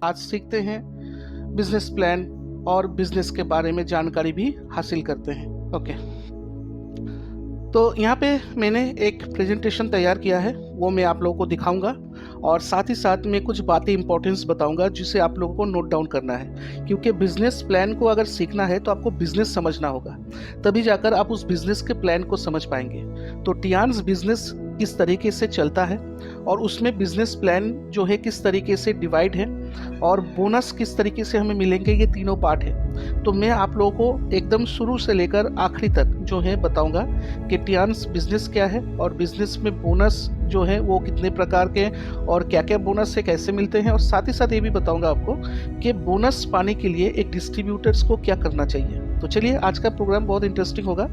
आज सीखते हैं बिजनेस प्लान और बिजनेस के बारे में जानकारी भी हासिल करते हैं। ओके, तो यहाँ पे मैंने एक प्रेजेंटेशन तैयार किया है, वो मैं आप लोगों को दिखाऊंगा और साथ ही साथ मैं कुछ बातें इंपॉर्टेंस बताऊंगा जिसे आप लोगों को नोट डाउन करना है, क्योंकि बिजनेस प्लान को अगर सीखना है तो आपको बिजनेस समझना होगा, तभी जाकर आप उस बिजनेस के प्लान को समझ पाएंगे। तो टियान्स बिजनेस किस तरीके से चलता है और उसमें बिजनेस प्लान जो है किस तरीके से डिवाइड है और बोनस किस तरीके से हमें मिलेंगे, ये तीनों पार्ट है। तो मैं आप लोगों को एकदम शुरू से लेकर आखिरी तक जो है बताऊंगा कि टियान्स बिजनेस क्या है और बिजनेस में बोनस जो है वो कितने प्रकार के और क्या क्या बोनस है, कैसे मिलते हैं, और साथ ही साथ ये भी बताऊंगा आपको कि बोनस पाने के लिए एक डिस्ट्रीब्यूटर्स को क्या करना चाहिए। तो चलिए, आज का प्रोग्राम बहुत इंटरेस्टिंग होगा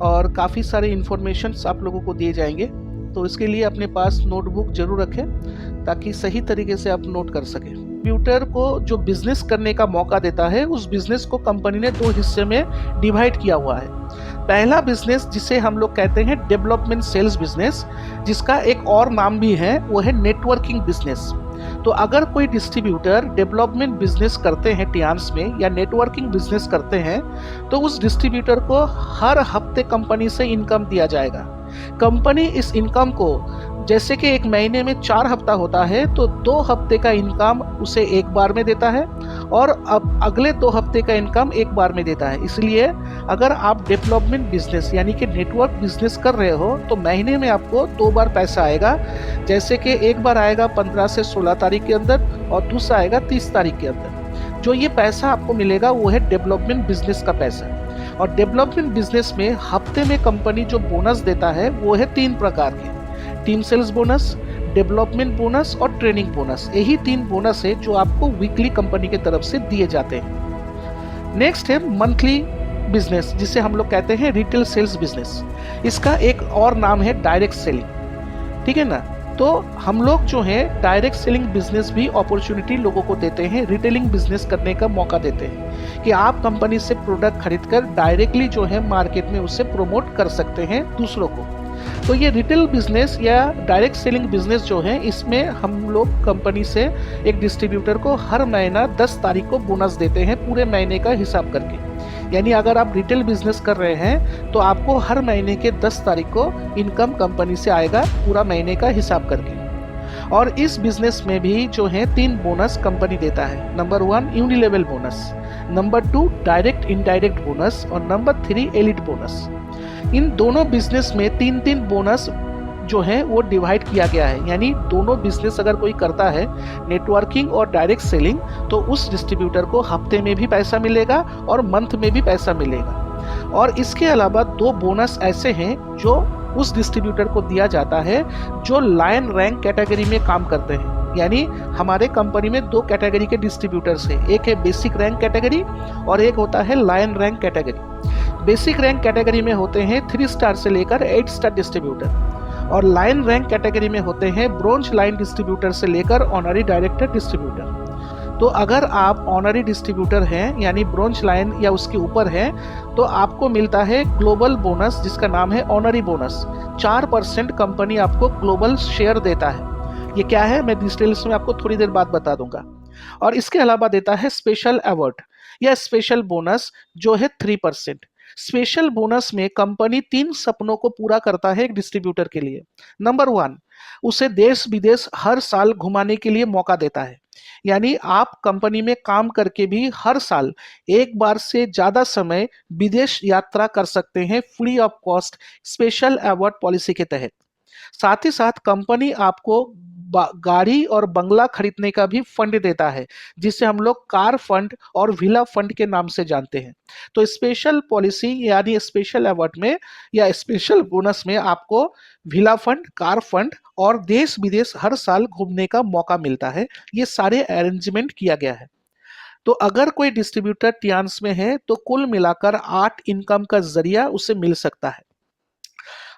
और काफ़ी सारे इन्फॉर्मेशंस आप लोगों को दिए जाएंगे। तो इसके लिए अपने पास नोटबुक जरूर रखें ताकि सही तरीके से आप नोट कर सकें। डिस्ट्रीब्यूटर को जो बिजनेस करने का मौका देता है, उस बिजनेस को कंपनी ने दो हिस्से में डिवाइड किया हुआ है। पहला बिजनेस जिसे हम लोग कहते हैं डेवलपमेंट सेल्स बिजनेस, जिसका एक और नाम भी है, वो है नेटवर्किंग बिजनेस। तो अगर कोई डिस्ट्रीब्यूटर डेवलपमेंट बिजनेस करते हैं टियान्स में या नेटवर्किंग बिजनेस करते हैं, तो उस डिस्ट्रीब्यूटर को हर हफ्ते कंपनी से इनकम दिया जाएगा। कंपनी इस इनकम को, जैसे कि एक महीने में 4 हफ्ता होता है, तो 2 हफ्ते का इनकम उसे एक बार में देता है और अब अगले 2 हफ्ते का इनकम एक बार में देता है। इसलिए अगर आप डेवलपमेंट बिजनेस यानी कि नेटवर्क बिजनेस कर रहे हो तो महीने में आपको 2 बार पैसा आएगा, जैसे कि एक बार आएगा 15 से 16 तारीख के अंदर और दूसरा आएगा 30 तारीख के अंदर। जो ये पैसा आपको मिलेगा वो है डेवलपमेंट बिजनेस का पैसा। और डेवलपमेंट बिजनेस में हफ्ते में कंपनी जो बोनस देता है वो है 3 प्रकार के: team sales bonus, development bonus और ट्रेनिंग बोनस। यही 3 बोनस है जो आपको वीकली कंपनी की तरफ से दिए जाते हैं। नेक्स्ट है मंथली बिजनेस, जिसे हम लोग कहते हैं रिटेल सेल्स बिजनेस। इसका एक और नाम है डायरेक्ट सेलिंग, ठीक है ना। तो हम लोग जो है डायरेक्ट सेलिंग बिजनेस भी अपॉर्चुनिटी लोगों को देते हैं, रिटेलिंग बिजनेस करने का मौका देते हैं कि आप कंपनी से प्रोडक्ट खरीदकर डायरेक्टली जो है मार्केट में उसे प्रमोट कर सकते हैं दूसरों को। तो ये रिटेल बिजनेस या डायरेक्ट सेलिंग बिजनेस जो है, इसमें हम लोग कंपनी से एक डिस्ट्रीब्यूटर को हर महीना 10 तारीख को बोनस देते हैं, पूरे महीने का हिसाब करके। यानी अगर आप रिटेल बिजनेस कर रहे हैं तो आपको हर महीने के 10 तारीख को इनकम कंपनी से आएगा, पूरा महीने का हिसाब करके। और इस बिजनेस में भी जो है 3 बोनस कंपनी देता है। Number 1 unilevel bonus, number 2 direct indirect bonus और नंबर 3 एलिट बोनस। इन दोनों बिजनेस में 3-3 बोनस जो है वो डिवाइड किया गया है। यानी दोनों बिजनेस अगर कोई करता है, नेटवर्किंग और डायरेक्ट सेलिंग, तो उस डिस्ट्रीब्यूटर को हफ्ते में भी पैसा मिलेगा और मंथ में भी पैसा मिलेगा। और इसके अलावा 2 बोनस ऐसे हैं जो उस डिस्ट्रीब्यूटर को दिया जाता है जो लायन रैंक कैटेगरी में काम करते हैं। यानी हमारे कंपनी में 2 कैटेगरी के डिस्ट्रीब्यूटर्स हैं, एक है बेसिक रैंक कैटेगरी और एक होता है lion rank category. Basic rank category में होते हैं 3 स्टार से लेकर 8 स्टार डिस्ट्रीब्यूटर और लायन रैंक कैटेगरी में होते हैं ब्रोंज लाइन डिस्ट्रीब्यूटर से लेकर ऑनरी डायरेक्टर डिस्ट्रीब्यूटर। तो अगर आप ऑनरी डिस्ट्रीब्यूटर हैं यानी ब्रोंज लाइन या उसके ऊपर हैं, तो आपको मिलता है ग्लोबल बोनस, जिसका नाम है ऑनरी बोनस। 4% कंपनी आपको ग्लोबल शेयर देता है। ये क्या है मैं डिटेल्स में आपको थोड़ी देर बाद बता दूंगा। और इसके अलावा देता है स्पेशल अवार्ड या स्पेशल बोनस जो है 3%। स्पेशल बोनस में कंपनी 3 सपनों को पूरा करता है एक डिस्ट्रीब्यूटर के लिए। नंबर 1, उसे देश विदेश हर साल घुमाने के लिए मौका देता है। यानी आप कंपनी में काम करके भी हर साल एक बार से ज्यादा समय विदेश यात्रा कर सकते हैं free of cost, special award policy के तहत। साथ ही साथ कंपनी आपको गाड़ी और बंगला खरीदने का भी फंड देता है, जिसे हम लोग कार फंड और विला फंड के नाम से जानते हैं। तो स्पेशल पॉलिसी यानी स्पेशल अवार्ड में या स्पेशल बोनस में आपको विला फंड, कार फंड और देश विदेश हर साल घूमने का मौका मिलता है। ये सारे अरेंजमेंट किया गया है। तो अगर कोई डिस्ट्रीब्यूटर टियान्स में है तो कुल मिलाकर 8 इनकम का जरिया उसे मिल सकता है।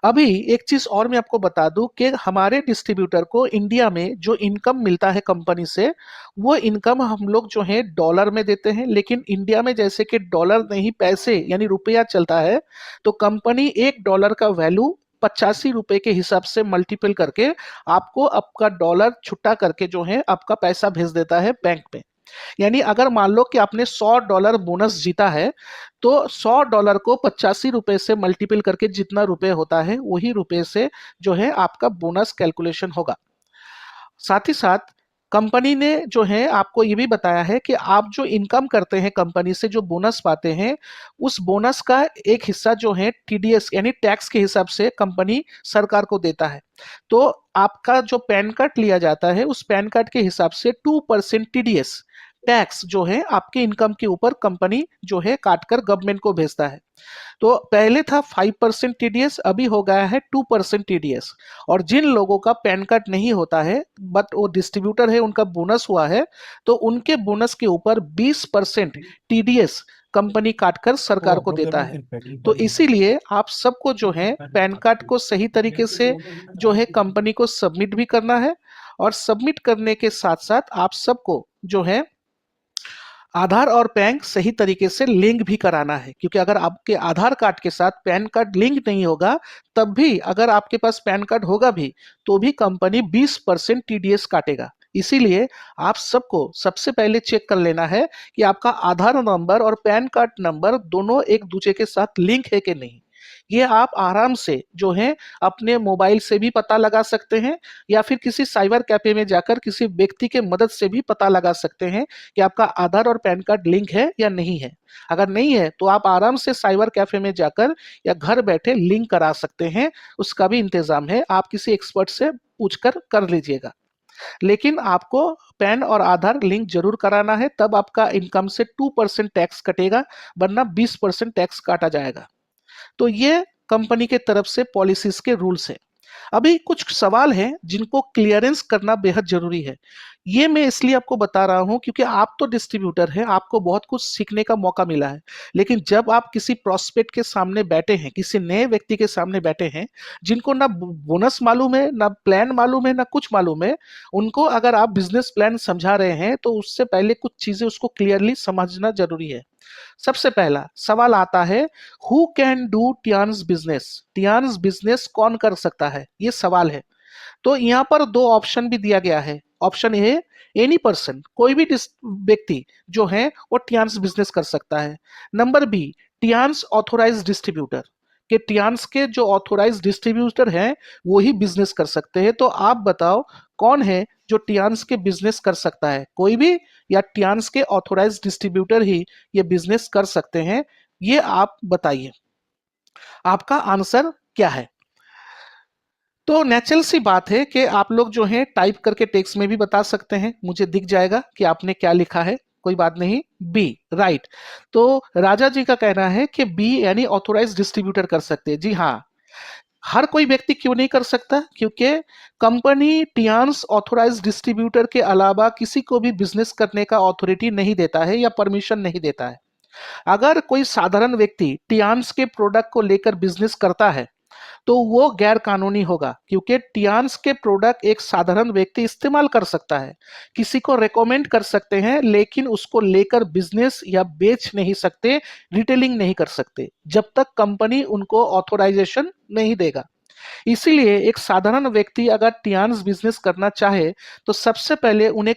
अभी एक चीज और मैं आपको बता दूं कि हमारे डिस्ट्रीब्यूटर को इंडिया में जो इनकम मिलता है कंपनी से, वो इनकम हम लोग जो है डॉलर में देते हैं। लेकिन इंडिया में जैसे कि डॉलर नहीं पैसे यानी रुपया चलता है, तो कंपनी $1 का वैल्यू ₹85 के हिसाब से मल्टीपल करके आपको आपका डॉलर छुट्टा करके जो है आपका पैसा भेज देता है बैंक में। यानी अगर मान लो कि आपने $100 बोनस जीता है, तो $100 को ₹85 से मल्टीपल करके जितना रुपए होता है वही रुपए से जो है आपका बोनस कैलकुलेशन होगा। साथ ही साथ कंपनी ने जो है आपको ये भी बताया है कि आप जो इनकम करते हैं कंपनी से, जो बोनस पाते हैं, उस बोनस का एक हिस्सा जो है टीडीएस यानी टैक्स के हिसाब से कंपनी सरकार को देता है। तो आपका जो पैन कार्ड लिया जाता है उस पैन कार्ड के हिसाब से 2% टीडीएस टैक्स जो है आपके इनकम के ऊपर कंपनी जो है काटकर गवर्नमेंट को भेजता है। तो पहले था 5% टीडीएस, अभी हो गया है 2% टीडीएस। और जिन लोगों का पैन कार्ड नहीं होता है बट वो डिस्ट्रीब्यूटर है, उनका बोनस हुआ है, तो उनके बोनस के ऊपर 20% टीडीएस कंपनी काटकर सरकार को देता है। तो इसीलिए आप सबको जो है पैन कार्ड को सही तरीके से जो है कंपनी को सबमिट भी करना है, और सबमिट करने के साथ साथ आप सबको जो है आधार और पैन सही तरीके से लिंक भी कराना है, क्योंकि अगर आपके आधार कार्ड के साथ पैन कार्ड लिंक नहीं होगा, तब भी अगर आपके पास पैन कार्ड होगा भी तो भी कंपनी 20% टीडीएस काटेगा। इसीलिए आप सबको सबसे पहले चेक कर लेना है कि आपका आधार नंबर और पैन कार्ड नंबर दोनों एक दूसरे के साथ लिंक है कि नहीं। ये आप आराम से जो है अपने मोबाइल से भी पता लगा सकते हैं, या फिर किसी साइबर कैफे में जाकर किसी व्यक्ति के मदद से भी पता लगा सकते हैं कि आपका आधार और पैन कार्ड लिंक है या नहीं है। अगर नहीं है तो आप आराम से साइबर कैफे में जाकर या घर बैठे लिंक करा सकते हैं, उसका भी इंतजाम है, आप किसी एक्सपर्ट से पूछकर कर लीजिएगा। लेकिन आपको पैन और आधार लिंक जरूर कराना है, तब आपका इनकम से 2% टैक्स कटेगा, वरना 20% टैक्स काटा जाएगा। तो ये कंपनी के तरफ से पॉलिसीज के रूल्स है। अभी कुछ सवाल हैं जिनको क्लियरेंस करना बेहद जरूरी है। ये मैं इसलिए आपको बता रहा हूं क्योंकि आप तो डिस्ट्रीब्यूटर हैं, आपको बहुत कुछ सीखने का मौका मिला है, लेकिन जब आप किसी प्रोस्पेक्ट के सामने बैठे हैं, किसी नए व्यक्ति के सामने बैठे हैं जिनको ना बोनस मालूम है, ना प्लान मालूम है, ना कुछ मालूम है, उनको अगर आप बिजनेस प्लान समझा रहे हैं तो उससे पहले कुछ चीजें उसको क्लियरली समझना जरूरी है। सबसे पहला सवाल आता है, who can do Tiens business? Tiens business कौन कर सकता है, ये सवाल है। तो यहाँ पर दो ऑप्शन भी दिया गया है। ऑप्शन ए, एनी पर्सन, कोई भी व्यक्ति जो है वो टियान्स बिजनेस कर सकता है। नंबर बी, टियान्स ऑथोराइज डिस्ट्रीब्यूटर, कि टियान्स के जो ऑथोराइज डिस्ट्रीब्यूटर हैं वो ही बिजनेस कर सकते हैं। तो आप बताओ कौन है जो टियान्स के बिजनेस कर सकता है, कोई भी, या टियान्स के ऑथोराइज डिस्ट्रीब्यूटर ही ये बिजनेस कर सकते हैं? ये आप बताइए, आपका आंसर क्या है? तो नेचुरल सी बात है कि आप लोग जो है टाइप करके टेक्स्ट में भी बता सकते हैं, मुझे दिख जाएगा कि आपने क्या लिखा है, कोई बात नहीं। Be right. तो राजा जी का कहना है कि बी यानी ऑथोराइज डिस्ट्रीब्यूटर कर सकते हैं। जी हाँ, हर कोई व्यक्ति क्यों नहीं कर सकता? क्योंकि कंपनी टियान्स ऑथोराइज डिस्ट्रीब्यूटर के अलावा किसी को भी बिजनेस करने का अथॉरिटी नहीं देता है या परमिशन नहीं देता है। अगर कोई साधारण व्यक्ति टियान्स के प्रोडक्ट को लेकर बिजनेस करता है तो वो गैर कानूनी होगा, क्योंकि टियान्स के प्रोडक्ट एक साधारण व्यक्ति इस्तेमाल कर सकता है, किसी को रेकमेंड कर सकते हैं, लेकिन उसको लेकर बिजनेस या बेच नहीं सकते, रिटेलिंग नहीं कर सकते, जब तक कंपनी उनको ऑथोराइजेशन नहीं देगा। इसीलिए एक साधारण व्यक्ति अगर टियान्स बिजनेस करना चाहे तो सबसे पहले उन्हें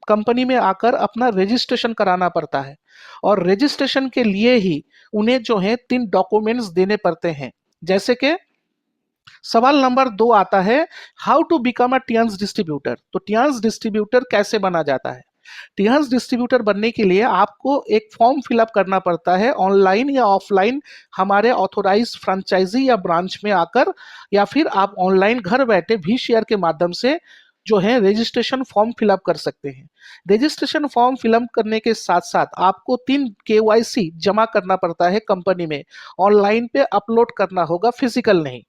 कंपनी में आकर अपना रजिस्ट्रेशन कराना पड़ता है, और रजिस्ट्रेशन के लिए ही उन्हें जो है 3 डॉक्यूमेंट्स देने पड़ते हैं। जैसे कि सवाल नंबर 2 आता है, how to become a Tiens distributor? तो टियान्स डिस्ट्रीब्यूटर कैसे बना जाता है? टियान्स डिस्ट्रीब्यूटर बनने के लिए आपको एक फॉर्म फिलअप करना पड़ता है, ऑनलाइन या ऑफलाइन, हमारे ऑथोराइज फ्रेंचाइजी या ब्रांच में आकर, या फिर आप ऑनलाइन घर बैठे भी शेयर के माध्यम से जो है रजिस्ट्रेशन फॉर्म फिलअप कर सकते हैं। रजिस्ट्रेशन फॉर्म फिलअप करने के साथ साथ आपको 3 केवाईसी जमा करना पड़ता है कंपनी में, ऑनलाइन पे अपलोड करना होगा, फिजिकल नहीं।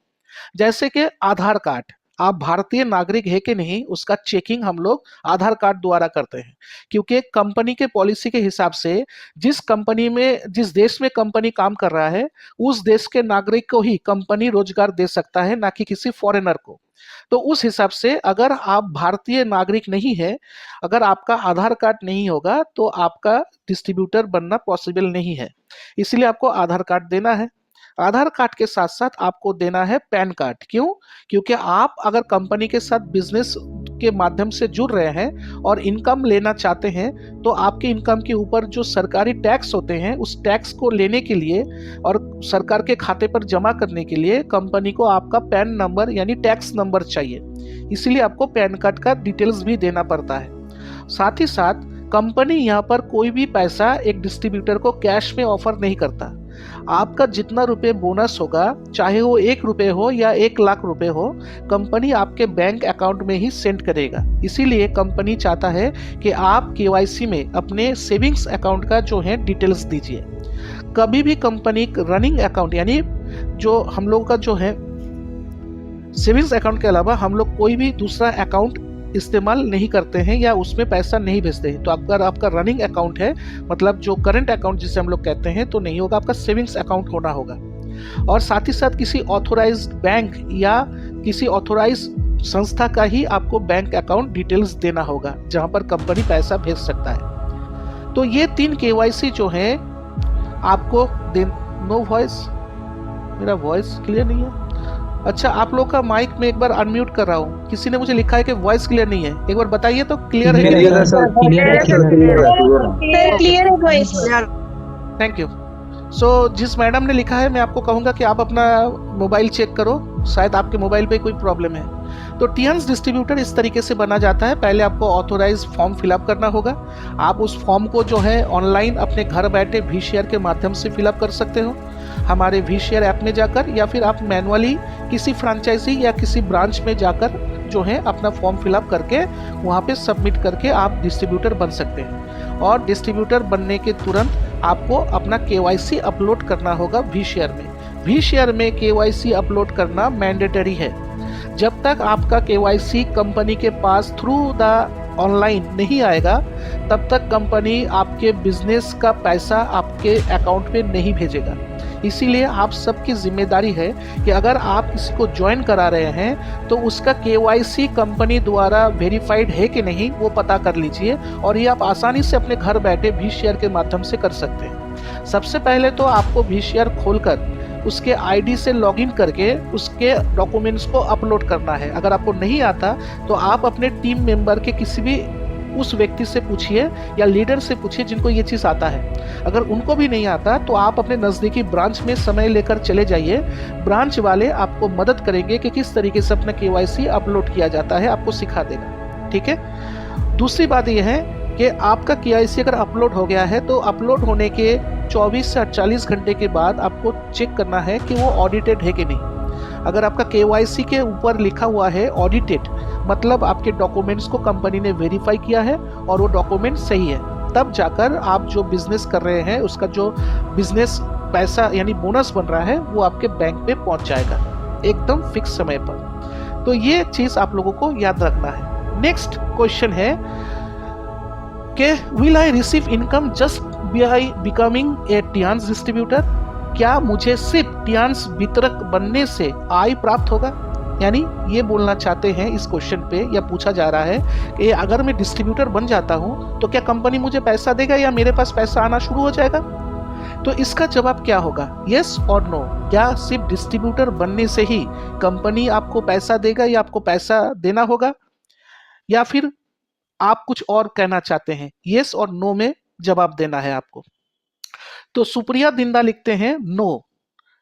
जैसे कि आधार कार्ड, आप भारतीय नागरिक है कि नहीं उसका चेकिंग हम लोग आधार कार्ड द्वारा करते हैं, क्योंकि कंपनी के पॉलिसी के हिसाब से जिस कंपनी में, जिस देश में कंपनी काम कर रहा है, उस देश के नागरिक को ही कंपनी रोजगार दे सकता है, ना कि किसी फॉरेनर को। तो उस हिसाब से अगर आप भारतीय नागरिक नहीं है, अगर आपका आधार कार्ड नहीं होगा तो आपका डिस्ट्रीब्यूटर बनना पॉसिबल नहीं है। इसलिए आपको आधार कार्ड देना है। आधार कार्ड के साथ साथ आपको देना है पैन कार्ड। क्यों? क्योंकि आप अगर कंपनी के साथ बिजनेस के माध्यम से जुड़ रहे हैं और इनकम लेना चाहते हैं, तो आपके इनकम के ऊपर जो सरकारी टैक्स होते हैं उस टैक्स को लेने के लिए और सरकार के खाते पर जमा करने के लिए कंपनी को आपका पैन नंबर यानी टैक्स नंबर चाहिए। इसीलिए आपको पैन कार्ड का डिटेल्स भी देना पड़ता है। साथ ही साथ कंपनी यहाँ पर कोई भी पैसा एक डिस्ट्रीब्यूटर को कैश में ऑफर नहीं करता। आपका जितना रुपए बोनस होगा, चाहे वो 1 रुपए हो या 1 लाख रुपए हो, कंपनी आपके बैंक अकाउंट में ही सेंड करेगा। इसीलिए कंपनी चाहता है कि आप केवाईसी में अपने सेविंग्स अकाउंट का जो है डिटेल्स दीजिए। कभी भी कंपनी रनिंग अकाउंट यानी जो हम लोग का जो है सेविंग्स अकाउंट के अलावा हम लोग कोई भी दूसरा अकाउंट इस्तेमाल नहीं करते हैं या उसमें पैसा नहीं भेजते हैं। तो अगर आपका रनिंग अकाउंट है, मतलब जो करंट अकाउंट जिसे हम लोग कहते हैं, तो नहीं होगा, आपका सेविंग्स अकाउंट होना होगा। और साथ ही साथ किसी ऑथोराइज्ड बैंक या किसी ऑथोराइज्ड संस्था का ही आपको बैंक अकाउंट डिटेल्स देना होगा, जहां पर कंपनी पैसा भेज सकता है। तो ये 3 केवाईसी जो है आपको नो वॉइस, मेरा वॉइस क्लियर नहीं है। अच्छा, आप लोग का माइक में एक बार अनम्यूट कर रहा हूँ। किसी ने मुझे लिखा है कि वॉइस क्लियर नहीं है, एक बार बताइए तो क्लियर है? क्लियर है वॉइस। Thank you. सो जिस मैडम ने लिखा है, मैं आपको कहूँगा कि आप अपना मोबाइल चेक करो, शायद आपके मोबाइल पे कोई प्रॉब्लम है। तो टीएन्स डिस्ट्रीब्यूटर इस तरीके से बना जाता है। पहले आपको ऑथोराइज फॉर्म फिलअप करना होगा। आप उस फॉर्म को जो है ऑनलाइन अपने घर बैठे वीशेयर के माध्यम से फिलअप कर सकते हो, हमारे वीशेयर ऐप में जाकर, या फिर आप मैनुअली किसी फ्रेंचाइजी या किसी ब्रांच में जाकर जो है अपना फॉर्म फिलअप करके वहाँ पे सबमिट करके आप डिस्ट्रीब्यूटर बन सकते हैं। और डिस्ट्रीब्यूटर बनने के तुरंत आपको अपना केवाईसी अपलोड करना होगा वीशेयर में। वीशेयर में केवाईसी अपलोड करना मैंडेटरी है। जब तक आपका केवाईसी कंपनी के पास थ्रू द ऑनलाइन नहीं आएगा, तब तक कंपनी आपके बिजनेस का पैसा आपके अकाउंट में नहीं भेजेगा। इसीलिए आप सबकी जिम्मेदारी है कि अगर आप किसी को ज्वाइन करा रहे हैं तो उसका केवाईसी कंपनी द्वारा वेरीफाइड है कि नहीं, वो पता कर लीजिए। और ये आप आसानी से अपने घर बैठे वीशेयर के माध्यम से कर सकते हैं। सबसे पहले तो आपको वीशेयर खोलकर उसके आईडी से लॉगिन करके उसके डॉक्यूमेंट्स को अपलोड करना है। अगर आपको नहीं आता तो आप अपने टीम मेंबर के किसी भी उस व्यक्ति से पूछिए या लीडर से पूछिए जिनको ये चीज़ आता है। अगर उनको भी नहीं आता तो आप अपने नज़दीकी ब्रांच में समय लेकर चले जाइए। ब्रांच वाले आपको मदद करेंगे कि किस तरीके से अपना केवाईसी अपलोड किया जाता है, आपको सिखा देगा। ठीक है। दूसरी बात यह है कि आपका केवाईसी अगर अपलोड हो गया है तो अपलोड होने के 24 से 48 घंटे के बाद आपको चेक करना है कि वो ऑडिटेड है कि नहीं। अगर आपका केवाईसी के ऊपर लिखा हुआ है ऑडिटेड, मतलब आपके डॉक्यूमेंट्स को कंपनी ने वेरीफाई किया है और वो डॉक्यूमेंट सही है, तब जाकर आप जो बिजनेस कर रहे हैं उसका जो बिजनेस पैसा यानी बोनस बन रहा है वो आपके बैंक पे पहुंच जाएगा एकदम फिक्स समय पर। तो ये चीज आप लोगों को याद रखना है। नेक्स्ट क्वेश्चन है कि will I receive income just by becoming a Tiens distributor? क्या मुझे सिर्फ टीएन्स वितरक बनने से आय प्राप्त होगा? यानी ये बोलना चाहते हैं इस क्वेश्चन पे, या पूछा जा रहा है कि अगर मैं डिस्ट्रीब्यूटर बन जाता हूं तो क्या कंपनी मुझे पैसा देगा या मेरे पास पैसा आना शुरू हो जाएगा? तो इसका जवाब क्या होगा, यस और नो? क्या सिर्फ डिस्ट्रीब्यूटर बनने से ही कंपनी आपको पैसा देगा या आपको पैसा देना होगा, या फिर आप कुछ और कहना चाहते हैं? यस और नो में जवाब देना है आपको। तो सुप्रिया दिंदा लिखते हैं नो,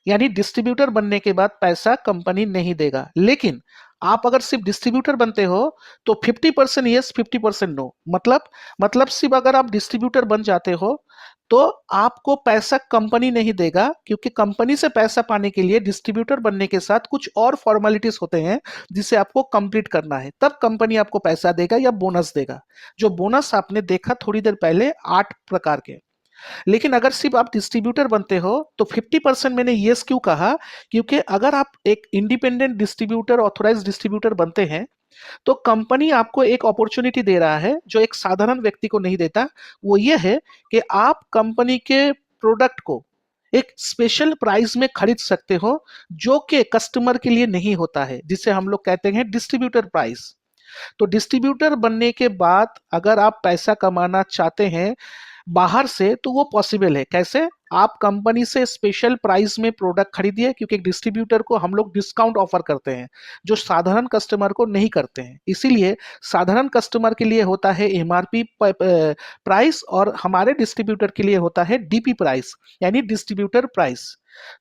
यानी डिस्ट्रीब्यूटर बनने के बाद पैसा कंपनी नहीं देगा। लेकिन आप अगर सिर्फ डिस्ट्रीब्यूटर बनते हो तो 50% यस 50% नो। मतलब सिर्फ अगर आप डिस्ट्रीब्यूटर बन जाते हो तो आपको पैसा कंपनी नहीं देगा, क्योंकि कंपनी से पैसा पाने के लिए डिस्ट्रीब्यूटर बनने के साथ कुछ और फॉर्मेलिटीज होते हैं जिसे आपको कंप्लीट करना है, तब कंपनी आपको पैसा देगा या बोनस देगा। जो बोनस आपने देखा थोड़ी देर पहले 8 प्रकार के। लेकिन अगर सिर्फ आप डिस्ट्रीब्यूटर बनते हो तो 50% मैंने यस क्यों कहा, क्योंकि अगर आप एक इंडिपेंडेंट डिस्ट्रीब्यूटर ऑथोराइज डिस्ट्रीब्यूटर बनते हैं तो कंपनी आपको एक अपॉर्चुनिटी दे रहा है जो एक साधारण व्यक्ति को नहीं देता। वो ये है कि आप कंपनी के प्रोडक्ट को एक स्पेशल प्राइस में खरीद सकते हो जो कि कस्टमर के लिए नहीं होता है, जिसे हम लोग कहते हैं डिस्ट्रीब्यूटर प्राइस। तो डिस्ट्रीब्यूटर बनने के बाद अगर आप पैसा कमाना चाहते हैं बाहर से तो वो पॉसिबल है। कैसे? आप कंपनी से स्पेशल प्राइस में प्रोडक्ट खरीदिए, क्योंकि डिस्ट्रीब्यूटर को हम लोग डिस्काउंट ऑफर करते हैं जो साधारण कस्टमर को नहीं करते हैं। इसीलिए साधारण कस्टमर के लिए होता है एमआरपी प्राइस और हमारे डिस्ट्रीब्यूटर के लिए होता है डीपी प्राइस, यानी डिस्ट्रीब्यूटर प्राइस।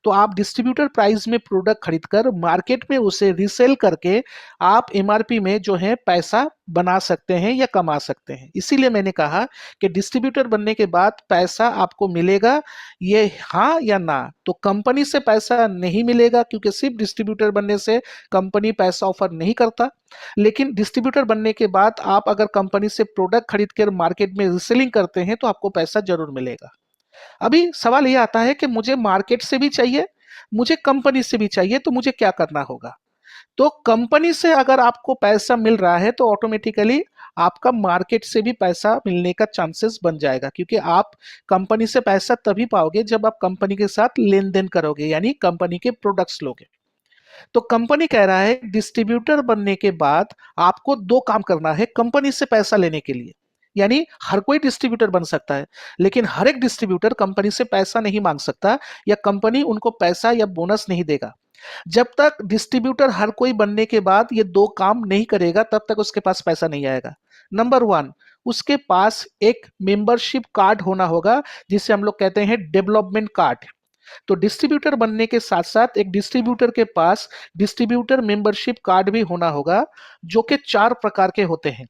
तो आप डिस्ट्रीब्यूटर प्राइस में प्रोडक्ट खरीदकर मार्केट में उसे रीसेल करके आप एमआरपी में जो है पैसा बना सकते हैं या कमा सकते हैं। इसीलिए मैंने कहा कि डिस्ट्रीब्यूटर बनने के बाद पैसा आपको मिलेगा, ये हाँ या ना। तो कंपनी से पैसा नहीं मिलेगा, क्योंकि सिर्फ डिस्ट्रीब्यूटर बनने से कंपनी पैसा ऑफर नहीं करता। लेकिन डिस्ट्रीब्यूटर बनने के बाद आप अगर कंपनी से प्रोडक्ट खरीद कर मार्केट में रीसेलिंग करते हैं तो आपको पैसा जरूर मिलेगा। अभी सवाल ये आता है कि मुझे मार्केट से भी चाहिए, मुझे कंपनी से भी चाहिए, तो मुझे क्या करना होगा? तो कंपनी से अगर आपको पैसा मिल रहा है तो ऑटोमेटिकली आपका मार्केट से भी पैसा मिलने का चांसेस बन जाएगा, क्योंकि आप कंपनी से पैसा तभी पाओगे जब आप कंपनी के साथ लेन देन करोगे, यानी कंपनी के प्रोडक्ट्स लोगे। तो कंपनी कह रहा है डिस्ट्रीब्यूटर बनने के बाद आपको दो काम करना है कंपनी से पैसा लेने के लिए। यानी हर कोई डिस्ट्रीब्यूटर बन सकता है, लेकिन हर एक डिस्ट्रीब्यूटर कंपनी से पैसा नहीं मांग सकता, या कंपनी उनको पैसा या बोनस नहीं देगा। जब तक डिस्ट्रीब्यूटर हर कोई बनने के बाद ये दो काम नहीं करेगा तब तक उसके पास पैसा नहीं आएगा। नंबर वन, उसके पास एक मेंबरशिप कार्ड होना होगा, जिसे हम लोग कहते हैं डेवलपमेंट कार्ड। तो डिस्ट्रीब्यूटर बनने के साथ साथ एक डिस्ट्रीब्यूटर के पास डिस्ट्रीब्यूटर मेंबरशिप कार्ड भी होना होगा, जो कि 4 प्रकार के होते हैं: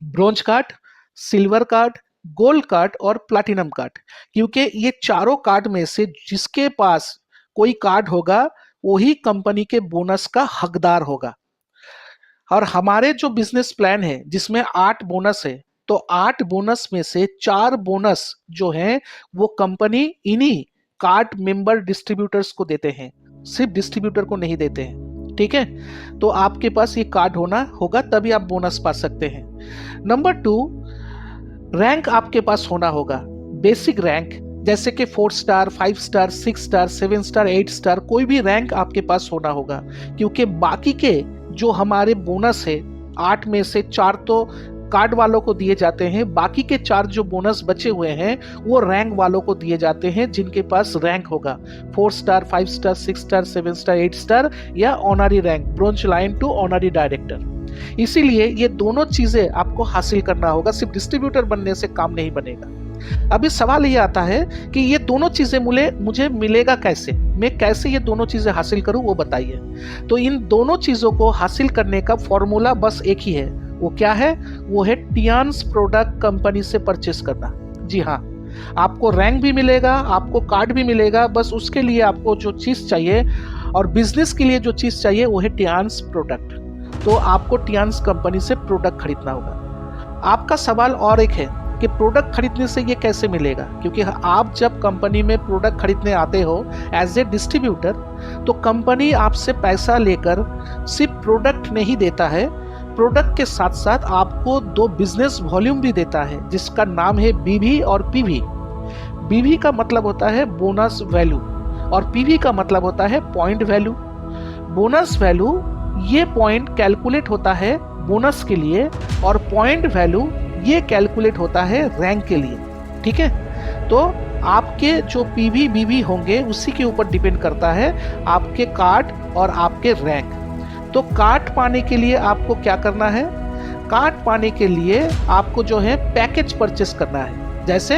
bronze card, silver card, gold card और प्लैटिनम कार्ड। क्योंकि ये चारों कार्ड में से जिसके पास कोई कार्ड होगा वही कंपनी के बोनस का हकदार होगा। और हमारे जो बिजनेस प्लान है जिसमें 8 बोनस है, तो 8 बोनस में से 4 बोनस जो हैं वो कंपनी इन्हीं कार्ड मेंबर डिस्ट्रीब्यूटर्स को देते हैं, सिर्फ डिस्ट्रीब्यूटर को नहीं देते हैं। ठीक है, तो आपके पास ये कार्ड होना होगा, तभी आप बोनस पा सकते हैं। नंबर 2, रैंक आपके पास होना होगा, बेसिक रैंक, जैसे कि 4 star, 5 star, 6 star, 7 star, 8 star, कोई भी रैंक आपके पास होना होगा। क्योंकि बाकी के जो हमारे बोनस है 8 में से 4 तो कार्ड वालों को दिए जाते हैं, बाकी के 4 जो बोनस बचे हुए हैं वो रैंक वालों को दिए जाते हैं, जिनके पास रैंक होगा 4 star, 5 star, 6 star, 7 star, 8 star या honorary rank, bronze line to honorary director. इसीलिए ये दोनों चीजें आपको हासिल करना होगा, सिर्फ डिस्ट्रीब्यूटर बनने से काम नहीं बनेगा। अभी सवाल ये आता है कि ये दोनों चीजें मुझे मिलेगा कैसे, मैं कैसे ये दोनों चीजें हासिल करूं, वो बताइए। तो इन दोनों चीजों को हासिल करने का फॉर्मूला बस एक ही है, वो क्या है? वो है टियान्स प्रोडक्ट कंपनी से परचेस करना। जी हाँ, आपको रैंक भी मिलेगा, आपको कार्ड भी मिलेगा, बस उसके लिए आपको जो चीज चाहिए और बिजनेस के लिए जो चीज चाहिए वो है टियान्स प्रोडक्ट। तो आपको टियान्स कंपनी से प्रोडक्ट खरीदना होगा। आपका सवाल और एक है कि प्रोडक्ट खरीदने से ये कैसे मिलेगा, क्योंकि आप जब कंपनी में प्रोडक्ट खरीदने आते हो एज ए डिस्ट्रीब्यूटर, तो कंपनी आपसे पैसा लेकर सिर्फ प्रोडक्ट नहीं देता है, प्रोडक्ट के साथ साथ आपको 2 बिजनेस वॉल्यूम भी देता है, जिसका नाम है बीवी और पीवी। बीवी का मतलब होता है बोनस वैल्यू और पीवी का मतलब होता है पॉइंट वैल्यू। बोनस वैल्यू ये पॉइंट कैलकुलेट होता है बोनस के लिए, और पॉइंट वैल्यू ये कैलकुलेट होता है रैंक के लिए। ठीक है, तो आपके जो पीवी बीवी होंगे उसी के ऊपर डिपेंड करता है आपके कार्ड और आपके रैंक। तो कार्ड पाने के लिए आपको क्या करना है? कार्ड पाने के लिए आपको जो है पैकेज परचेस करना है। जैसे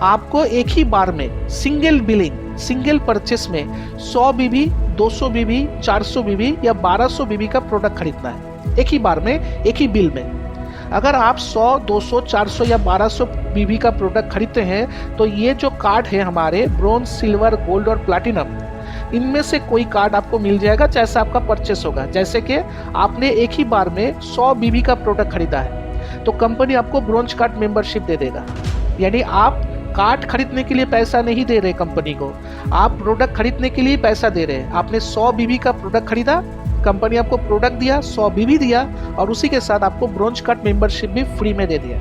आपको एक ही बार में सिंगल बिलिंग, सिंगल परचेस में 100 बीबी, 200 बीबी, 400 बीबी या 1200 बीबी का प्रोडक्ट खरीदना है, एक ही बार में, एक ही बिल में। अगर आप 100, 200, 400 या 1200 बीबी का प्रोडक्ट खरीदते हैं तो ये जो कार्ड है हमारे ब्रोंज, सिल्वर, गोल्ड और प्लैटिनम, इनमें से कोई कार्ड आपको मिल जाएगा जैसा आपका परचेस होगा। जैसे कि आपने एक ही बार में 100 बीबी का प्रोडक्ट खरीदा है तो कंपनी आपको ब्रोंज कार्ड मेंबरशिप दे देगा। यानी आप कार्ड खरीदने के लिए पैसा नहीं दे रहे कंपनी को, आप प्रोडक्ट खरीदने के लिए पैसा दे रहे हैं। आपने 100 बीबी का प्रोडक्ट खरीदा, कंपनी आपको प्रोडक्ट दिया, 100 बीबी दिया और उसी के साथ आपको ब्रोंज कार्ड मेंबरशिप भी फ्री में दे दिया।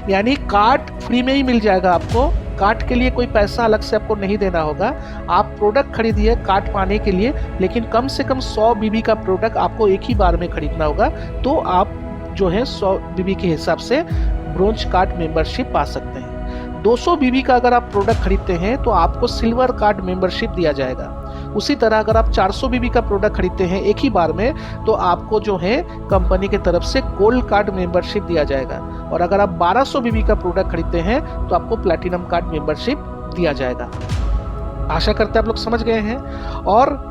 यानी कार्ड फ्री में ही मिल जाएगा आपको, कार्ड के लिए कोई पैसा अलग से आपको नहीं देना होगा। आप प्रोडक्ट खरीदिए कार्ड पाने के लिए, लेकिन कम से कम 100 बीबी का प्रोडक्ट आपको एक ही बार में खरीदना होगा, तो आप जो है 100 बीबी के हिसाब से ब्रोंज कार्ड मेंबरशिप पा सकते हैं। 200 बीबी का अगर आप प्रोडक्ट खरीदते हैं तो आपको सिल्वर कार्ड मेंबरशिप दिया जाएगा। उसी तरह अगर आप 400 बीबी का प्रोडक्ट खरीदते हैं एक ही बार में तो आपको जो है कंपनी की तरफ से गोल्ड कार्ड मेंबरशिप दिया जाएगा। और अगर आप 1200 बीबी का प्रोडक्ट खरीदते हैं तो आपको प्लैटिनम कार्ड मेंबरशिप दिया जाएगा। आशा करते हैं आप लोग समझ गए हैं। और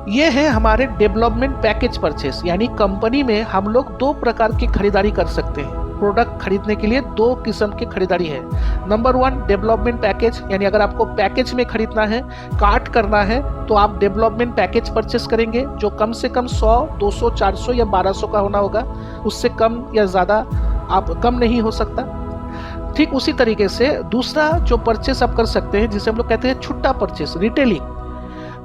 ये है हमारे डेवलपमेंट पैकेज परचेस, यानी कंपनी में हम लोग 2 प्रकार की खरीदारी कर सकते हैं। प्रोडक्ट खरीदने के लिए 2 किस्म की खरीदारी है। नंबर 1 डेवलपमेंट पैकेज, यानी अगर आपको पैकेज में खरीदना है, कार्ट करना है, तो आप डेवलपमेंट पैकेज परचेस करेंगे जो कम से कम 100, 200, 400 या 1200 का होना होगा। उससे कम या ज़्यादा आप कम नहीं हो सकता। ठीक उसी तरीके से दूसरा जो परचेस आप कर सकते हैं जिसे हम लोग कहते हैं छुट्टा परचेस, रिटेलिंग।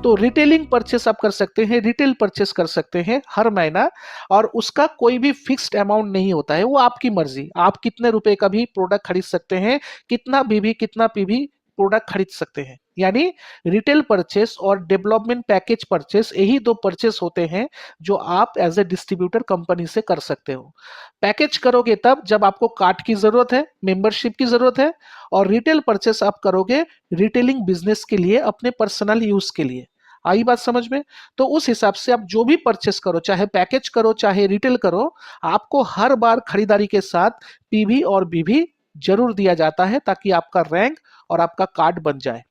तो रिटेलिंग परचेस आप कर सकते हैं, रिटेल परचेस कर सकते हैं हर महीना, और उसका कोई भी फिक्स्ड अमाउंट नहीं होता है, वो आपकी मर्जी। आप कितने रुपए का भी प्रोडक्ट खरीद सकते हैं, कितना बीबी कितना पीबी प्रोडक्ट खरीद सकते हैं। यानी रिटेल परचेस और डेवलपमेंट पैकेज परचेस, यही 2 परचेस होते हैं जो आप एज ए डिस्ट्रीब्यूटर कंपनी से कर सकते हो। पैकेज करोगे तब जब आपको कार्ड की जरूरत है, मेंबरशिप की जरूरत है, और रिटेल परचेस आप करोगे रिटेलिंग बिजनेस के लिए, अपने पर्सनल यूज के लिए। आई बात समझ में? तो उस हिसाब से आप जो भी परचेस करो, चाहे पैकेज करो चाहे रिटेल करो, आपको हर बार खरीदारी के साथ पीवी और बीवी जरूर दिया जाता है ताकि आपका रैंक और आपका कार्ड बन जाए।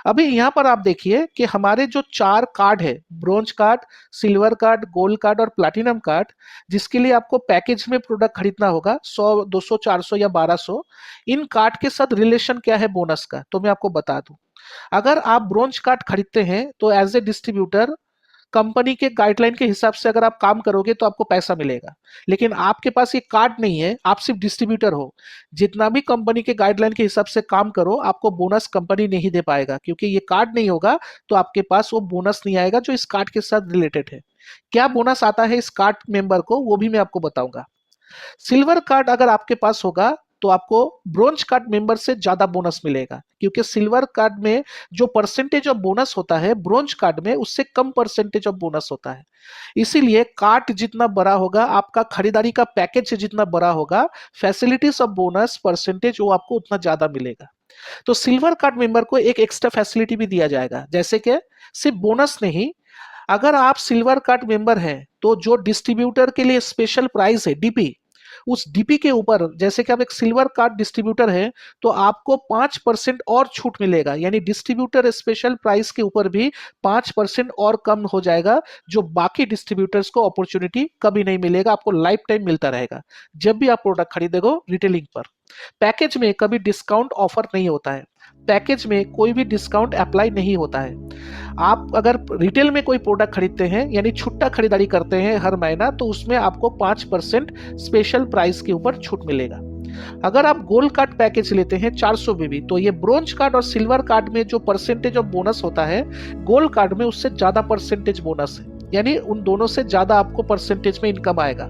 अभी यहाँ पर आप देखिए कि हमारे जो 4 कार्ड है, bronze card, silver card, gold card और प्लैटिनम कार्ड, जिसके लिए आपको पैकेज में प्रोडक्ट खरीदना होगा 100, 200, 400 या 1200, इन कार्ड के साथ रिलेशन क्या है बोनस का, तो मैं आपको बता दूं। अगर आप ब्रोंज कार्ड खरीदते हैं तो एज ए डिस्ट्रीब्यूटर कंपनी के गाइडलाइन के हिसाब से अगर आप काम करोगे तो आपको पैसा मिलेगा। लेकिन आपके पास ये कार्ड नहीं है, आप सिर्फ डिस्ट्रीब्यूटर हो, जितना भी कंपनी के गाइडलाइन के हिसाब से काम करो, आपको बोनस कंपनी नहीं दे पाएगा, क्योंकि ये कार्ड नहीं होगा तो आपके पास वो बोनस नहीं आएगा जो इस कार्ड के साथ रिलेटेड है। क्या बोनस आता है इस कार्ड मेंबर को, वो भी मैं आपको बताऊंगा। सिल्वर कार्ड अगर आपके पास होगा तो आपको ब्रोंज कार्ड मेंबर से ज्यादा बोनस मिलेगा, क्योंकि सिल्वर कार्ड में जो परसेंटेज ऑफ बोनस होता है, ब्रोंज कार्ड में उससे कम परसेंटेज ऑफ बोनस होता है। इसीलिए कार्ड जितना बड़ा होगा, आपका खरीदारी का पैकेज जितना बड़ा होगा, फैसिलिटीज ऑफ बोनस परसेंटेज वो आपको उतना ज्यादा मिलेगा। तो सिल्वर कार्ड मेंबर को एक एक्स्ट्रा फैसिलिटी भी दिया जाएगा, जैसे कि सिर्फ बोनस नहीं, अगर आप सिल्वर कार्ड मेंबर हैं तो जो डिस्ट्रीब्यूटर के लिए स्पेशल प्राइस है डीपी, उस डीपी के ऊपर, जैसे कि आप एक सिल्वर कार्ड डिस्ट्रीब्यूटर है तो आपको 5% और छूट मिलेगा, यानी डिस्ट्रीब्यूटर स्पेशल प्राइस के ऊपर भी 5% और कम हो जाएगा, जो बाकी डिस्ट्रीब्यूटर्स को अपॉर्चुनिटी कभी नहीं मिलेगा, आपको लाइफ टाइम मिलता रहेगा जब भी आप प्रोडक्ट खरीदोगे रिटेलिंग पर। पैकेज में कभी डिस्काउंट ऑफर नहीं होता है, पैकेज में कोई भी डिस्काउंट अप्लाई नहीं होता है। आप अगर रिटेल में कोई प्रोडक्ट खरीदते हैं, यानी छुट्टा खरीदारी करते हैं हर महीना, तो उसमें आपको 5% स्पेशल प्राइस के ऊपर छूट मिलेगा। अगर आप गोल्ड कार्ड पैकेज लेते हैं 400 बीबी, तो ये ब्रोंज कार्ड और सिल्वर कार्ड में जो परसेंटेज ऑफ बोनस होता है, गोल्ड कार्ड में उससे ज्यादा परसेंटेज बोनस है, यानी उन दोनों से ज्यादा आपको परसेंटेज में इनकम आएगा।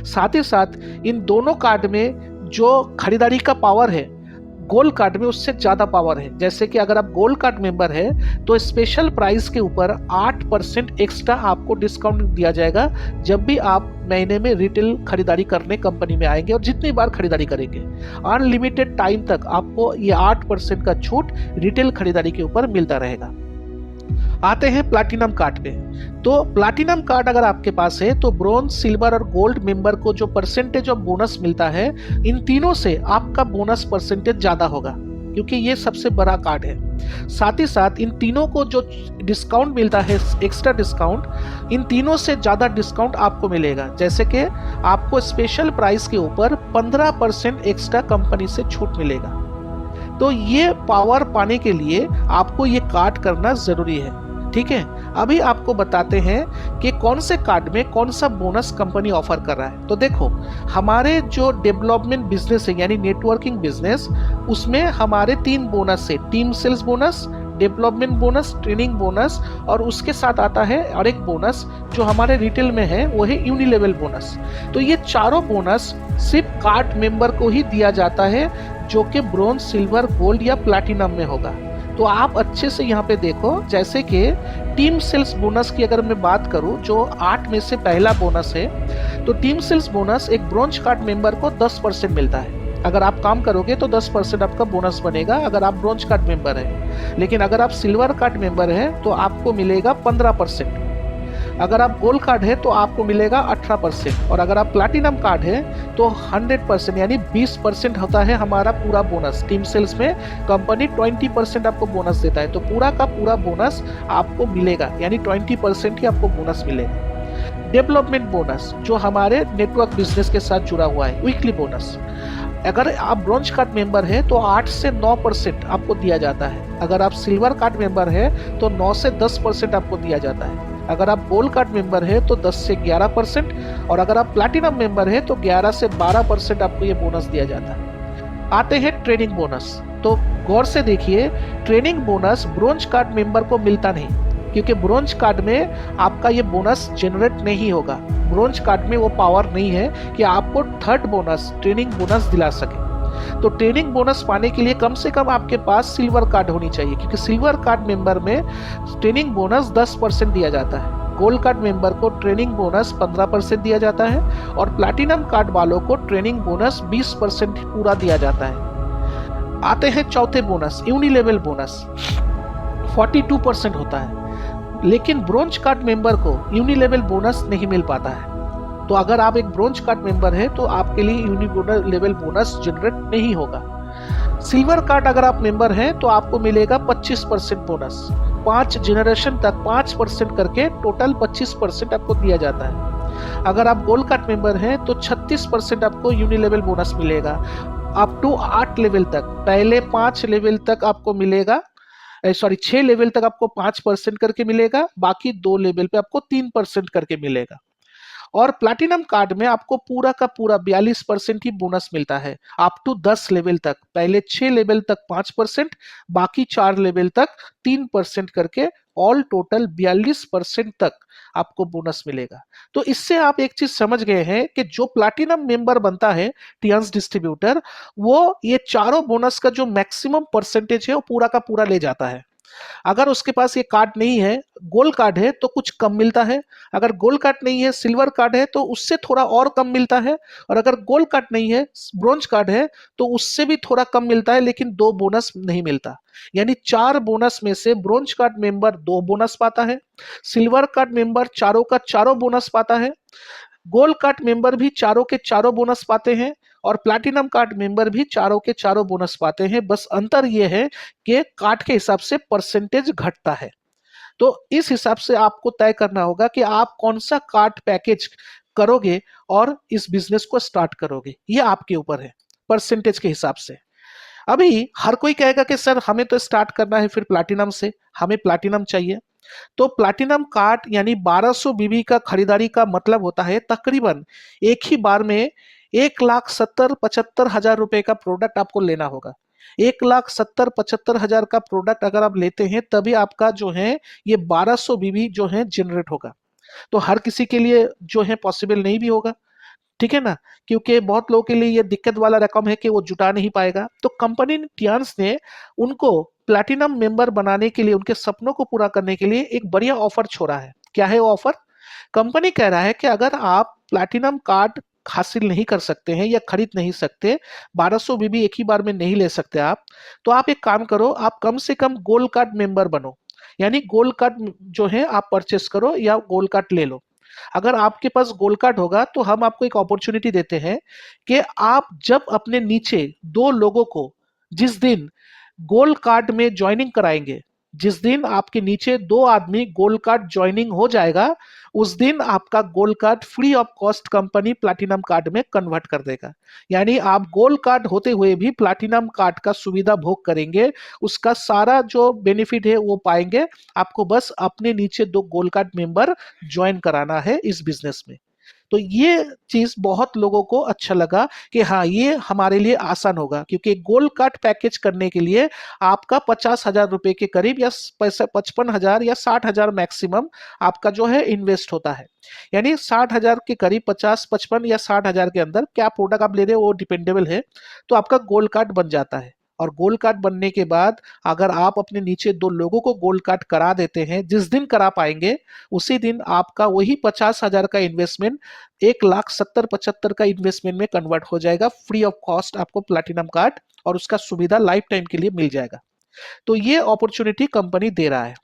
साथ ही साथ इन दोनों कार्ड में जो खरीदारी का पावर है, गोल्ड कार्ड में उससे ज्यादा पावर है। जैसे कि अगर आप गोल्ड कार्ड मेंबर है तो स्पेशल प्राइस के ऊपर 8% एक्स्ट्रा आपको डिस्काउंट दिया जाएगा जब भी आप महीने में रिटेल खरीदारी करने कंपनी में आएंगे, और जितनी बार खरीदारी करेंगे अनलिमिटेड टाइम तक आपको ये 8% का छूट रिटेल खरीदारी के ऊपर मिलता रहेगा। आते हैं प्लैटिनम कार्ड पे। तो प्लैटिनम कार्ड अगर आपके पास है तो ब्रोंज, सिल्वर और गोल्ड मेंबर को जो परसेंटेज ऑफ बोनस मिलता है, इन तीनों से आपका बोनस परसेंटेज ज्यादा होगा, क्योंकि ये सबसे बड़ा कार्ड है। साथ ही साथ इन तीनों को जो डिस्काउंट मिलता है, एक्स्ट्रा डिस्काउंट, इन तीनों से ज्यादा डिस्काउंट आपको मिलेगा। जैसे कि आपको स्पेशल प्राइस के ऊपर 15% एक्स्ट्रा कंपनी से छूट मिलेगा। तो ये पावर पाने के लिए आपको ये कार्ड करना जरूरी है, ठीक है। अभी आपको बताते हैं कि कौन से कार्ड में कौन सा बोनस कंपनी ऑफर कर रहा है। तो देखो, हमारे जो डेवलपमेंट बिजनेस है, यानी नेटवर्किंग बिजनेस, उसमें हमारे 3 बोनस है, team sales bonus, development bonus, training bonus, और उसके साथ आता है और एक बोनस जो हमारे रिटेल में है, वो है यूनिलेवल बोनस। तो ये चारों बोनस सिर्फ कार्ड मेंबर को ही दिया जाता है, जो कि ब्रोंज, सिल्वर, गोल्ड या प्लैटिनम में होगा। तो आप अच्छे से यहाँ पे देखो, जैसे कि टीम सेल्स बोनस की अगर मैं बात करूं, जो 8 में से पहला बोनस है, तो टीम सेल्स बोनस एक ब्रोंज कार्ड मेंबर को 10% मिलता है, अगर आप काम करोगे तो 10% आपका बोनस बनेगा अगर आप ब्रोंज कार्ड मेंबर है। लेकिन अगर आप सिल्वर कार्ड मेंबर है तो आपको मिलेगा 15%। अगर आप गोल्ड कार्ड है तो आपको मिलेगा 18%, और अगर आप प्लैटिनम कार्ड है तो 100% यानी 20% होता है हमारा पूरा बोनस। टीम सेल्स में कंपनी 20% आपको बोनस देता है, तो पूरा का पूरा बोनस आपको मिलेगा, यानी 20% ही आपको बोनस मिलेगा। डेवलपमेंट बोनस जो हमारे नेटवर्क बिजनेस के साथ जुड़ा हुआ है, वीकली बोनस। अगर आप ब्रोंज कार्ड मेंबर है तो 8 से 9% आपको दिया जाता है। अगर आप सिल्वर कार्ड मेंबर है तो 9 से 10% आपको दिया जाता है। अगर आप गोल्ड कार्ड मेंबर है तो 10 से 11%, और अगर आप प्लैटिनम मेंबर है तो 11 से 12% आपको ये बोनस दिया जाता है। आते हैं ट्रेनिंग बोनस। तो गौर से देखिए, training bonus bronze card member को मिलता नहीं, क्योंकि ब्रोंज कार्ड में आपका ये बोनस जनरेट नहीं होगा। ब्रोंज कार्ड में वो पावर नहीं है कि आपको थर्ड बोनस, ट्रेनिंग बोनस दिला सके। तो ट्रेनिंग बोनस पाने के लिए कम से कम आपके पास सिल्वर कार्ड होनी चाहिए, क्योंकि सिल्वर कार्ड मेंबर में ट्रेनिंग बोनस 10% दिया जाता है। गोल्ड कार्ड मेंबर को ट्रेनिंग बोनस 15% दिया जाता है, और प्लैटिनम कार्ड वालों को ट्रेनिंग बोनस 20% पूरा दिया जाता है। आते हैं चौथे बोनस, यूनिलेवल बोनस 42% होता है। लेकिन ब्रोंज कार्ड मेंबर को यूनिलेवल बोनस नहीं मिल पाता है। तो अगर आप एक ब्रोंज कार्ड मेंबर है तो आपके लिए यूनिलेवल बोनस जनरेट नहीं होगा। सिल्वर कार्ड अगर आप मेंबर हैं तो आपको मिलेगा 25% बोनस। 5 जनरेशन तक 5% करके टोटल 25% आपको दिया जाता है। अगर आप गोल्ड कार्ड मेंबर हैं तो 36% आपको यूनिलेवल बोनस मिलेगा, अप टू 8 लेवल तक। पहले 5 लेवल तक आपको मिलेगा, 6 लेवल तक आपको 5% करके मिलेगा, बाकी 2 लेवल पे आपको 3% करके मिलेगा। और प्लैटिनम कार्ड में आपको पूरा का पूरा 42% ही बोनस मिलता है, अप टू 10 लेवल तक। पहले 6 लेवल तक 5%, बाकी 4 लेवल तक 3% करके ऑल टोटल 42% तक आपको बोनस मिलेगा। तो इससे आप एक चीज समझ गए हैं कि जो प्लैटिनम मेंबर बनता है टियान्स डिस्ट्रीब्यूटर, वो ये चारों बोनस का जो मैक्सिमम परसेंटेज है वो पूरा का पूरा ले जाता है। अगर उसके पास ये कार्ड नहीं है, गोल्ड कार्ड है, तो कुछ कम मिलता है। अगर गोल्ड कार्ड नहीं है, सिल्वर कार्ड है, तो उससे थोड़ा और कम मिलता है। और अगर गोल्ड कार्ड नहीं है, ब्रोंज कार्ड है, तो उससे भी थोड़ा कम मिलता है, लेकिन 2 बोनस नहीं मिलता। यानी 4 बोनस में से ब्रोंज कार्ड मेंबर 2 बोनस पाता है, सिल्वर कार्ड मेंबर चारों का चारों बोनस पाता है, गोल्ड कार्ड मेंबर भी चारों के चारों बोनस पाते हैं, और प्लैटिनम कार्ड मेंबर भी चारों के चारों बोनस पाते हैं। बस अंतर यह है कि कार्ड के हिसाब से परसेंटेज घटता है। तो इस हिसाब से आपको तय करना होगा कि आप कौन सा कार्ड पैकेज करोगे और इस बिजनेस को स्टार्ट करोगे, ये आपके ऊपर है परसेंटेज के हिसाब से। अभी हर कोई कहेगा कि सर हमें तो स्टार्ट करना है फिर प्लैटिनम से, हमें प्लैटिनम चाहिए। तो प्लैटिनम कार्ड यानी 1200 बीबी का खरीदारी का मतलब होता है तकरीबन एक ही बार में 1,70,75,000 रुपए का प्रोडक्ट आपको लेना होगा। 1,70,75,000 का प्रोडक्ट अगर आप लेते हैं तभी आपका जो है ये 1200 बीबी जो है जनरेट होगा। तो हर किसी के लिए जो है पॉसिबल नहीं भी होगा, ठीक है ना, क्योंकि बहुत लोगों के लिए ये दिक्कत वाला रकम है कि वो जुटा नहीं पाएगा। तो कंपनी टियान्स ने उनको प्लैटिनम मेंबर बनाने के लिए, उनके सपनों को पूरा करने के लिए एक बढ़िया ऑफर छोड़ा है। क्या है वो ऑफर? कंपनी कह रहा है कि अगर आप प्लैटिनम कार्ड हासिल नहीं कर सकते हैं या खरीद नहीं सकते, 1200 बीबी एक ही बार में नहीं ले सकते आप, तो आप एक काम करो, आप कम से कम गोल्ड कार्ड मेंबर बनो। यानी गोल्ड कार्ड जो है आप परचेस करो या गोल्ड कार्ड ले लो। अगर आपके पास गोल्ड कार्ड होगा तो हम आपको एक अपॉर्चुनिटी देते हैं कि आप जब अपने नीचे 2 लोगों को जिस दिन गोल्ड कार्ड में ज्वाइनिंग कराएंगे, जिस दिन आपके नीचे 2 आदमी गोल्ड कार्ड ज्वाइनिंग हो जाएगा, उस दिन आपका gold card free of cost company platinum card में कन्वर्ट कर देगा। यानी आप गोल्ड कार्ड होते हुए भी प्लैटिनम कार्ड का सुविधा भोग करेंगे, उसका सारा जो बेनिफिट है वो पाएंगे। आपको बस अपने नीचे 2 गोल्ड कार्ड मेंबर ज्वाइन कराना है इस बिजनेस में। तो ये चीज बहुत लोगों को अच्छा लगा कि हाँ ये हमारे लिए आसान होगा, क्योंकि गोल्ड कार्ड पैकेज करने के लिए आपका 50,000 रुपए के करीब या 55,000 या 60,000 मैक्सिमम आपका जो है इन्वेस्ट होता है। यानी 60,000 के करीब, 50, 55 या 60,000 के अंदर क्या प्रोडक्ट आप ले रहे हो वो डिपेंडेबल है, तो आपका गोल्ड कार्ड बन जाता है। और गोल्ड कार्ड बनने के बाद अगर आप अपने नीचे 2 लोगों को गोल्ड कार्ड करा देते हैं, जिस दिन करा पाएंगे उसी दिन आपका वही 50,000 का इन्वेस्टमेंट 1,70,75 का इन्वेस्टमेंट में कन्वर्ट हो जाएगा। फ्री ऑफ कॉस्ट आपको प्लैटिनम कार्ड और उसका सुविधा लाइफ टाइम के लिए मिल जाएगा। तो ये अपॉर्चुनिटी कंपनी दे रहा है।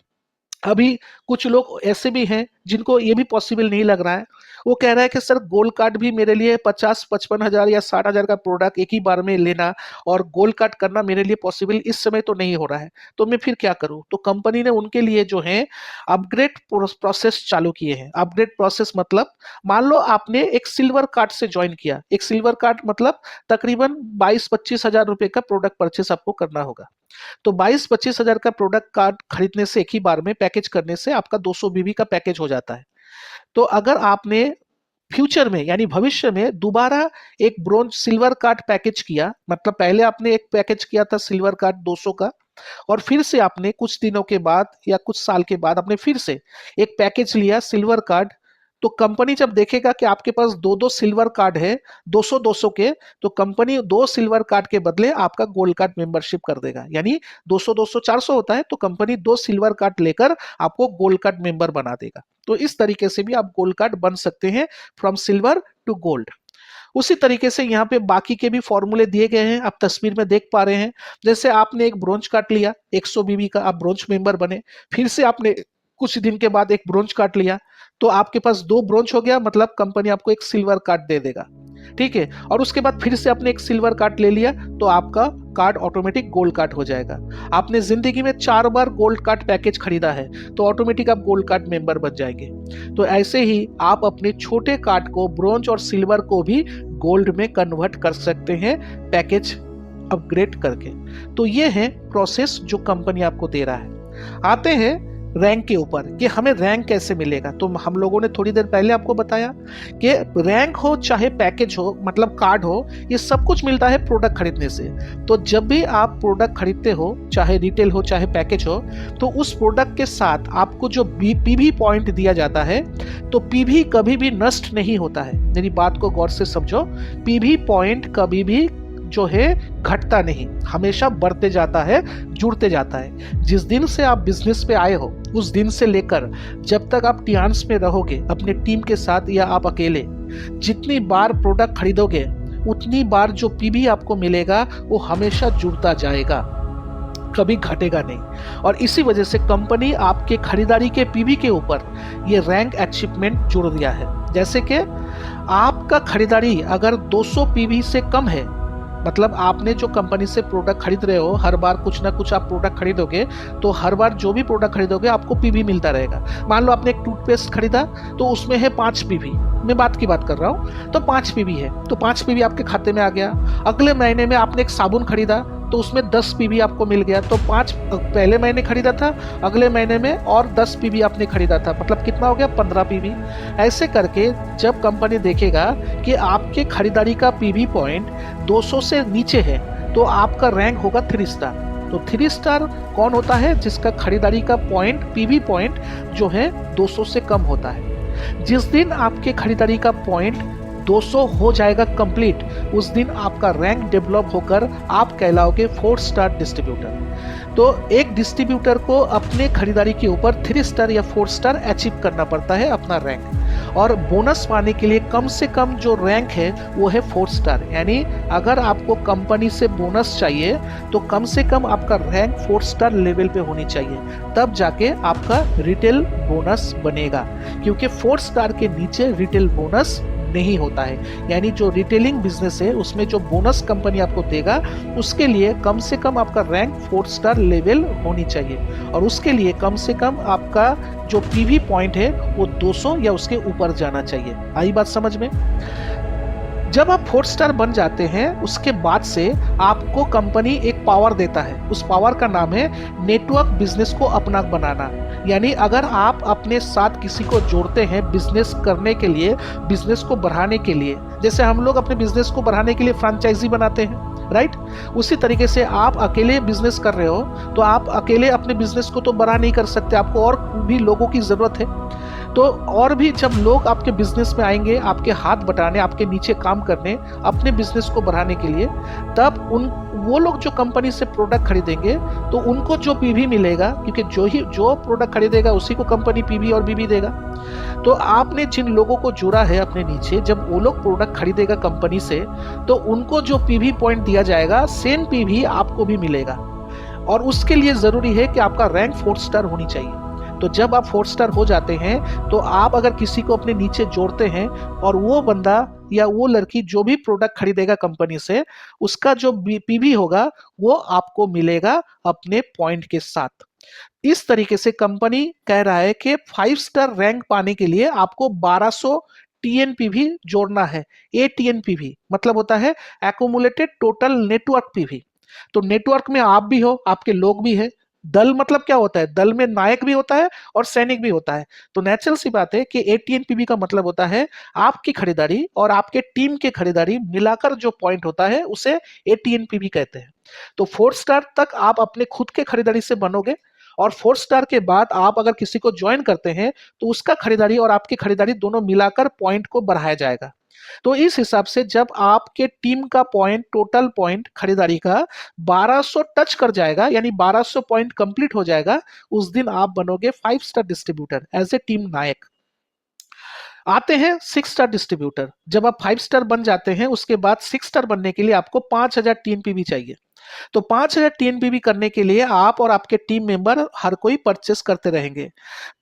अभी कुछ लोग ऐसे भी हैं जिनको ये भी पॉसिबल नहीं लग रहा है, वो कह रहा है कि सर गोल्ड कार्ड भी मेरे लिए 50-55 हजार या 60,000 का प्रोडक्ट एक ही बार में लेना और गोल्ड कार्ड करना मेरे लिए पॉसिबल इस समय तो नहीं हो रहा है, तो मैं फिर क्या करूं। तो कंपनी ने उनके लिए जो है अपग्रेड प्रोसेस चालू किए हैं। अपग्रेड प्रोसेस मतलब मान लो आपने एक सिल्वर कार्ड से ज्वाइन किया, एक सिल्वर कार्ड मतलब तकरीबन 22-25 हजार रुपए का प्रोडक्ट परचेस आपको करना होगा। तो 22-25 हजार का प्रोडक्ट कार्ड खरीदने से एक ही बार में पैकेज करने से आपका 200 बीबी का पैकेज हो जाता है। तो अगर आपने फ्यूचर में यानी भविष्य में दोबारा एक ब्रोंज सिल्वर कार्ड पैकेज किया, मतलब पहले आपने एक पैकेज किया था सिल्वर कार्ड 200 का और फिर से आपने कुछ दिनों के बाद या कुछ साल के बाद आपने फिर से एक पैकेज लिया सिल्वर कार्ड, तो कंपनी जब देखेगा कि आपके पास 2-2 सिल्वर कार्ड है 200-200 के, तो कंपनी 2 सिल्वर कार्ड के बदले आपका गोल्ड कार्ड मेंबरशिप कर देगा। यानी 200-200 400 होता है, तो कंपनी 2 सिल्वर कार्ड लेकर आपको गोल्ड कार्ड मेंबर बना देगा। तो इस तरीके से भी आप गोल्ड कार्ड बन सकते हैं फ्रॉम सिल्वर टू गोल्ड। उसी तरीके से यहाँ पे बाकी के भी फॉर्मूले दिए गए हैं, आप तस्वीर में देख पा रहे हैं। जैसे आपने एक ब्रोंज कार्ड लिया 100 बीबी का, आप ब्रोंज मेंबर बने, फिर से आपने कुछ दिन के बाद एक ब्रोंज कार्ड लिया, तो आपके पास 2 ब्रोंज हो गया, मतलब कंपनी आपको एक सिल्वर कार्ड दे देगा, ठीक है। और उसके बाद फिर से आपने एक सिल्वर कार्ड ले लिया, तो आपका कार्ड ऑटोमेटिक गोल्ड कार्ड हो जाएगा। आपने जिंदगी में 4 बार गोल्ड कार्ड पैकेज खरीदा है, तो ऑटोमेटिक आप गोल्ड कार्ड मेंबर बन जाएंगे। तो ऐसे ही आप अपने छोटे कार्ड को ब्रोंज और सिल्वर को भी गोल्ड में कन्वर्ट कर सकते हैं पैकेज अपग्रेड करके। तो ये है प्रोसेस जो कंपनी आपको दे रहा है। आते हैं रैंक के ऊपर कि हमें रैंक कैसे मिलेगा। तो हम लोगों ने थोड़ी देर पहले आपको बताया कि रैंक हो चाहे पैकेज हो, मतलब कार्ड हो, ये सब कुछ मिलता है प्रोडक्ट खरीदने से। तो जब भी आप प्रोडक्ट खरीदते हो, चाहे रिटेल हो चाहे पैकेज हो, तो उस प्रोडक्ट के साथ आपको जो पीवी पॉइंट दिया जाता है, तो पीवी कभी भी नष्ट नहीं होता है। मेरी बात को गौर से समझो, पीवी पॉइंट कभी भी जो है घटता नहीं, हमेशा बढ़ते जाता है, जुड़ते जाता है। जिस दिन से आप बिजनेस पे आए हो उस दिन से लेकर जब तक आप टियान्स में रहोगे अपने टीम के साथ या आप अकेले, जितनी बार प्रोडक्ट खरीदोगे उतनी बार जो पीवी आपको मिलेगा वो हमेशा जुड़ता जाएगा, कभी घटेगा नहीं। और इसी वजह से कंपनी आपके खरीदारी के पीवी के ऊपर ये रैंक अचीवमेंट जुड़ दिया है। जैसे कि आपका खरीदारी अगर 200 पीवी से कम है, मतलब आपने जो कंपनी से प्रोडक्ट खरीद रहे हो, हर बार कुछ ना कुछ आप प्रोडक्ट खरीदोगे, तो हर बार जो भी प्रोडक्ट खरीदोगे आपको पीवी मिलता रहेगा। मान लो आपने एक टूथपेस्ट खरीदा, तो उसमें है 5 पीवी, मैं बात की बात कर रहा हूँ, तो 5 पीवी है, तो 5 पीवी आपके खाते में आ गया। अगले महीने में आपने एक साबुन खरीदा, तो उसमें 10 पीवी आपको मिल गया, तो 5 पहले महीने खरीदा था, अगले महीने में और 10 पीवी आपने खरीदा था, मतलब कितना हो गया 15 पीवी। ऐसे करके जब कंपनी देखेगा कि आपके खरीदारी का पीवी पॉइंट 200 से नीचे है, तो आपका रैंक होगा 3 स्टार। तो 3 स्टार कौन होता है? जिसका खरीदारी का पॉइंट, पीवी पॉइंट जो है 200 से कम होता है। जिस दिन आपके खरीदारी का पॉइंट 200 हो जाएगा कंप्लीट, उस दिन आपका रैंक डेवलप होकर आप कहलाओगे 4 स्टार डिस्ट्रीब्यूटर। तो एक डिस्ट्रीब्यूटर को अपने खरीदारी के ऊपर 3 स्टार या 4 स्टार अचीव करना पड़ता है अपना रैंक। और बोनस पाने के लिए कम से कम जो रैंक है वो है 4 स्टार। यानी अगर आपको कंपनी से बोनस चाहिए तो कम से कम आपका रैंक 4 स्टार लेवल पे होनी चाहिए, तब जाके आपका रिटेल बोनस बनेगा। क्योंकि 4 स्टार के नीचे रिटेल बोनस नहीं होता है। यानी जो रिटेलिंग बिजनेस है उसमें जो बोनस कंपनी आपको देगा, उसके लिए कम से कम आपका रैंक 4 स्टार लेवल होनी चाहिए। और उसके लिए कम से कम आपका जो पीवी पॉइंट है वो 200 या उसके ऊपर जाना चाहिए। आई बात समझ में? जब आप 4 स्टार बन जाते हैं, उसके बाद से आपको कंपनी एक पावर देता है। उस पावर का नाम है नेटवर्क बिजनेस को अपना बनाना। यानी अगर आप अपने साथ किसी को जोड़ते हैं बिजनेस करने के लिए, बिजनेस को बढ़ाने के लिए, जैसे हम लोग अपने बिजनेस को बढ़ाने के लिए फ्रेंचाइजी बनाते हैं, राइट? उसी तरीके से आप अकेले बिजनेस कर रहे हो तो आप अकेले अपने बिजनेस को तो बड़ा नहीं कर सकते, आपको और भी लोगों की जरूरत है। तो और भी जब लोग आपके बिजनेस में आएंगे आपके हाथ बटाने, आपके नीचे काम करने, अपने बिजनेस को बढ़ाने के लिए, तब वो लोग जो कंपनी से प्रोडक्ट खरीदेंगे तो उनको जो पीवी मिलेगा, क्योंकि जो प्रोडक्ट खरीदेगा उसी को कंपनी पीवी और बीवी देगा। तो आपने जिन लोगों को जोड़ा है अपने नीचे, जब वो लोग प्रोडक्ट खरीदेगा कंपनी से तो उनको जो पीवी पॉइंट दिया जाएगा सेम पीवी आपको भी मिलेगा। और उसके लिए जरूरी है कि आपका रैंक 4 स्टार होनी चाहिए। तो जब आप 4 स्टार हो जाते हैं तो आप अगर किसी को अपने नीचे जोड़ते हैं और वो बंदा या वो लड़की जो भी प्रोडक्ट खरीदेगा कंपनी से, उसका जो पीवी होगा वो आपको मिलेगा अपने पॉइंट के साथ। इस तरीके से कंपनी कह रहा है कि 5 स्टार रैंक पाने के लिए आपको 1200 टीएनपीवी जोड़ना है। एटीएनपीवी मतलब होता है एक्यूमुलेटेड टोटल नेटवर्क पीवी। तो नेटवर्क में आप भी हो, आपके लोग भी है। दल मतलब क्या होता है, दल में नायक भी होता है और सैनिक भी होता है। तो नेचुरल सी बात है कि एटीएनपीवी का मतलब होता है आपकी खरीदारी और आपके टीम की खरीदारी मिलाकर जो पॉइंट होता है उसे एटीएनपीवी कहते हैं। तो 4 स्टार तक आप अपने खुद के खरीदारी से बनोगे और 4 स्टार के बाद आप अगर किसी को ज्वाइन करते हैं तो उसका खरीदारी और आपकी खरीदारी दोनों मिलाकर पॉइंट को बढ़ाया जाएगा। तो इस हिसाब से जब आपके टीम का पॉइंट, टोटल पॉइंट खरीदारी का 1200 टच कर जाएगा, यानी 1200 पॉइंट कंप्लीट हो जाएगा, उस दिन आप बनोगे 5 star distributor as a team नायक। आते हैं 6 स्टार डिस्ट्रीब्यूटर। जब आप 5 स्टार बन जाते हैं उसके बाद 6 स्टार बनने के लिए आपको 5000 टीएनपीवी चाहिए। तो 5000 टीएनपीवी करने के लिए आप और आपके टीम मेंबर हर कोई परचेस करते रहेंगे।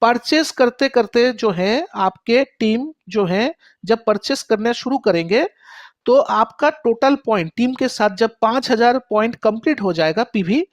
परचेस करते करते जो है आपके टीम जो है जब परचेस करना शुरू करेंगे तो आपका टोटल पॉइंट टीम के साथ जब 5000 पॉइंट कंप्लीट हो जाएगा पीवी,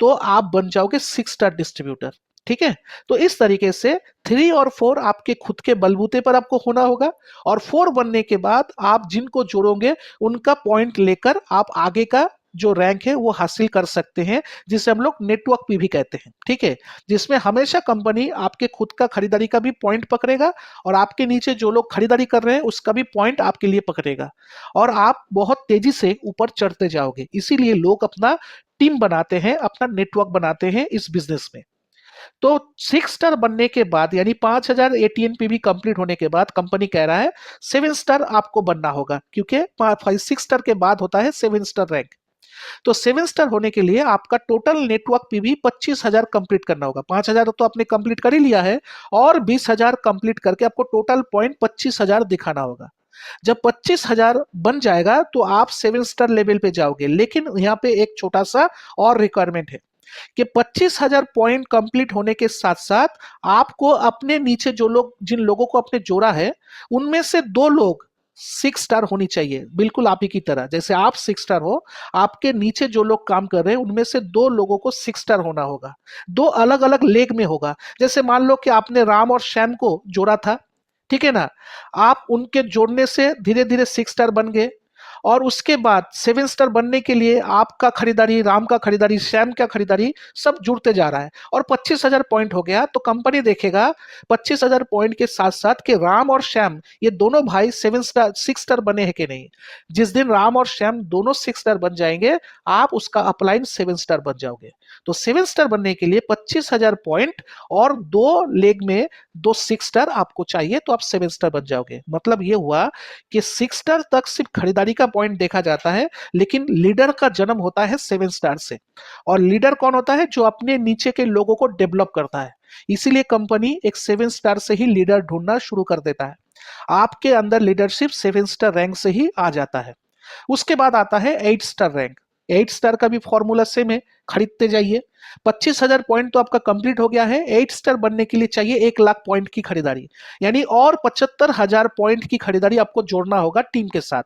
तो आप बन जाओगे 6 स्टार डिस्ट्रीब्यूटर। ठीक है। तो इस तरीके से 3 और 4 आपके खुद के बलबूते पर आपको होना होगा और 4 बनने के बाद आप जिनको जोड़ोगे उनका पॉइंट लेकर आप आगे का जो रैंक है वो हासिल कर सकते हैं, जिसे हम लोग नेटवर्क पीवी कहते हैं। ठीक है। जिसमें हमेशा कंपनी आपके खुद का खरीदारी का भी पॉइंट पकड़ेगा और आपके नीचे जो लोग खरीदारी कर रहे हैं उसका भी पॉइंट आपके लिए पकड़ेगा और आप बहुत तेजी से ऊपर चढ़ते जाओगे। इसीलिए लोग अपना टीम बनाते हैं, अपना नेटवर्क बनाते हैं इस बिजनेस में। तो 6 स्टार बनने के बाद यानी 5000 एटीएनपीवी कंप्लीट होने के बाद कंपनी कह रहा है 7 स्टार आपको बनना होगा, क्योंकि 6 स्टार के बाद होता है 7 स्टार रैंक। तो 7 स्टार होने के लिए आपका टोटल नेटवर्क पीवी 25000 कंप्लीट करना होगा। 5000 तो आपने कंप्लीट कर ही लिया है और 20000 कंप्लीट करके आपको टोटल पॉइंट 25000 दिखाना होगा। जब 25000 बन जाएगा तो आप 7 स्टार लेवल पे जाओगे। लेकिन यहाँ पे एक छोटा सा और रिक्वायरमेंट है कि 25000 पॉइंट कंप्लीट होने के साथ साथ आपको अपने नीचे जिन लोगों को आपने जोड़ा है उनमें से 2 लोग 6 स्टार होनी चाहिए, बिल्कुल आप ही की तरह। जैसे आप 6 स्टार हो, आपके नीचे जो लोग काम कर रहे हैं उनमें से 2 लोगों को 6 स्टार होना होगा। 2 अलग अलग लेग में होगा। जैसे मान लो कि आपने राम और श्याम को जोड़ा था, ठीक है ना, आप उनके जोड़ने से धीरे धीरे 6 स्टार बन गए और उसके बाद 7 स्टार बनने के लिए आपका खरीदारी, राम का खरीदारी, श्याम का खरीदारी सब जुड़ते जा रहा है और 25000 पॉइंट हो गया। तो कंपनी देखेगा 25000 पॉइंट के साथ साथ कि राम और श्याम ये दोनों भाई 6 स्टार बने हैं कि नहीं। जिस दिन राम और श्याम दोनों 6 स्टार बन जाएंगे आप उसका अपलाइन 7 स्टार बन जाओगे। तो 7 स्टार बनने के लिए 25000 पॉइंट और 2 लेग में 2 6 स्टार आपको चाहिए, तो आप 7 स्टार बन जाओगे। मतलब ये हुआ कि 6 स्टार तक सिर्फ खरीदारी का पॉइंट देखा जाता है, लेकिन लीडर का जन्म होता है 7 स्टार से। और लीडर कौन होता है? जो अपने नीचे के लोगों को डेवलप करता है। इसीलिए कंपनी एक 7 स्टार से ही लीडर ढूंढना शुरू कर देता है। आपके अंदर लीडरशिप 7 स्टार रैंक से ही आ जाता है। उसके बाद आता है 8 स्टार रैंक। 8 स्टार का भी फॉर्मूला सेम है, खरीदते जाइए। 25000 पॉइंट तो आपका कंप्लीट हो गया है। 8 स्टार बनने के लिए चाहिए 1 लाख पॉइंट की खरीदारी, यानी और 75000 पॉइंट की खरीदारी आपको जोड़ना होगा टीम के साथ।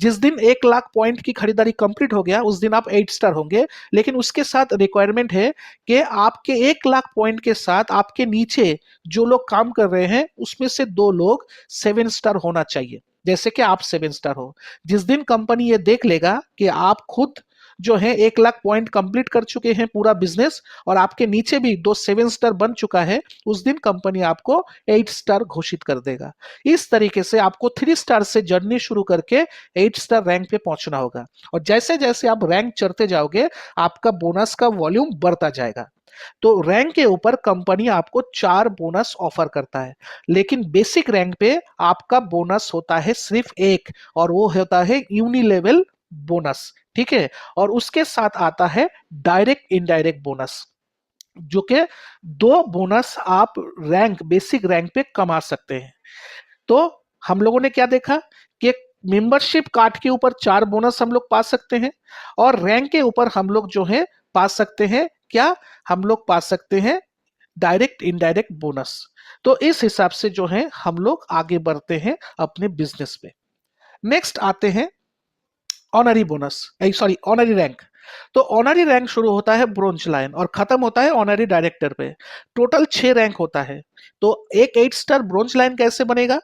जिस दिन 1 लाख पॉइंट की खरीदारी कंप्लीट हो गया उस दिन आप 8 स्टार होंगे। लेकिन उसके साथ रिक्वायरमेंट है कि आपके 1 लाख पॉइंट के साथ आपके नीचे जो लोग काम कर रहे हैं उसमें से 2 लोग 7 स्टार होना चाहिए। जैसे कि आप 7 स्टार हो। जिस दिन कंपनी ये देख लेगा कि आप खुद जो है 1 लाख पॉइंट कंप्लीट कर चुके हैं पूरा बिजनेस, और आपके नीचे भी 2 7 स्टार बन चुका है, उस दिन कंपनी आपको 8 स्टार घोषित कर देगा। इस तरीके से आपको 3 स्टार से जर्नी शुरू करके 8 स्टार रैंक पे पहुंचना होगा, और जैसे जैसे आप रैंक चढ़ते जाओगे आपका बोनस का वॉल्यूम बढ़ता जाएगा। तो रैंक के ऊपर कंपनी आपको 4 बोनस ऑफर करता है, लेकिन बेसिक रैंक पे आपका बोनस होता है सिर्फ एक, और वो होता है यूनिलेवल बोनस, ठीक है। और उसके साथ आता है डायरेक्ट इनडायरेक्ट बोनस, जो कि 2 बोनस आप रैंक बेसिक रैंक पे कमा सकते हैं। तो हम लोगों ने क्या देखा कि मेंबरशिप कार्ड के ऊपर 4 बोनस हम लोग पा सकते हैं, और रैंक के ऊपर हम लोग जो है पा सकते हैं क्या, हम लोग पा सकते हैं डायरेक्ट इनडायरेक्ट बोनस। तो इस हिसाब से जो है हम लोग आगे बढ़ते हैं अपने बिजनेस में। नेक्स्ट आते हैं honorary bonus, sorry honorary rank. तो ऑनरी रैंक शुरू होता है ब्रोंज लायन और खत्म होता है ऑनरी डायरेक्टर पे। टोटल 6 रैंक होता है। तो एक 8 स्टार ब्रोंज लायन कैसे बनेगा?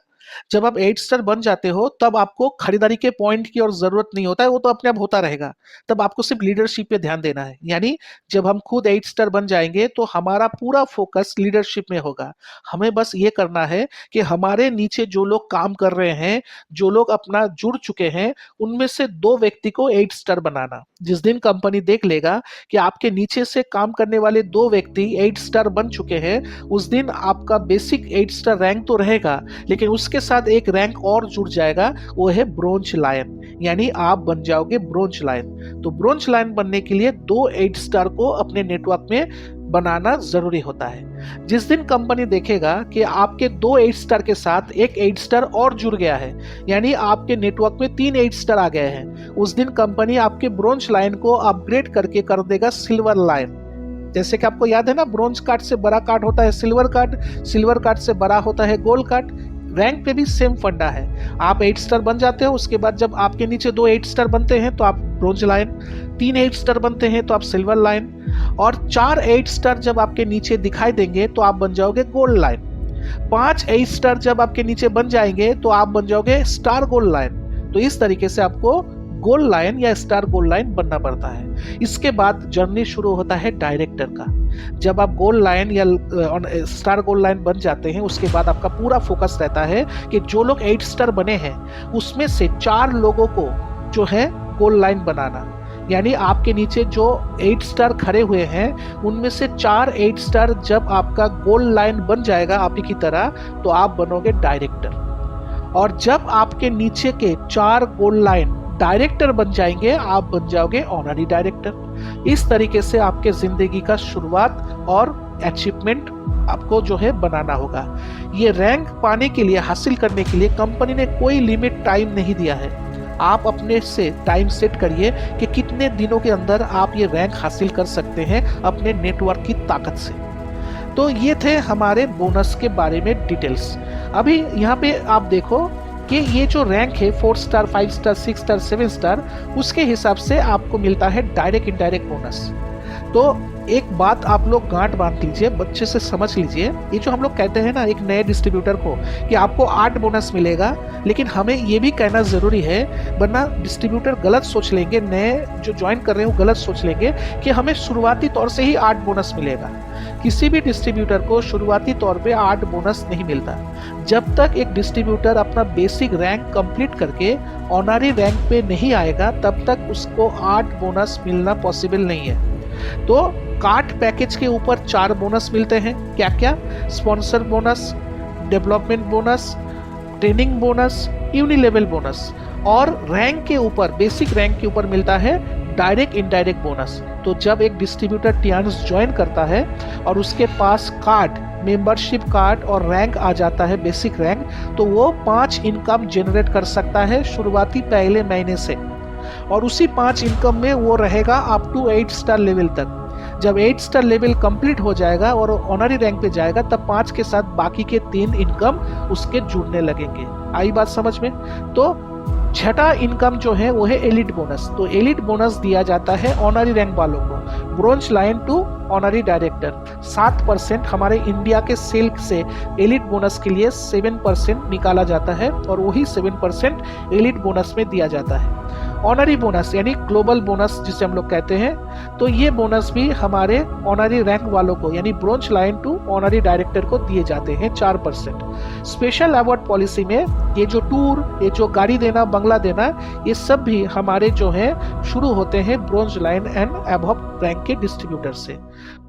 जब आप 8 स्टार बन जाते हो तब आपको खरीदारी के पॉइंट की और जरूरत नहीं होता है, वो तो अपने आप होता रहेगा। तब आपको सिर्फ लीडरशिप पे ध्यान देना है, यानी जब हम खुद 8 स्टार बन जाएंगे तो हमारा पूरा फोकस लीडरशिप में होगा। हमें बस ये करना है कि हमारे नीचे जो लोग काम कर रहे हैं, जो लोग अपना जुड़ चुके हैं, उनमें से 2 व्यक्ति को 8 स्टार बनाना। जिस दिन कंपनी देख लेगा कि आपके नीचे से काम करने वाले 2 व्यक्ति 8 स्टार बन चुके हैं, उस दिन आपका बेसिक 8 स्टार रैंक तो रहेगा, लेकिन उसके साथ एक रैंक और जुड़ जाएगा, वो है ब्रोंज लायन, यानी आप बन जाओगे ब्रोंज लायन। तो ब्रोंज लायन बनने के लिए 2 8 स्टार को अपने नेटवर्क में बनाना जरूरी होता है। जिस दिन कंपनी देखेगा कि आपके 2 8 स्टार के साथ एक 8 स्टार और जुड़ गया है, यानी आपके नेटवर्क में 3 8 स्टार आ गए हैं, उस दिन कंपनी आपके ब्रोंज लायन को अपग्रेड करके कर देगा सिल्वर लायन। जैसे कि आपको याद है ना, ब्रोंज कार्ड से बड़ा कार्ड होता है सिल्वर कार्ड, सिल्वर कार्ड से बड़ा होता है गोल्ड कार्ड। रैंक पे भी सेम फंडा है। आप 8 स्टार बन जाते हो, उसके बाद जब आपके नीचे 2 8 स्टार बनते हैं तो आप ब्रोंज लायन, 3 8 स्टार बनते हैं तो आप सिल्वर लायन, और 4 8 स्टार जब आपके नीचे दिखाई देंगे तो आप बन जाओगे गोल्ड लायन। 5 8 स्टार जब आपके नीचे बन जाएंगे तो आप बन जाओगे स्टार गोल्ड लायन। तो इस तरीके से आपको गोल्ड लाइन या स्टार गोल्ड लाइन बनना पड़ता है। इसके बाद जर्नी शुरू होता है डायरेक्टर का। जब आप गोल्ड लाइन या स्टार गोल्ड लाइन बन जाते हैं, उसके बाद आपका पूरा फोकस रहता है कि जो लोग 8 स्टार बने हैं उसमें से 4 लोगों को जो है गोल्ड लाइन बनाना, यानी आपके नीचे जो 8 स्टार खड़े हुए हैं उनमें से 4 8 स्टार जब आपका गोल्ड लाइन बन जाएगा आप ही की तरह, तो आप बनोगे डायरेक्टर। और जब आपके नीचे के 4 गोल्ड लाइन डायरेक्टर बन जाएंगे, आप बन जाओगे ऑनरी डायरेक्टर। इस तरीके से आपके जिंदगी का शुरुआत और अचीवमेंट आपको जो है बनाना होगा। ये रैंक पाने के लिए, हासिल करने के लिए कंपनी ने कोई लिमिट टाइम नहीं दिया है। आप अपने से टाइम सेट करिए कि कितने दिनों के अंदर आप ये रैंक हासिल कर सकते हैं अपने नेटवर्क की ताकत से। तो ये थे हमारे बोनस के बारे में डिटेल्स। अभी यहाँ पे आप देखो कि ये जो रैंक है 4 स्टार 5 स्टार 6 स्टार 7 स्टार, उसके हिसाब से आपको मिलता है डायरेक्ट इनडायरेक्ट बोनस। तो एक बात आप लोग गांठ बांध लीजिए, बच्चे से समझ लीजिए। ये जो हम लोग कहते हैं ना एक नए डिस्ट्रीब्यूटर को कि आपको 8 बोनस मिलेगा, लेकिन हमें ये भी कहना जरूरी है, वरना डिस्ट्रीब्यूटर गलत सोच लेंगे, नए जो ज्वाइन कर रहे हैं वो गलत सोच लेंगे कि हमें शुरुआती तौर से ही 8 बोनस मिलेगा। किसी भी डिस्ट्रीब्यूटर को शुरुआती तौर पे 8 बोनस नहीं मिलता। जब तक एक डिस्ट्रीब्यूटर अपना बेसिक रैंक कंप्लीट करके ऑनरी रैंक पे नहीं आएगा, तब तक उसको 8 बोनस मिलना पॉसिबल नहीं है। तो कार्ड पैकेज के ऊपर 4 बोनस मिलते हैं। क्या क्या? Sponsor bonus, development bonus, training bonus, unilevel bonus, और रैंक के ऊपर, बेसिक रैंक के ऊपर मिलता है डायरेक्ट इनडायरेक्ट बोनस। तो जब एक डिस्ट्रीब्यूटर टियान्स ज्वाइन करता है और उसके पास कार्ड, मेंबरशिप कार्ड और रैंक आ जाता है बेसिक रैंक, तो वो 5 इनकम जनरेट कर सकता है शुरुआती पहले महीने से, और उसी 5 इनकम में वो रहेगा अप टू 8 स्टार लेवल तक। जब 8 स्टार लेवल कंप्लीट हो जाएगा और ऑनरी रैंक पे जाएगा, तब 5 के साथ बाकी के 3 इनकम उसके जुड़ने लगेंगे। आई बात समझ में? तो छठा इनकम जो है वो है एलिट बोनस। तो एलिट बोनस दिया जाता है ऑनरी रैंक वालों को, bronze line to honorary director. 7% हमारे इंडिया के सेल से एलिट बोनस के लिए 7% निकाला जाता है, और वही 7% एलिट बोनस में दिया जाता है। ऑनरी बोनस यानी ग्लोबल बोनस जिसे हम लोग कहते हैं, तो ये बोनस भी हमारे ऑनरी रैंक वालों को यानी bronze line to honorary director को दिए जाते हैं 4%। स्पेशल अवार्ड पॉलिसी में ये जो टूर, ये जो गाड़ी देना, बंगला देना, ये सब भी हमारे जो है शुरू होते हैं bronze line and above rank के डिस्ट्रीब्यूटर से।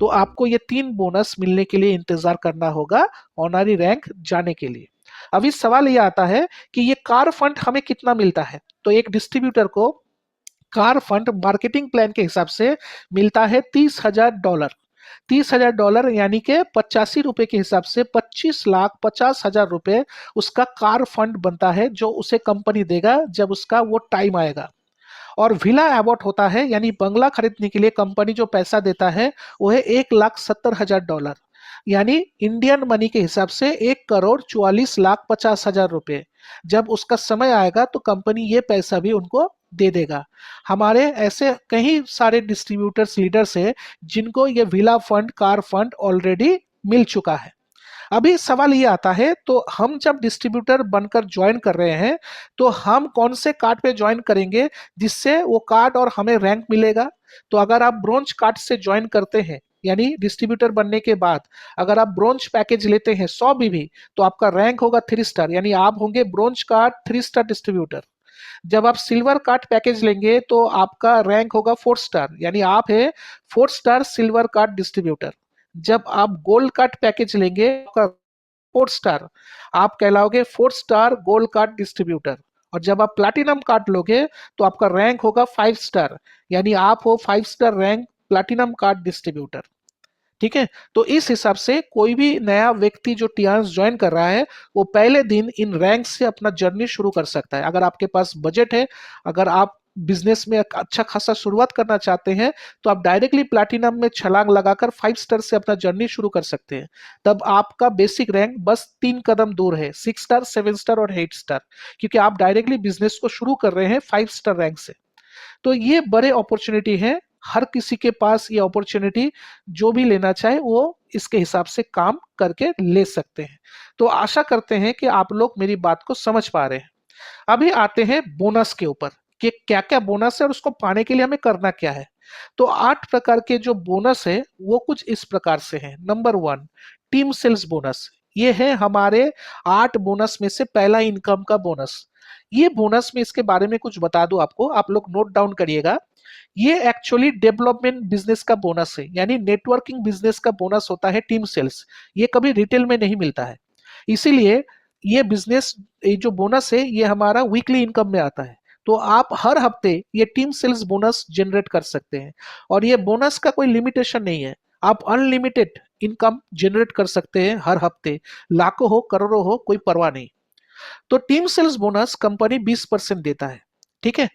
तो आपको ये 3 बोनस मिलने के लिए इंतजार करना होगा ऑनरी रैंक जाने के लिए। अभी सवाल ये आता है कि ये कार फंड हमें कितना मिलता है। तो एक डिस्ट्रीब्यूटर को कार फंड मार्केटिंग प्लान के हिसाब से मिलता है $30,000। $30,000 यानी कि 85 रुपए के हिसाब से 25,50,000 रुपए उसका कार फंड बनता है, जो उसे कंपनी देगा जब उसका वो टाइम आएगा। और विला अवार्ड होता है यानी बंगला खरीदने के लिए कंपनी जो पैसा देता है वो है $1,70,000 यानी इंडियन मनी के हिसाब से 1,44,50,000 रुपए। जब उसका समय आएगा तो कंपनी ये पैसा भी उनको दे देगा। हमारे ऐसे कई सारे डिस्ट्रीब्यूटर्स लीडर्स हैं जिनको ये villa fund, car fund already मिल चुका है। अभी सवाल ये आता है, तो हम जब डिस्ट्रीब्यूटर बनकर ज्वाइन कर रहे हैं तो हम कौन से कार्ड पे ज्वाइन करेंगे जिससे वो कार्ड और हमें रैंक मिलेगा। तो अगर आप ब्रोंज कार्ड से ज्वाइन करते हैं यानी डिस्ट्रीब्यूटर बनने के बाद अगर आप ब्रोंज पैकेज लेते हैं 100 बीबी, तो आपका रैंक होगा 3 स्टार यानी आप होंगे ब्रोंज कार्ड 3 स्टार डिस्ट्रीब्यूटर। जब आप सिल्वर कार्ड पैकेज लेंगे तो आपका रैंक होगा 4 स्टार यानी आप है 4 स्टार सिल्वर कार्ड डिस्ट्रीब्यूटर। जब आप गोल्ड कार्ड पैकेज लेंगे 4 स्टार, आप कहलाओगे 4 स्टार गोल्ड कार्ड डिस्ट्रीब्यूटर। और जब आप प्लैटिनम कार्ड लोगे तो आपका रैंक होगा 5 स्टार यानी आप हो 5 star rank platinum card distributor. ठीक है, तो इस हिसाब से कोई भी नया व्यक्ति जो टियान्स ज्वाइन कर रहा है वो पहले दिन इन रैंक से अपना जर्नी शुरू कर सकता है। अगर आपके पास बजट है, अगर आप बिजनेस में अच्छा खासा शुरुआत करना चाहते हैं, तो आप डायरेक्टली प्लैटिनम में छलांग लगाकर 5 स्टार से अपना जर्नी शुरू कर सकते हैं। तब आपका बेसिक रैंक बस 3 कदम दूर है, 6 स्टार, 7 स्टार और 8 स्टार, क्योंकि आप डायरेक्टली बिजनेस को शुरू कर रहे हैं 5 स्टार रैंक से। तो ये बड़े अपॉर्चुनिटी है, हर किसी के पास ये अपॉर्चुनिटी, जो भी लेना चाहे वो इसके हिसाब से काम करके ले सकते हैं। तो आशा करते हैं कि आप लोग मेरी बात को समझ पा रहे हैं। अभी आते हैं बोनस के ऊपर कि क्या क्या बोनस है और उसको पाने के लिए हमें करना क्या है। तो 8 प्रकार के जो बोनस है वो कुछ इस प्रकार से हैं। Number 1, team sales bonus. ये है हमारे 8 बोनस में से पहला इनकम का बोनस। ये बोनस में इसके बारे में कुछ बता दूं आपको, आप लोग नोट डाउन करिएगा। ये एक्चुअली डेवलपमेंट बिजनेस का बोनस है यानी नेटवर्किंग बिजनेस का बोनस होता है टीम सेल्स। ये कभी रिटेल में नहीं मिलता है, इसीलिए ये बिजनेस, ये जो बोनस है ये हमारा वीकली इनकम में आता है। तो आप हर हफ्ते ये टीम सेल्स बोनस जनरेट कर सकते हैं और ये बोनस का कोई लिमिटेशन नहीं है, आप अनलिमिटेड इनकम जनरेट कर सकते हैं हर हफ्ते, लाखों हो करोड़ों हो कोई परवाह नहीं। तो टीम सेल्स बोनस कंपनी 20% देता है, ठीक है।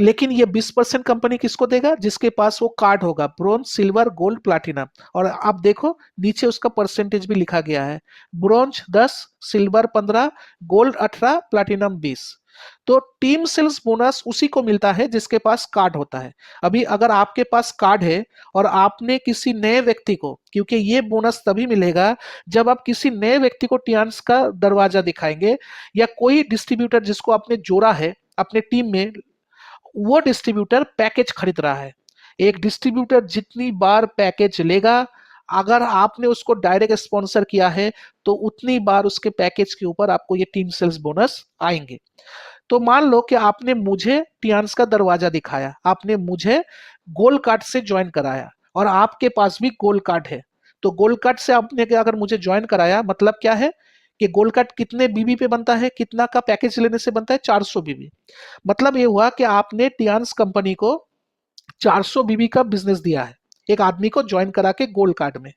लेकिन ये 20% कंपनी किसको देगा? जिसके पास वो कार्ड होगा, ब्रोंज, सिल्वर, गोल्ड, प्लैटिनम। और आप देखो नीचे उसका परसेंटेज भी लिखा गया है, ब्रोंज 10, सिल्वर 15, गोल्ड 18, प्लैटिनम 20। तो टीम सेल्स बोनस उसी को मिलता है जिसके पास कार्ड होता है। अभी अगर आपके पास कार्ड है और आपने किसी नए व्यक्ति को, क्योंकि ये बोनस तभी मिलेगा जब आप किसी नए व्यक्ति को टियान्स का दरवाजा दिखाएंगे, या कोई डिस्ट्रीब्यूटर जिसको आपने जोड़ा है अपने टीम में, वो डिस्ट्रीब्यूटर पैकेज खरीद रहा है। एक डिस्ट्रीब्यूटर जितनी बार पैकेज लेगा, अगर आपने उसको डायरेक्ट स्पॉन्सर किया है तो उतनी बार उसके पैकेज के ऊपर आपको ये टीम सेल्स बोनस आएंगे। तो मान लो कि आपने मुझे टियान्स का दरवाजा दिखाया, आपने मुझे गोल्ड कार्ड से ज्वाइन कराया और आपके पास भी गोल्ड कार्ड है। तो गोल्ड कार्ड से आपने अगर मुझे ज्वाइन कराया, मतलब क्या है कि गोल्ड कार्ड कितने बीबी पे बनता है, कितना का पैकेज लेने से बनता है? 400 बीबी। मतलब ये हुआ कि आपने टियान्स कंपनी को 400 बीबी का बिजनेस दिया है एक आदमी को ज्वाइन करा के गोल्ड कार्ड में।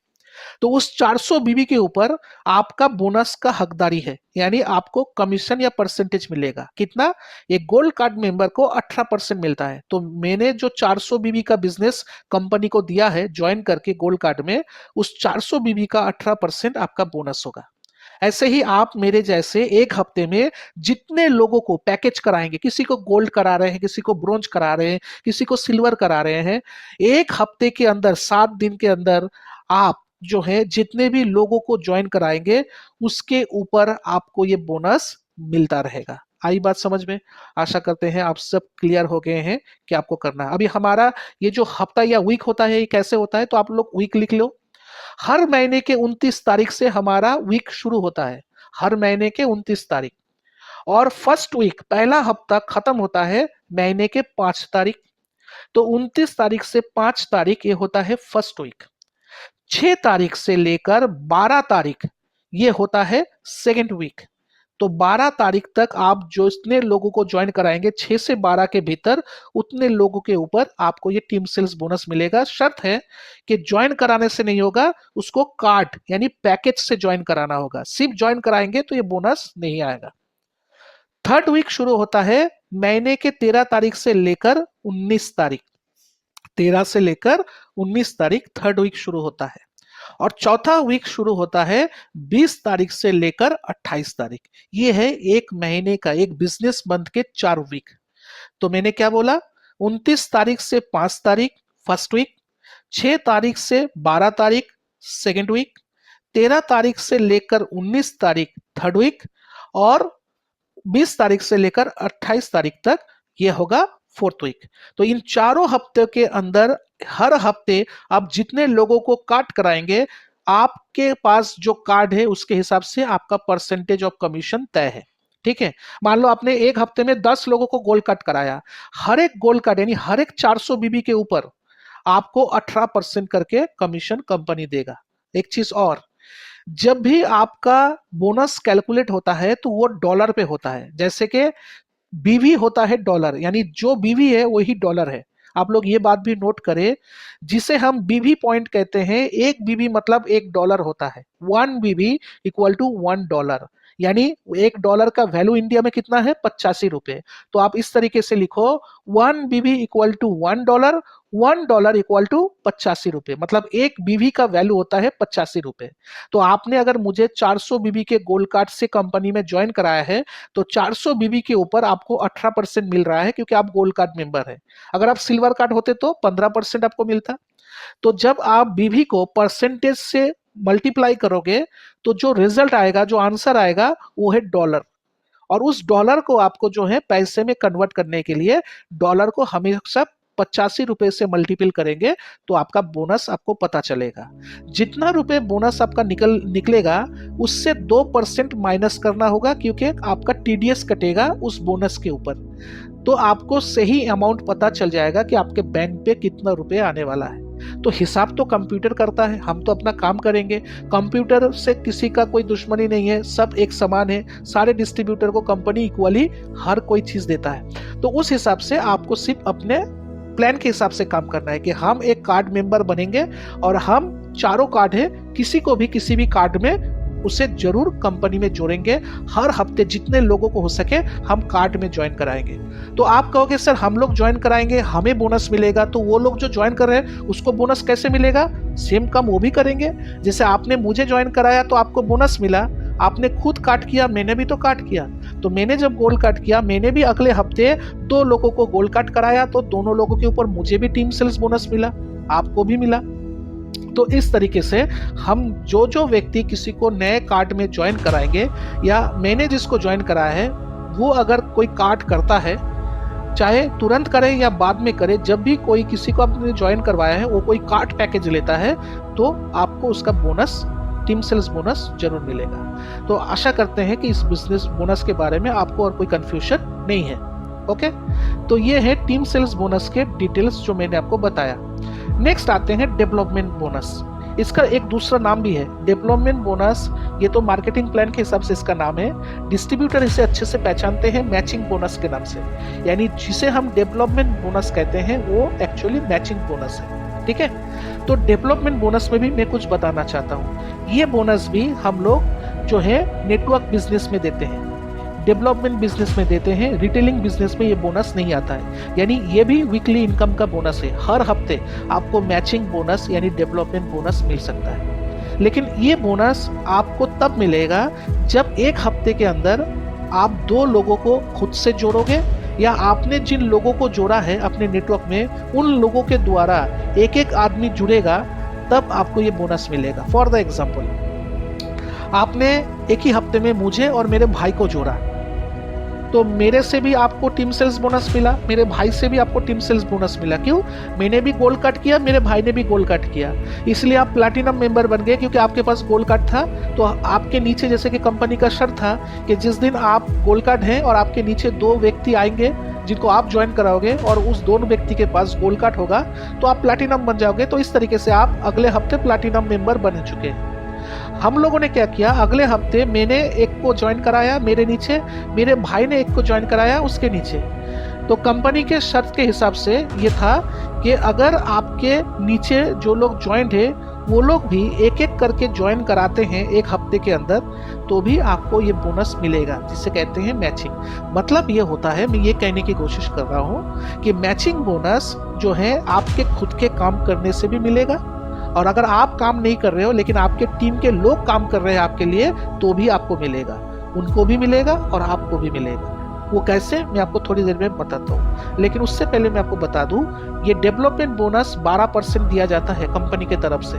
तो उस 400 बीबी के ऊपर आपका बोनस का हकदारी है, यानी आपको कमीशन या परसेंटेज मिलेगा। कितना? एक गोल्ड कार्ड मेंबर को 18% मिलता है। तो मैंने जो 400 बीबी का बिजनेस कंपनी को दिया है ज्वाइन करके गोल्ड कार्ड में, उस 400 बीबी का 18% आपका बोनस होगा। ऐसे ही आप मेरे जैसे एक हफ्ते में जितने लोगों को पैकेज कराएंगे, किसी को गोल्ड करा रहे हैं, किसी को ब्रोंज करा रहे हैं, किसी को सिल्वर करा रहे हैं, एक हफ्ते के अंदर 7 दिन के अंदर आप जो है जितने भी लोगों को ज्वाइन कराएंगे उसके ऊपर आपको ये बोनस मिलता रहेगा। आई बात समझ में? आशा करते हैं आप सब क्लियर हो गए हैं कि आपको करना है। अभी हमारा ये जो हफ्ता या वीक होता है ये कैसे होता है, तो आप लोग वीक लिख लो। हर महीने के 29 तारीख से हमारा वीक शुरू होता है, हर महीने के 29 तारीख। और फर्स्ट वीक, पहला हफ्ता खत्म होता है महीने के 5 तारीख। तो 29 तारीख से 5 तारीख ये होता है फर्स्ट वीक। 6 तारीख से लेकर 12 तारीख ये होता है सेकेंड वीक। तो 12 तारीख तक आप जो इतने लोगों को ज्वाइन कराएंगे 6 से 12 के भीतर, उतने लोगों के ऊपर आपको ये टीम सेल्स बोनस मिलेगा। शर्त है कि ज्वाइन कराने से नहीं होगा, उसको कार्ड यानी पैकेज से ज्वाइन कराना होगा। सिर्फ ज्वाइन कराएंगे तो ये बोनस नहीं आएगा। थर्ड वीक शुरू होता है महीने के 13 तारीख से लेकर 19 तारीख। 13 से लेकर 19 तारीख थर्ड वीक शुरू होता है। और चौथा वीक शुरू होता है 20 तारीख से लेकर 28 तारीख। ये है एक महीने का, एक बिजनेस मंथ के 4 वीक। तो मैंने क्या बोला, 29 तारीख से 5 तारीख फर्स्ट वीक, 6 तारीख से 12 तारीख सेकेंड वीक, 13 तारीख से लेकर 19 तारीख थर्ड वीक, और 20 तारीख से लेकर 28 तारीख तक ये होगा फोर्थ वीक। तो इन चारों हफ्ते के अंदर हर हफ्ते आप जितने लोगों को काट कराएंगे, आपके पास जो कार्ड है उसके हिसाब से आपका परसेंटेज ऑफ कमीशन तय है। ठीक है, मान लो आपने एक हफ्ते में 10 लोगों को गोल्ड कार्ड कराया, हर एक गोल्ड कार्ड यानी हर एक 400 बीबी के ऊपर आपको 18% करके कमीशन कंपनी देगा। एक चीज और, जब भी आपका बोनस कैलकुलेट होता है तो वो डॉलर पे होता है। जैसे कि बीवी होता है डॉलर, यानी जो बीवी है वही डॉलर है। आप लोग ये बात भी नोट करें, जिसे हम बीवी पॉइंट कहते हैं, एक बीवी मतलब $1 होता है। 1 बीवी इक्वल टू $1, यानी $1 का वैल्यू इंडिया में कितना है, 85 रुपए। तो आप इस तरीके से लिखो, 1 बीवी इक्वल टू $1, $1 इक्वल टू 85 रुपए, मतलब एक बीवी का वैल्यू होता है 85 रुपए। तो आपने अगर मुझे 400 बीबी के गोल्ड कार्ड से कंपनी में ज्वाइन कराया है, तो 400 बीबी के ऊपर आपको 18% मिल रहा है, क्योंकि आप गोल्ड कार्ड मेंबर है। अगर आप सिल्वर कार्ड होते तो 15% आपको मिलता। तो जब आप बीवी को परसेंटेज से मल्टीप्लाई करोगे तो जो रिजल्ट आएगा, जो आंसर आएगा, वो है डॉलर। और उस डॉलर को आपको जो है पैसे में कन्वर्ट करने के लिए डॉलर को हमेशा 85 रुपए से मल्टीपल करेंगे, तो आपका बोनस आपको पता चलेगा। जितना रुपए बोनस आपका निकलेगा उससे 2% माइनस करना होगा, क्योंकि आपका टीडीएस कटेगा उस बोनस के ऊपर। तो आपको सही अमाउंट पता चल जाएगा कि आपके बैंक पे कितना रुपए आने वाला है। तो हिसाब तो कंप्यूटर करता है, हम तो अपना काम करेंगे। कंप्यूटर से किसी का कोई दुश्मनी नहीं है, सब एक समान है। सारे डिस्ट्रीब्यूटर को कंपनी इक्वली हर कोई चीज देता है। तो उस हिसाब से आपको सिर्फ अपने प्लान के हिसाब से काम करना है कि हम एक कार्ड मेंबर बनेंगे और हम चारों कार्ड है, किसी को भी किसी भी कार्ड में उसे जरूर कंपनी में जोड़ेंगे। हर हफ्ते जितने लोगों को हो सके हम कार्ड में ज्वाइन कराएंगे। तो आप कहोगे सर हम लोग ज्वाइन कराएंगे हमें बोनस मिलेगा, तो वो लोग जो ज्वाइन कर रहे हैं उसको बोनस कैसे मिलेगा? सेम काम वो भी करेंगे। जैसे आपने मुझे ज्वाइन कराया तो आपको बोनस मिला, आपने खुद काट किया, मैंने भी तो काट किया। तो मैंने जब गोल्ड कार्ड किया, मैंने भी अगले हफ्ते 2 लोगों को गोल्ड कार्ड कराया, तो दोनों लोगों के ऊपर मुझे भी टीम सेल्स बोनस मिला, आपको भी मिला। तो इस तरीके से हम जो व्यक्ति किसी को नए कार्ड में ज्वाइन कराएंगे, या मैंने जिसको ज्वाइन कराया है वो अगर कोई कार्ड करता है, चाहे तुरंत करे या बाद में करे, जब भी कोई किसी को आपने ज्वाइन करवाया है वो कोई कार्ड पैकेज लेता है, तो आपको उसका बोनस, टीम सेल्स बोनस जरूर मिलेगा। तो आशा करते हैं कि इस बिजनेस बोनस के बारे में आपको और कोई कंफ्यूजन नहीं है। ओके, तो ये है टीम सेल्स बोनस के डिटेल्स जो मैंने आपको बताया। नेक्स्ट आते हैं डेवलपमेंट बोनस। इसका एक दूसरा नाम भी है डेवलपमेंट बोनस। ये तो मार्केटिंग प्लान के हिसाब से इसका नाम है। डिस्ट्रीब्यूटर इसे अच्छे से पहचानते हैं मैचिंग बोनस के नाम से, यानी जिसे हम डेवलपमेंट बोनस कहते हैं वो एक्चुअली मैचिंग बोनस है। ठीक है, तो डेवलपमेंट बोनस में भी मैं कुछ बताना चाहता हूँ। ये बोनस भी हम लोग जो है नेटवर्क बिजनेस में देते हैं, डेवलपमेंट बिजनेस में देते हैं। रिटेलिंग बिजनेस में ये बोनस नहीं आता है, यानी ये भी वीकली इनकम का बोनस है। हर हफ्ते आपको मैचिंग बोनस यानी डेवलपमेंट बोनस मिल सकता है। लेकिन ये बोनस आपको तब मिलेगा जब एक हफ्ते के अंदर आप 2 लोगों को खुद से जोड़ोगे, या आपने जिन लोगों को जोड़ा है अपने नेटवर्क में उन लोगों के द्वारा एक आदमी जुड़ेगा, तब आपको ये बोनस मिलेगा। फॉर द एग्जाम्पल, आपने एक ही हफ्ते में मुझे और मेरे भाई को जोड़ा, तो मेरे से भी आपको टीम सेल्स बोनस मिला, मेरे भाई से भी आपको टीम सेल्स बोनस मिला। क्यों? मैंने भी गोल्ड कार्ड किया, मेरे भाई ने भी गोल्ड कार्ड किया, इसलिए आप प्लैटिनम मेंबर बन गए, क्योंकि आपके पास गोल्ड कार्ड था। तो आपके नीचे, जैसे कि कंपनी का शर्त था कि जिस दिन आप गोल्ड कार्ड हैं और आपके नीचे 2 व्यक्ति आएंगे जिनको आप ज्वाइन कराओगे और उस दोनों व्यक्ति के पास गोल्ड कार्ड होगा, तो आप प्लैटिनम बन जाओगे। तो इस तरीके से आप अगले हफ्ते प्लैटिनम मेंबर बन चुके हैं। हम लोगों ने क्या किया, अगले हफ्ते मैंने एक को ज्वाइन कराया मेरे नीचे, मेरे भाई ने एक को ज्वाइन कराया उसके नीचे। तो कंपनी के शर्त के हिसाब से ये था कि अगर आपके नीचे जो लोग ज्वाइन है वो लोग भी एक एक करके ज्वाइन कराते हैं एक हफ्ते के अंदर, तो भी आपको ये बोनस मिलेगा, जिसे कहते हैं मैचिंग। मतलब ये होता है, मैं ये कहने की कोशिश कर रहा हूँ कि मैचिंग बोनस जो है आपके खुद के काम करने से भी मिलेगा, और अगर आप काम नहीं कर रहे हो लेकिन आपके टीम के लोग काम कर रहे हैं आपके लिए, तो भी आपको मिलेगा, उनको भी मिलेगा और आपको भी मिलेगा। वो कैसे, मैं आपको थोड़ी देर में बताता हूँ। लेकिन उससे पहले मैं आपको बता दूं, ये डेवलपमेंट बोनस 12% दिया जाता है कंपनी की तरफ से,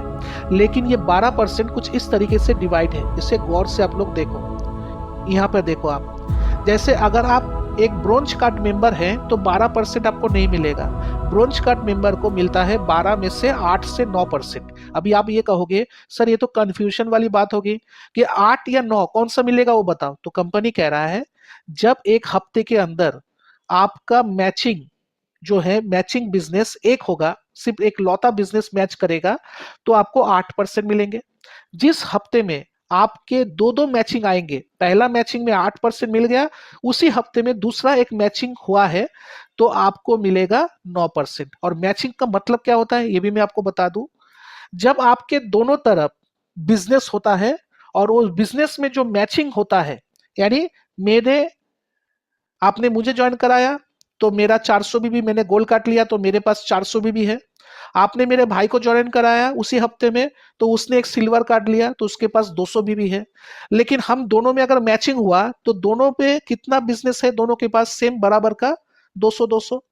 लेकिन ये 12% कुछ इस तरीके से डिवाइड है, इसे गौर से आप लोग देखो। यहाँ पर देखो आप, जैसे अगर आप एक ब्रोंज कार्ड मेंबर हैं तो 12% आपको नहीं मिलेगा। ब्रोंज कार्ड मेंबर को मिलता है 12 में से 8 से 9%। अभी आप ये कहोगे सर ये तो कंफ्यूजन वाली बात होगी कि 8 या 9 कौन सा मिलेगा वो बताओ। तो कंपनी कह रहा है जब एक हफ्ते के अंदर आपका मैचिंग जो है, मैचिंग बिजनेस एक होगा, सिर्फ एक लौता बिजनेस मैच करेगा, तो आपको 8% मिलेंगे। जिस हफ्ते में आपके 2-2 मैचिंग आएंगे, पहला मैचिंग में 8% मिल गया, उसी हफ्ते में दूसरा एक मैचिंग हुआ है तो आपको मिलेगा 9%। और मैचिंग का मतलब क्या होता है ये भी मैं आपको बता दूं। जब आपके दोनों तरफ बिजनेस होता है और उस बिजनेस में जो मैचिंग होता है, यानी मेरे आपने मुझे ज्वाइन कराया तो मेरा 400 बीबी मैंने गोल्ड काट लिया तो मेरे पास 400 बीबी है। आपने मेरे भाई को ज्वाइन कराया उसी हफ्ते में तो उसने एक सिल्वर कार्ड लिया तो उसके पास 200 बीबी है। लेकिन हम दोनों में अगर मैचिंग हुआ तो दोनों पे कितना बिजनेस है, दोनों के पास सेम बराबर का 200-200।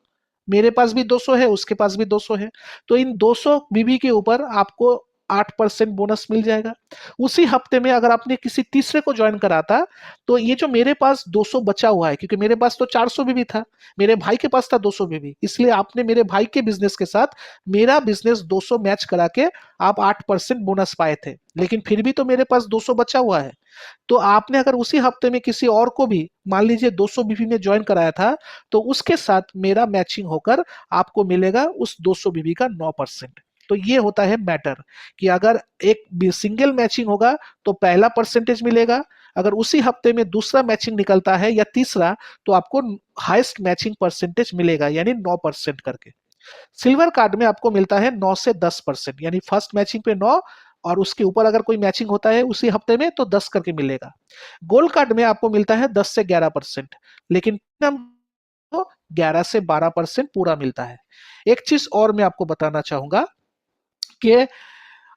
मेरे पास भी 200 है, उसके पास भी 200 है, तो इन 200 बीबी के ऊपर आपको 8% बोनस मिल जाएगा। उसी हफ्ते में अगर आपने किसी तीसरे को ज्वाइन कराता तो ये जो मेरे पास 200 बचा हुआ है, क्योंकि मेरे पास तो 400 बीबी था, मेरे भाई के पास था 200 बीबी, इसलिए आपने मेरे भाई के बिजनेस के साथ मेरा बिजनेस 200 मैच करा के आप 8% बोनस पाए थे। लेकिन फिर भी तो मेरे पास 200 बचा हुआ है, तो आपने अगर उसी हफ्ते में किसी और को भी मान लीजिए 200 बीबी में ज्वाइन कराया था तो उसके साथ मेरा मैचिंग होकर आपको मिलेगा उस 200 बीबी का 9%। तो ये होता है मैटर कि अगर एक सिंगल मैचिंग होगा तो पहला परसेंटेज मिलेगा, अगर उसी हफ्ते में दूसरा मैचिंग निकलता है या तीसरा तो आपको हाईएस्ट मैचिंग परसेंटेज मिलेगा, यानी 9% करके। सिल्वर कार्ड में आपको मिलता है 9 से 10%, यानी फर्स्ट मैचिंग पे 9 और उसके ऊपर अगर कोई मैचिंग होता है उसी हफ्ते में तो 10 करके मिलेगा। गोल्ड कार्ड में आपको मिलता है 10 से 11%, लेकिन 11 से 12% पूरा मिलता है। एक चीज और मैं आपको बताना चाहूंगा कि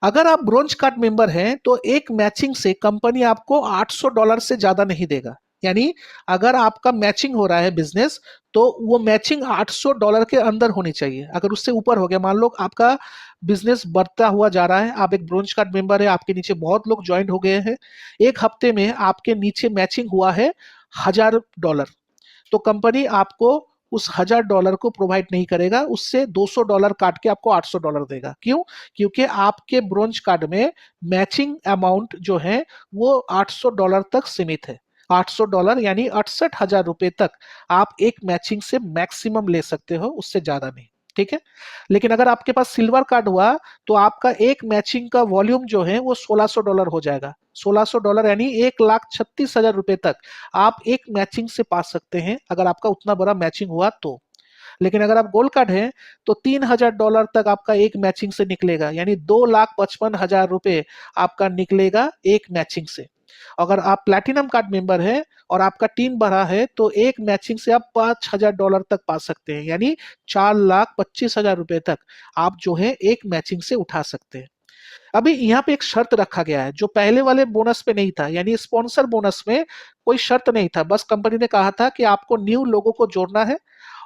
अगर आप ब्रोंज कार्ड मेंबर हैं तो एक मैचिंग से कंपनी आपको $800 से ज्यादा नहीं देगा। यानी अगर आपका मैचिंग हो रहा है बिजनेस तो वो मैचिंग $800 के अंदर होनी चाहिए। अगर उससे ऊपर हो गया, मान लो आपका बिजनेस बढ़ता हुआ जा रहा है, आप एक ब्रोंज कार्ड मेंबर है, आपके नीचे बहुत लोग ज्वाइन हो गए हैं, एक हफ्ते में आपके नीचे मैचिंग हुआ है $1000, तो कंपनी आपको उस $1000 को प्रोवाइड नहीं करेगा, उससे $200 काट के आपको $800 देगा। क्यों? क्योंकि आपके ब्रोंज कार्ड में मैचिंग अमाउंट जो है वो $800 तक सीमित है। $800 यानी 68,000 रुपए तक आप एक मैचिंग से मैक्सिमम ले सकते हो, उससे ज्यादा नहीं। ठीक है। लेकिन अगर आपके पास सिल्वर कार्ड हुआ तो आपका एक मैचिंग का वॉल्यूम जो है वो $1600 हो जाएगा। $1600 यानी 1,36,000 रुपए तक आप एक मैचिंग से पा सकते हैं, अगर आपका उतना बड़ा मैचिंग हुआ तो। लेकिन अगर आप गोल्ड कार्ड हैं तो $3,000 तक आपका एक मैचिंग से निकलेगा, यानी 2,55,000 रुपए आपका निकलेगा एक मैचिंग से। अगर आप प्लैटिनम कार्ड मेंबर हैं और आपका टीम बढ़ा है तो एक मैचिंग से आप $5,000 तक पा सकते हैं, यानी 4,25,000 रुपए तक आप जो है एक मैचिंग से उठा सकते हैं। अभी यहाँ पे एक शर्त रखा गया है जो पहले वाले बोनस पे नहीं था, यानी स्पॉन्सर बोनस में कोई शर्त नहीं था, बस कंपनी ने कहा था कि आपको न्यू लोगों को जोड़ना है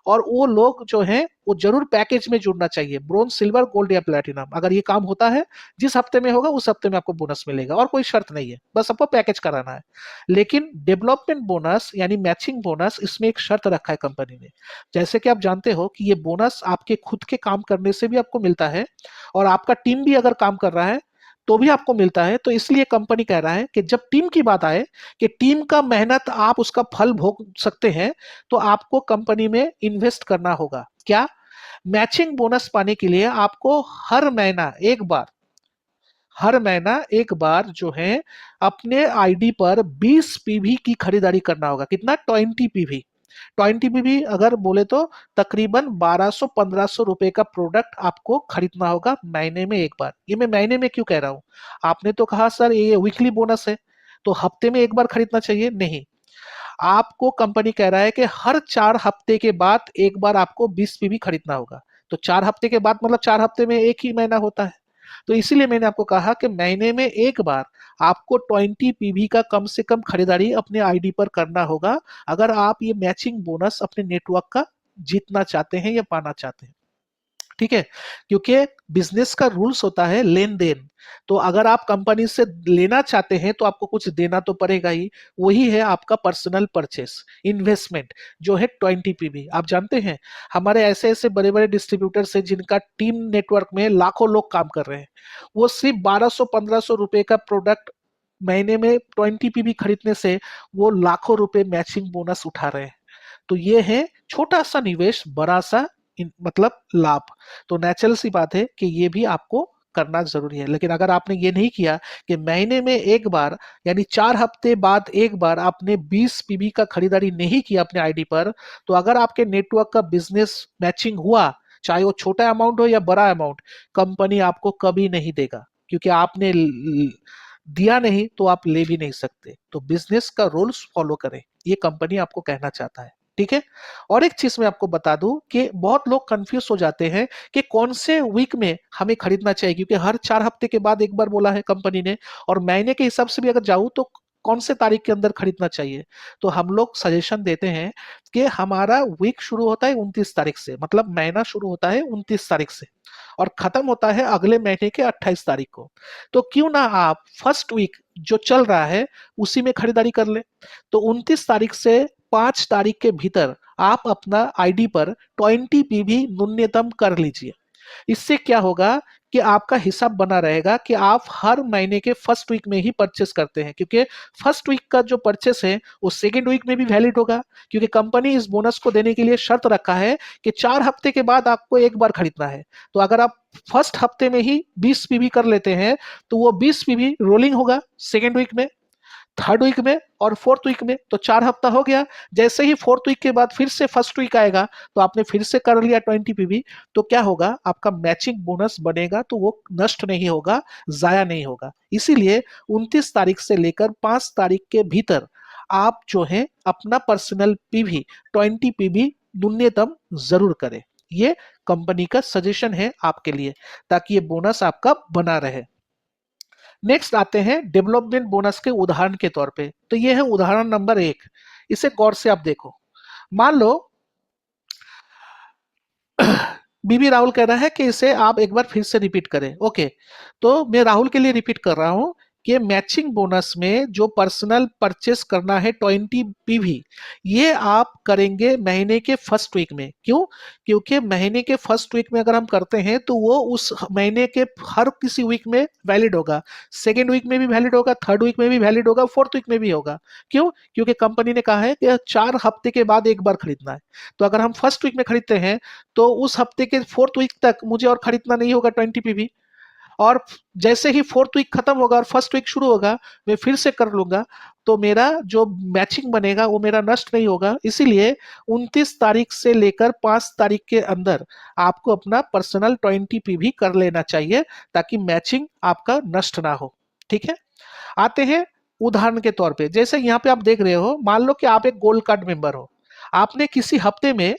और वो लोग जो हैं वो जरूर पैकेज में जुड़ना चाहिए, ब्रोंज, सिल्वर, गोल्ड या प्लेटिनम। अगर ये काम होता है, जिस हफ्ते में होगा उस हफ्ते में आपको बोनस मिलेगा, और कोई शर्त नहीं है, बस आपको पैकेज कराना है। लेकिन डेवलपमेंट बोनस यानी मैचिंग बोनस, इसमें एक शर्त रखा है कंपनी ने। जैसे कि आप जानते हो कि ये बोनस आपके खुद के काम करने से भी आपको मिलता है, और आपका टीम भी अगर काम कर रहा है तो भी आपको मिलता है। तो इसलिए कंपनी कह रहा है कि जब टीम की बात आए कि टीम का मेहनत आप उसका फल भोग सकते हैं, तो आपको कंपनी में इन्वेस्ट करना होगा। क्या? मैचिंग बोनस पाने के लिए आपको हर महीना एक बार जो है अपने आईडी पर 20 पीवी की खरीदारी करना होगा। कितना? 20 पीवी। 20 पीवी अगर बोले तो तकरीबन 1200-1500 रुपए का प्रोडक्ट आपको खरीदना होगा महीने में एक बार। ये मैं महीने में क्यों कह रहा हूं? आपने तो कहा सर ये वीकली बोनस है, तो हफ्ते में एक बार खरीदना चाहिए। नहीं, आपको कंपनी कह रहा है कि हर 4 हफ्ते के बाद एक बार आपको 20 पीवी खरीदना होगा। तो 4 हफ्ते के बाद मतलब 4 हफ्ते में एक ही महीना होता है। तो इसीलिए मैंने आपको कहा कि महीने में एक बार आपको 20 पीवी का कम से कम खरीदारी अपने आईडी पर करना होगा, अगर आप ये मैचिंग बोनस अपने नेटवर्क का जीतना चाहते हैं या पाना चाहते हैं। ठीक है? क्योंकि बिजनेस का रूल्स होता है लेन देन। तो अगर आप कंपनी से लेना चाहते हैं तो आपको कुछ देना तो पड़ेगा ही। वही है आपका पर्सनल परचेस इन्वेस्टमेंट, जो है 20 पीवी। आप जानते हैं हमारे ऐसे ऐसे बड़े बड़े डिस्ट्रीब्यूटर्स हैं जिनका टीम नेटवर्क में लाखों लोग काम कर रहे हैं, वो सिर्फ 1200-1500 रुपए का प्रोडक्ट महीने में 20 पीवी खरीदने से वो लाखों रुपए मैचिंग बोनस उठा रहे हैं। तो ये है छोटा सा निवेश, बड़ा सा मतलब लाभ। तो नेचुरल सी बात है कि ये भी आपको करना जरूरी है। लेकिन अगर आपने ये नहीं किया कि महीने में एक बार यानी 4 हफ्ते बाद एक बार आपने 20 पीबी का खरीदारी नहीं किया अपने आईडी पर, तो अगर आपके नेटवर्क का बिजनेस मैचिंग हुआ, चाहे वो छोटा अमाउंट हो या बड़ा अमाउंट, कंपनी आपको कभी नहीं देगा, क्योंकि आपने दिया नहीं तो आप ले भी नहीं सकते। तो बिजनेस का रूल्स फॉलो करें, ये कंपनी आपको कहना चाहता है। ठीक है? और एक चीज मैं आपको बता दूं कि बहुत लोग कंफ्यूज हो जाते हैं कि कौन से वीक में हमें खरीदना चाहिए, क्योंकि हर 4 हफ्ते के बाद एक बार बोला है कंपनी ने, और महीने के हिसाब से भी अगर जाऊं तो कौन से तारीख के अंदर खरीदना चाहिए। तो हम लोग सजेशन देते हैं कि हमारा वीक शुरू होता है 29 तारीख से, मतलब महीना शुरू होता है 29 तारीख से और खत्म होता है अगले महीने के 28 तारीख को। तो क्यों ना आप फर्स्ट वीक जो चल रहा है उसी में खरीदारी कर ले। तो 29 तारीख से 5 तारीख के भीतर आप अपना आईडी पर 20 पीवी न्यूनतम कर लीजिए। इससे क्या होगा कि आपका हिसाब बना रहेगा कि आप हर महीने के फर्स्ट वीक में ही परचेस करते हैं, क्योंकि फर्स्ट वीक का जो परचेस है वो सेकेंड वीक में भी वैलिड होगा। क्योंकि कंपनी इस बोनस को देने के लिए शर्त रखा है कि 4 हफ्ते के बाद आपको एक बार खरीदना है। तो अगर आप फर्स्ट हफ्ते में ही 20 पीवी कर लेते हैं तो वो 20 पीवी रोलिंग होगा सेकेंड वीक में, थर्ड वीक में और फोर्थ वीक में, तो 4 हफ्ता हो गया। जैसे ही फोर्थ वीक के बाद फिर से फर्स्ट वीक आएगा तो आपने फिर से कर लिया 20 पीवी, तो क्या होगा, आपका मैचिंग बोनस बनेगा, तो वो नष्ट नहीं होगा, जाया नहीं होगा। इसीलिए 29 तारीख से लेकर 5 तारीख के भीतर आप जो है अपना पर्सनल पीवी 20 पीवी न्यूनतम जरूर करें। ये कंपनी का सजेशन है आपके लिए, ताकि ये बोनस आपका बना रहे। नेक्स्ट आते हैं डेवलपमेंट बोनस के उदाहरण के तौर पे। तो ये है उदाहरण नंबर 1। इसे गौर से आप देखो। मान लो बीबी राहुल कह रहा है कि इसे आप एक बार फिर से रिपीट करें। ओके, तो मैं राहुल के लिए रिपीट कर रहा हूं कि मैचिंग बोनस में जो पर्सनल परचेस करना है 20 पीवी, ये आप करेंगे महीने के फर्स्ट वीक में। क्यों? क्योंकि महीने के फर्स्ट वीक में अगर हम करते हैं तो वो उस महीने के हर किसी वीक में वैलिड होगा, सेकेंड वीक में भी वैलिड होगा, थर्ड वीक में भी वैलिड होगा, फोर्थ वीक में भी होगा। क्यों? क्योंकि कंपनी ने कहा है कि 4 हफ्ते के बाद एक बार खरीदना है। तो अगर हम फर्स्ट वीक में खरीदते हैं तो उस हफ्ते के फोर्थ वीक तक मुझे और खरीदना नहीं होगा 20 पीवी, और जैसे ही फोर्थ वीक खत्म होगा और फर्स्ट वीक शुरू होगा मैं फिर से कर लूंगा, तो मेरा जो मैचिंग बनेगा वो मेरा नष्ट नहीं होगा। इसीलिए 29 तारीख से लेकर 5 तारीख के अंदर आपको अपना पर्सनल 20 पीवी कर लेना चाहिए, ताकि मैचिंग आपका नष्ट ना हो। ठीक है? आते हैं उदाहरण के तौर पे। जैसे यहाँ पे आप देख रहे हो, मान लो कि आप एक गोल्ड कार्ड मेंबर हो। आपने किसी हफ्ते में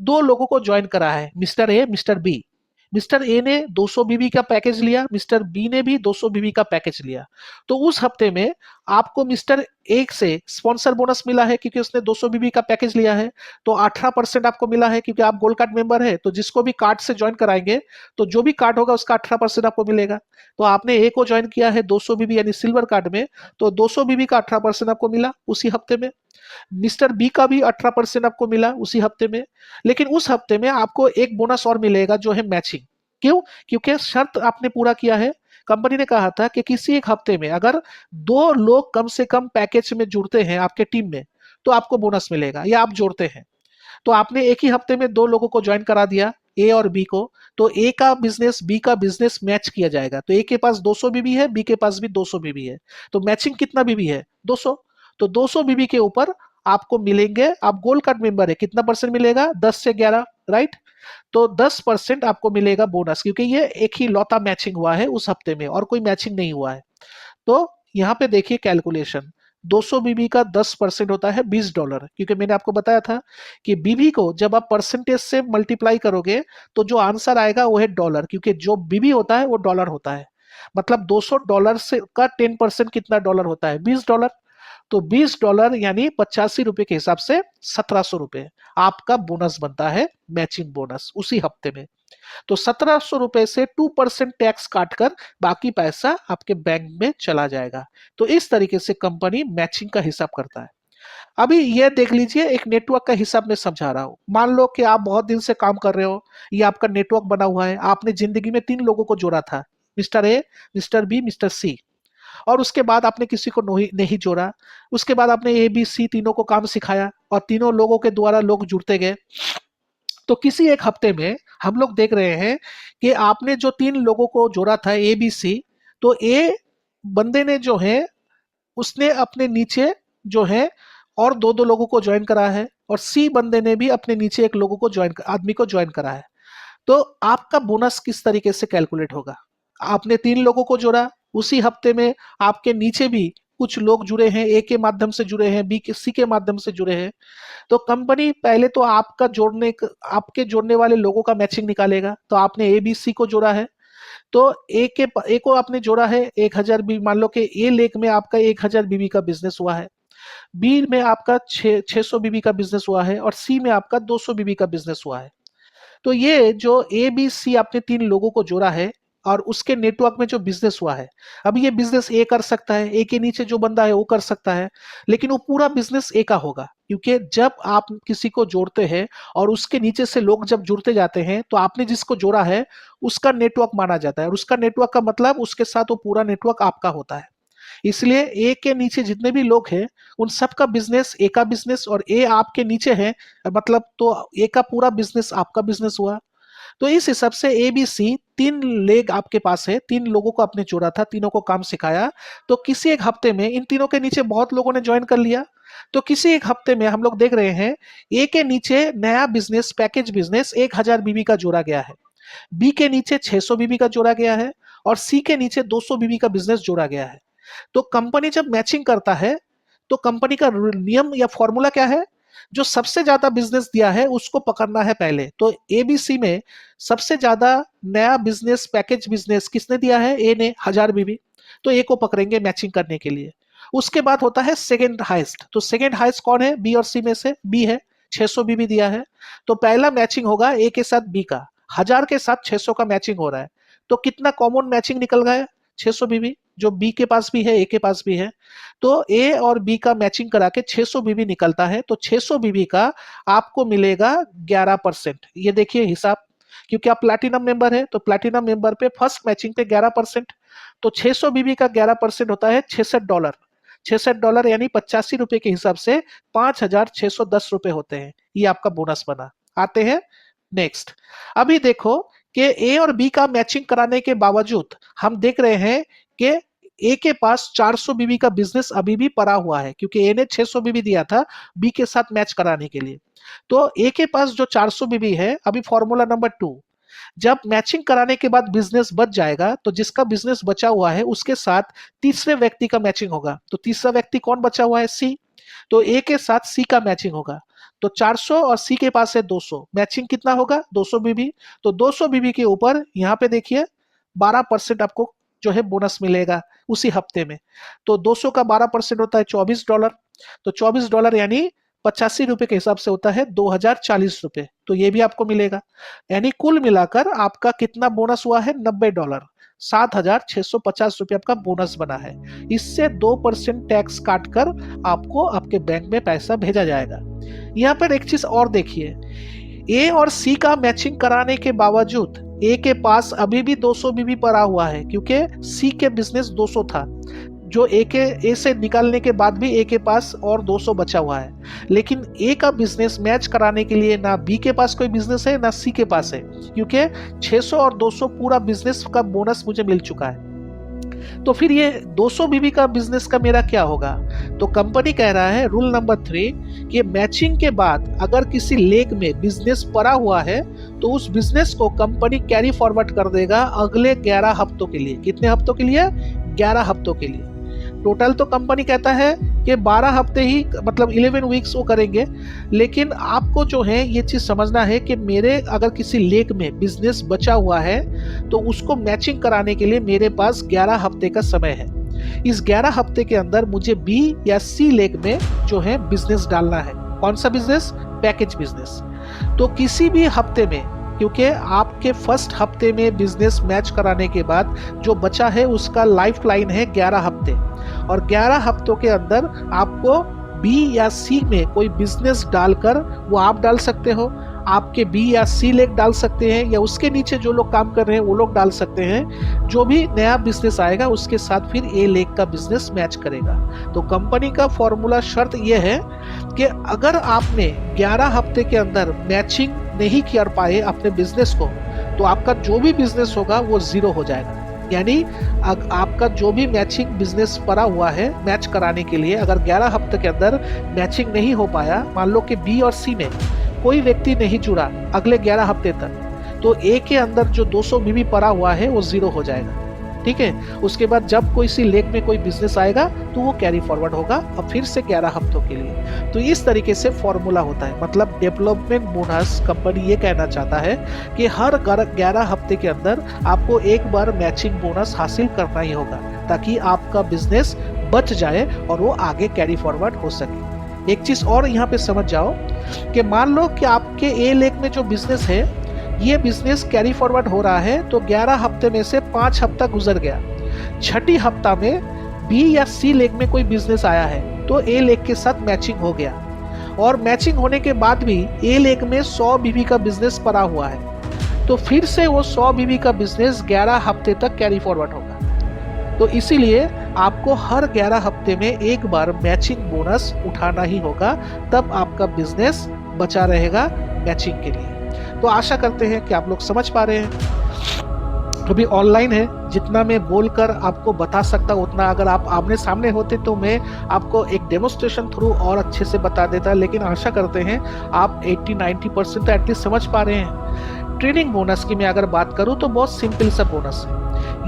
2 लोगों को ज्वाइन करा है, mister A, mister B. Mister A ने 200 बीबी का पैकेज लिया, मिस्टर बी ने भी 200 बीबी का पैकेज लिया। तो उस हफ्ते में आपको मिस्टर एक से स्पॉन्सर बोनस मिला है क्योंकि उसने 200 बीबी का पैकेज लिया है, तो 18% आपको मिला है क्योंकि आप गोल्ड कार्ड मेंबर है। तो जिसको भी कार्ड से ज्वाइन कराएंगे तो जो भी कार्ड होगा उसका 18% आपको मिलेगा। तो आपने ए को ज्वाइन किया है 200 बीबी यानी सिल्वर कार्ड में, तो 200 बीबी का 18% आपको मिला उसी हफ्ते में। मिस्टर बी का भी 18% आपको मिला उसी हफ्ते में। लेकिन उस हफ्ते में आपको एक बोनस और मिलेगा जो है मैचिंग। क्यों? क्योंकि शर्त आपने पूरा किया है। कंपनी ने कहा था कि किसी एक हफ्ते में अगर 2 लोग कम से कम पैकेज में जुड़ते हैं आपके टीम में तो आपको बोनस मिलेगा, या आप जोड़ते हैं। तो आपने एक ही हफ्ते में 2 लोगों को ज्वाइन करा दिया, ए और बी को। तो ए का बिजनेस बी का बिजनेस मैच किया जाएगा। तो ए के पास 200 बीबी है, बी के पास भी 200 बीबी है। तो मैचिंग कितना बीबी है? 200। तो 200 बीबी के ऊपर आपको मिलेंगे, आप गोल्ड कार्ड मेंबर है, कितना परसेंट मिलेगा? 10 से 11, राइट। तो 10% आपको मिलेगा बोनस, क्योंकि ये एक ही लौता मैचिंग हुआ है उस हफ्ते में और कोई मैचिंग नहीं हुआ है। तो यहाँ पे देखिए कैलकुलेशन, 200 बीबी का 10% होता है $20, क्योंकि मैंने आपको बताया था कि बीबी को जब आप परसेंटेज से मल्टीप्लाई करोगे तो जो आंसर आएगा वो है डॉलर, क्योंकि जो बीबी होता है वो डॉलर होता है। मतलब $200 से का 10% कितना डॉलर होता है? $20। तो $20 यानी 85 रुपए के हिसाब से 1700 रुपए आपका बोनस बनता है, मैचिंग बोनस उसी हफ्ते में। तो 1700 रुपए से 2% टैक्स काटकर बाकी पैसा आपके बैंक में चला जाएगा। तो इस तरीके से कंपनी मैचिंग का हिसाब करता है। अभी ये देख लीजिए, एक नेटवर्क का हिसाब मैं समझा रहा हूं। मान लो कि आप बहुत दिन से काम कर रहे हो, ये आपका नेटवर्क बना हुआ है, आपने जिंदगी में 3 लोगों को जोड़ा था, mister A, mister B, mister C. और उसके बाद आपने किसी को नहीं जोड़ा। उसके बाद आपने ए बी सी तीनों को काम सिखाया और तीनों लोगों के द्वारा लोग जुड़ते गए। तो किसी एक हफ्ते में हम लोग देख रहे हैं कि आपने जो 3 लोगों को जोड़ा था ए बी सी, तो ए बंदे ने जो है उसने अपने नीचे जो है और 2-2 लोगों को ज्वाइन करा है, और सी बंदे ने भी अपने नीचे एक लोगों को ज्वाइन आदमी को ज्वाइन करा है। तो आपका बोनस किस तरीके से कैलकुलेट होगा? आपने 3 लोगों को जोड़ा, उसी हफ्ते में आपके नीचे भी कुछ लोग जुड़े हैं, ए के माध्यम से जुड़े हैं, बी के सी के माध्यम से जुड़े हैं। तो कंपनी पहले तो आपके जोड़ने वाले लोगों का मैचिंग निकालेगा। तो आपने ए बी सी को जोड़ा है, तो ए को आपने जोड़ा है 1000 बीबी। मान लो कि ए लेक में आपका 1000 बीबी का बिजनेस हुआ है, बी में आपका 600 बीबी का बिजनेस हुआ है, और सी में आपका 200 बीबी का बिजनेस हुआ है। तो ये जो ए बी सी आपने 3 लोगों को जोड़ा है और उसके नेटवर्क में जो बिजनेस हुआ है, अब ये बिजनेस ए कर सकता है, ए के नीचे जो बंदा है वो कर सकता है, लेकिन वो पूरा बिजनेस ए का होगा। क्योंकि जब आप किसी को जोड़ते हैं और उसके नीचे से लोग जब जुड़ते जाते हैं तो आपने जिसको जोड़ा है उसका नेटवर्क माना जाता है, और उसका नेटवर्क का मतलब उसके साथ वो पूरा नेटवर्क आपका होता है। इसलिए ए के नीचे जितने भी लोग हैं उन सब का बिजनेस ए का बिजनेस, और ए आपके नीचे है मतलब तो ए का पूरा बिजनेस आपका बिजनेस हुआ। तो इस हिसाब से ए बी सी 3 लेग आपके पास है, 3 लोगों को आपने जोड़ा था, तीनों को काम सिखाया। तो किसी एक हफ्ते में इन तीनों के नीचे बहुत लोगों ने ज्वाइन कर लिया। तो किसी एक हफ्ते में हम लोग देख रहे हैं ए के नीचे नया बिजनेस पैकेज बिजनेस 1000 बीबी का जोड़ा गया है, बी के नीचे 600 बीबी का जोड़ा गया है, और सी के नीचे 200 बीबी का बिजनेस जोड़ा गया है। तो कंपनी जब मैचिंग करता है तो कंपनी का नियम या फॉर्मूला क्या है? जो सबसे ज्यादा बिजनेस दिया है उसको पकड़ना है पहले। तो एबीसी में सबसे ज्यादा नया बिजनेस पैकेज बिजनेस किसने दिया है? ए ने 1000 बीबी। तो ए को पकड़ेंगे मैचिंग करने के लिए। उसके बाद होता है सेकेंड हाइस्ट। तो सेकेंड हाइस्ट कौन है? बी और सी में से बी है, 600 बीबी दिया है। तो पहला मैचिंग होगा ए के साथ बी का, 1000 के साथ 600 का मैचिंग हो रहा है। तो कितना कॉमन मैचिंग निकल गया? 600 बीबी, जो बी के पास भी है ए के पास भी है। तो ए और बी का मैचिंग करा के 600 बीबी निकलता है। तो 600 बीबी का आपको मिलेगा 11%। ये देखिए हिसाब, क्योंकि आप प्लैटिनम मेंबर है तो प्लैटिनम मेंबर पे फर्स्ट मैचिंग पे 11%। तो 600 बीबी का 11% होता है $66। $66 यानी 85 रुपए के हिसाब से 5610 रुपए होते हैं। ये आपका बोनस बना। आते हैं नेक्स्ट। अभी देखो कि ए और बी का मैचिंग कराने के बावजूद हम देख रहे हैं कि ए के पास 400 बीबी का बिजनेस अभी भी पड़ा हुआ है, क्योंकि ए ने 600 बीबी दिया था बी के साथ मैच कराने के लिए। तो ए के पास जो 400 बीबी है, अभी फॉर्मूला नंबर 2, जब मैचिंग कराने के बाद बिजनेस बच जाएगा तो जिसका बिजनेस बचा हुआ है उसके साथ तीसरे व्यक्ति का मैचिंग होगा। तो तीसरा व्यक्ति कौन बचा हुआ है? सी। तो ए के साथ सी का मैचिंग होगा। तो 400 और सी के पास है 200, मैचिंग कितना होगा? 200 बीबी। तो 200 बीबी के ऊपर यहाँ पे देखिए 12% आपको जो है बोनस मिलेगा उसी हफ्ते में। तो 200 का 12% होता है $24। तो $24 यानी 85 रुपए के हिसाब से होता है 2040 रुपए। तो ये भी आपको मिलेगा। यानी कुल मिलाकर आपका कितना बोनस हुआ है? $90। 7,650 रुपये आपका बोनस बना है। इससे 2% टैक्स काटकर आपको आपके बैंक में पैसा भेजा जाएगा। यहाँ पर एक चीज और देखिए, ए और सी का मैचिंग कराने के बावजूद ए के पास अभी भी 200 बीबी पड़ा हुआ है, क्योंकि सी के बिजनेस 200 था, जो ए से निकालने के बाद भी ए के पास और 200 बचा हुआ है। लेकिन ए का बिजनेस मैच कराने के लिए ना बी के पास कोई बिजनेस है ना सी के पास है, क्योंकि 600 और 200 पूरा बिजनेस का बोनस मुझे मिल चुका है। तो फिर ये 200 बीबी का बिजनेस का मेरा क्या होगा? तो कंपनी कह रहा है रूल नंबर 3 कि मैचिंग के बाद अगर किसी लेग में बिजनेस पड़ा हुआ है तो उस बिजनेस को कंपनी कैरी फॉरवर्ड कर देगा अगले 11 हफ्तों के लिए। कितने हफ्तों के लिए? 11 हफ्तों के लिए। टोटल तो कंपनी कहता है कि 12 हफ्ते ही, मतलब 11 वीक्स वो करेंगे। लेकिन आपको जो है ये चीज समझना है कि मेरे अगर किसी लेग में बिजनेस बचा हुआ है तो उसको मैचिंग कराने के लिए मेरे पास 11 हफ्ते का समय है। इस 11 हफ्ते के अंदर मुझे बी या सी लेग में जो है बिजनेस डालना है। कौन सा बिजनेस? Package business. तो किसी भी हफ्ते में, क्योंकि आपके फर्स्ट हफ्ते में बिजनेस मैच कराने के बाद जो बचा है उसका लाइफ लाइन है 11 हफ्ते, और 11 हफ्तों के अंदर आपको बी या सी में कोई बिजनेस डालकर, वो आप डाल सकते हो, आपके बी या सी लेग डाल सकते हैं, या उसके नीचे जो लोग काम कर रहे हैं वो लोग डाल सकते हैं। जो भी नया बिजनेस आएगा उसके साथ फिर ए लेग का बिजनेस मैच करेगा। तो कंपनी का फॉर्मूला शर्त यह है कि अगर आपने 11 हफ्ते के अंदर मैचिंग नहीं कर पाए अपने बिजनेस को, तो आपका जो भी बिजनेस होगा वो जीरो हो जाएगा। यानी आपका जो भी मैचिंग बिजनेस पड़ा हुआ है मैच कराने के लिए, अगर 11 हफ्ते के अंदर मैचिंग नहीं हो पाया, मान लो कि बी और सी में कोई व्यक्ति नहीं जुड़ा अगले 11 हफ्ते तक, तो ए के अंदर जो 200 बीबी पड़ा हुआ है वो जीरो हो जाएगा। ठीक है। उसके बाद जब कोई सी लेग में कोई बिजनेस आएगा तो वो कैरी फॉरवर्ड होगा अब फिर से 11 हफ्तों के लिए। तो इस तरीके से फॉर्मूला होता है। मतलब डेवलपमेंट बोनस, कंपनी ये कहना चाहता है कि हर 11 हफ्ते के अंदर आपको एक बार मैचिंग बोनस हासिल करना ही होगा, ताकि आपका बिजनेस बच जाए और वो आगे कैरी फॉरवर्ड हो सके। एक चीज और यहाँ पे समझ जाओ कि मान लो कि आपके ए लेग में जो बिजनेस है, ये बिजनेस कैरी फॉरवर्ड हो रहा है, तो 11 हफ्ते में से 5 हफ्ता गुजर गया, छठी हफ्ता में बी या सी लेग में कोई बिजनेस आया है तो ए लेग के साथ मैचिंग हो गया, और मैचिंग होने के बाद भी ए लेग में 100 बीबी का बिजनेस पड़ा हुआ है, तो फिर से वो 100 बीबी का बिजनेस 11 हफ्ते तक कैरी फॉरवर्ड होगा। तो इसीलिए आपको हर 11 हफ्ते में एक बार मैचिंग बोनस उठाना ही होगा, तब आपका बिजनेस बचा रहेगा मैचिंग के लिए। तो आशा करते हैं कि आप लोग समझ पा रहे हैं। अभी ऑनलाइन है, जितना मैं बोलकर आपको बता सकता उतना, अगर आप आमने सामने होते तो मैं आपको एक डेमोस्ट्रेशन थ्रू और अच्छे से बता देता, लेकिन आशा करते हैं आप 80-90% तो एटलीस्ट समझ पा रहे हैं। ट्रेनिंग बोनस की मैं अगर बात करूं तो बहुत सिंपल सा बोनस है।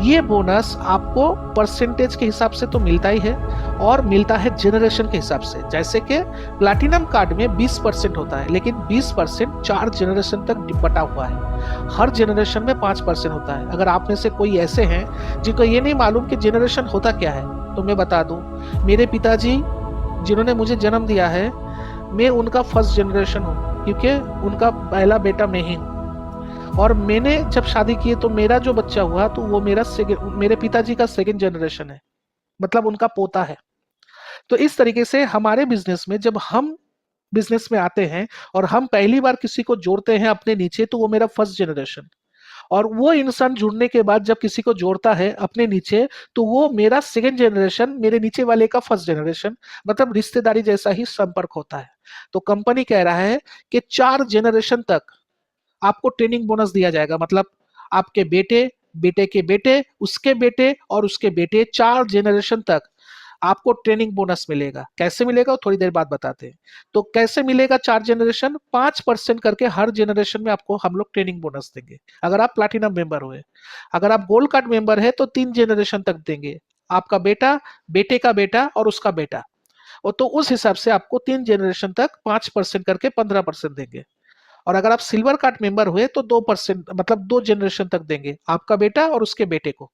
ये बोनस आपको परसेंटेज के हिसाब से तो मिलता ही है, और मिलता है जनरेशन के हिसाब से। जैसे कि प्लैटिनम कार्ड में 20% होता है, लेकिन 20% 4 जनरेशन तक बटा हुआ है। हर जनरेशन में 5% होता है। अगर आप में से कोई ऐसे हैं जिनको ये नहीं मालूम कि जनरेशन होता क्या है, तो मैं बता दूं, मेरे पिताजी जिन्होंने मुझे जन्म दिया है, मैं उनका फर्स्ट जनरेशन हूँ, क्योंकि उनका पहला बेटा मैं ही हूँ। और मैंने जब शादी की तो मेरा जो बच्चा हुआ तो वो मेरे पिताजी का सेकंड जनरेशन है, मतलब उनका पोता है। तो इस तरीके से हमारे बिजनेस में जब हम बिजनेस में आते हैं और हम पहली बार किसी को जोड़ते हैं अपने नीचे, तो वो मेरा फर्स्ट जनरेशन, और वो इंसान जुड़ने के बाद जब किसी को जोड़ता है अपने नीचे तो वो मेरा सेकंड जनरेशन, मेरे नीचे वाले का फर्स्ट जनरेशन, मतलब रिश्तेदारी जैसा ही संपर्क होता है। तो कंपनी कह रहा है कि 4 जनरेशन तक आपको ट्रेनिंग बोनस दिया जाएगा। मतलब आपके बेटे, बेटे के बेटे, उसके बेटे और उसके बेटे, 4 जनरेशन तक आपको ट्रेनिंग बोनस मिलेगा। कैसे मिलेगा थोड़ी देर बाद बताते हैं। तो कैसे मिलेगा 4 जनरेशन? 5% करके हर जनरेशन में आपको हम लोग ट्रेनिंग बोनस देंगे, अगर आप प्लैटिनम मेंबर हुए। अगर आप गोल्ड कार्ड मेंबर है तो 3 जनरेशन तक देंगे, आपका बेटा, बेटे का बेटा और उसका बेटा। और तो उस हिसाब से आपको 3 जनरेशन तक 5% करके 15% देंगे। और अगर आप सिल्वर कार्ड मेंबर हुए तो 2%, मतलब 2 जनरेशन तक देंगे, आपका बेटा और उसके बेटे को।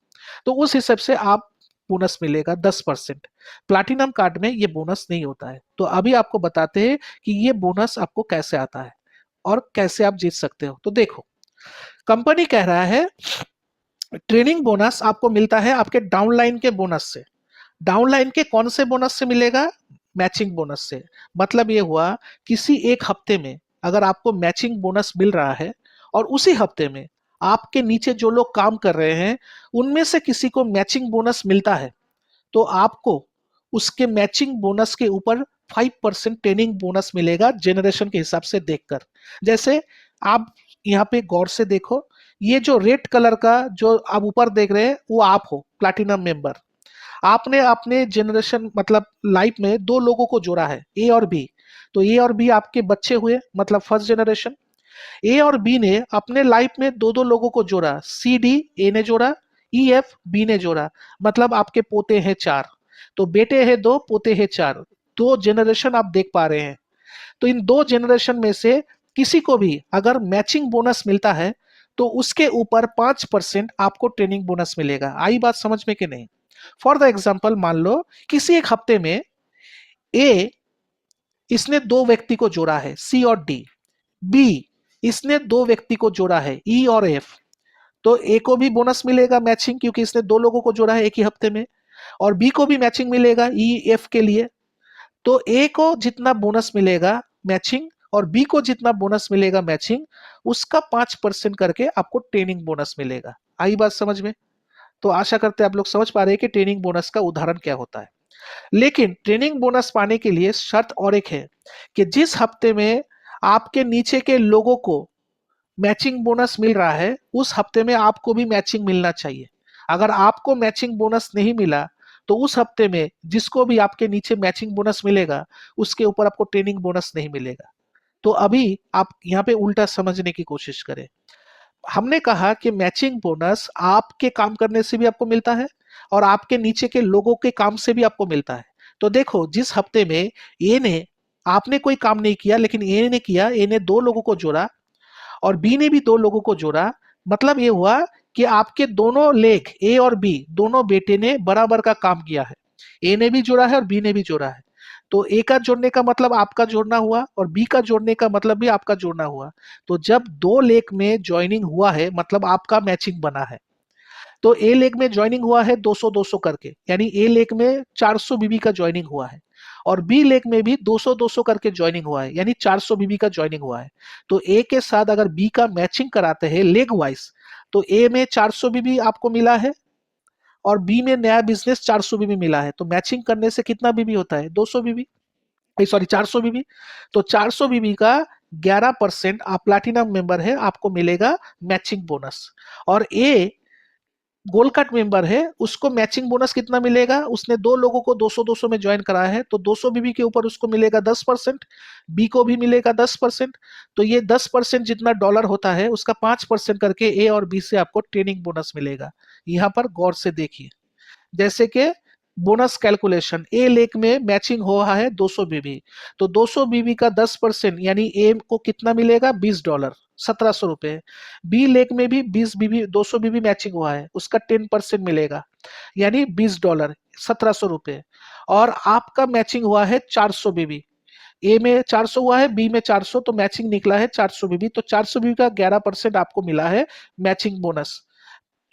तो उस हिसाब से आप बोनस मिलेगा 10%। प्लाटिनम कार्ड में ये बोनस नहीं होता है। तो अभी आपको बताते हैं कि ये बोनस आपको कैसे आता है और कैसे आप जीत सकते हो। तो देखो, कंपनी कह रहा है ट्रेनिंग बोनस आपको मिलता है आपके डाउनलाइन के बोनस से। डाउनलाइन के कौन से बोनस से मिलेगा? मैचिंग बोनस से। मतलब ये हुआ, किसी एक हफ्ते में अगर आपको मैचिंग बोनस मिल रहा है और उसी हफ्ते में आपके नीचे जो लोग काम कर रहे हैं उनमें से किसी को मैचिंग बोनस मिलता है, तो आपको उसके मैचिंग बोनस के ऊपर 5% ट्रेनिंग बोनस मिलेगा जनरेशन के हिसाब से देखकर। जैसे आप यहाँ पे गौर से देखो, ये जो रेड कलर का जो आप ऊपर देख रहे हैं वो आप हो प्लैटिनम मेंबर। आपने अपने जनरेशन मतलब लाइफ में दो लोगों को जोड़ा है, ए और बी। तो ए और बी आपके बच्चे हुए, मतलब फर्स्ट जनरेशन। ए और बी ने अपने लाइफ में दो दो लोगों को जोड़ा, सी डी ए ने जोड़ा, ई एफ बी ने जोड़ा, मतलब आपके पोते हैं 4। तो बेटे हैं 2, पोते हैं 4। 2 जनरेशन आप देख पा रहे हैं। तो इन 2 जनरेशन में से किसी को भी अगर मैचिंग बोनस मिलता है तो उसके ऊपर 5% आपको ट्रेनिंग बोनस मिलेगा। आई बात समझ में कि नहीं? फॉर द एग्जाम्पल, मान लो किसी एक हफ्ते में ए इसने 2 व्यक्ति को जोड़ा है, सी और डी। बी इसने 2 व्यक्ति को जोड़ा है, ई और एफ। तो ए को भी बोनस मिलेगा मैचिंग, क्योंकि इसने 2 लोगों को जोड़ा है एक ही हफ्ते में। और बी को भी मैचिंग मिलेगा ई एफ के लिए। तो ए को जितना बोनस मिलेगा मैचिंग और बी को जितना बोनस मिलेगा मैचिंग, उसका 5% करके आपको ट्रेनिंग बोनस मिलेगा। आई बात समझ में? तो आशा करते हैं आप लोग समझ पा रहे हैं कि ट्रेनिंग बोनस का उदाहरण क्या होता है। लेकिन ट्रेनिंग बोनस पाने के लिए शर्त और एक है कि जिस हफ्ते में आपके नीचे के लोगों को मैचिंग बोनस मिल रहा है उस हफ्ते में आपको भी मैचिंग मिलना चाहिए। अगर आपको मैचिंग बोनस नहीं मिला तो उस हफ्ते में जिसको भी आपके नीचे मैचिंग बोनस मिलेगा उसके ऊपर आपको ट्रेनिंग बोनस नहीं मिलेगा। तो अभी आप यहाँ पे उल्टा समझने की कोशिश करें। हमने कहा कि मैचिंग बोनस आपके काम करने से भी आपको मिलता है और आपके नीचे के लोगों के काम से भी आपको मिलता है। तो देखो, जिस हफ्ते में ए ने, आपने कोई काम नहीं किया लेकिन ए ने किया, ए ने 2 लोगों को जोड़ा और बी ने भी 2 लोगों को जोड़ा। मतलब ये हुआ कि आपके दोनों लेग, ए और बी दोनों बेटे ने बराबर का काम किया है। ए ने भी जोड़ा है और बी ने भी जोड़ा है। तो ए का जोड़ने का मतलब आपका जोड़ना हुआ और बी का जोड़ने का मतलब भी आपका जोड़ना हुआ। तो जब 2 लेग में ज्वाइनिंग हुआ है मतलब आपका मैचिंग बना है। तो ए लेग में ज्वाइनिंग हुआ है 200-200 करके, यानी ए लेग में 400 बीबी का ज्वाइनिंग हुआ है और बी लेग में भी 200-200 करके ज्वाइनिंग हुआ है, यानी 400 बीबी का ज्वाइनिंग हुआ है। तो ए के साथ अगर बी का मैचिंग कराते हैं लेग वाइज, तो ए में 400 बीबी आपको मिला है और बी में नया बिजनेस 400 बीबी मिला है। तो मैचिंग करने से कितना बीबी होता है? 200 बीबी, सॉरी 400 बीबी। तो 400 बीबी का 11% आप प्लैटिनम मेंबर है, आपको मिलेगा मैचिंग बोनस। और ए गोल्ड कार्ड मेंबर है, उसको मैचिंग बोनस कितना मिलेगा? उसने 2 लोगों को 200-200 में ज्वाइन कराया है, तो 200 बीबी के ऊपर उसको मिलेगा 10%, बी को भी मिलेगा 10%। तो ये 10% जितना डॉलर होता है उसका 5% करके ए और बी से आपको ट्रेनिंग बोनस मिलेगा। यहाँ पर गौर से देखिए, जैसे कि बोनस कैलकुलेशन, ए लेक में मैचिंग हो रहा है 200 बीबी, तो 200 बीबी का 10% यानी ए को कितना मिलेगा? $20, 1700 रुपए। बी लेक में भी 20 बीबी 200 बीबी मैचिंग हुआ है, उसका 10% मिलेगा यानी $20, 1700 रुपए। और आपका मैचिंग हुआ है 400 बीबी, ए में 400 हुआ है, बी में 400, तो मैचिंग निकला है 400 बीबी। तो 400 बीबी का 11% आपको मिला है मैचिंग बोनस,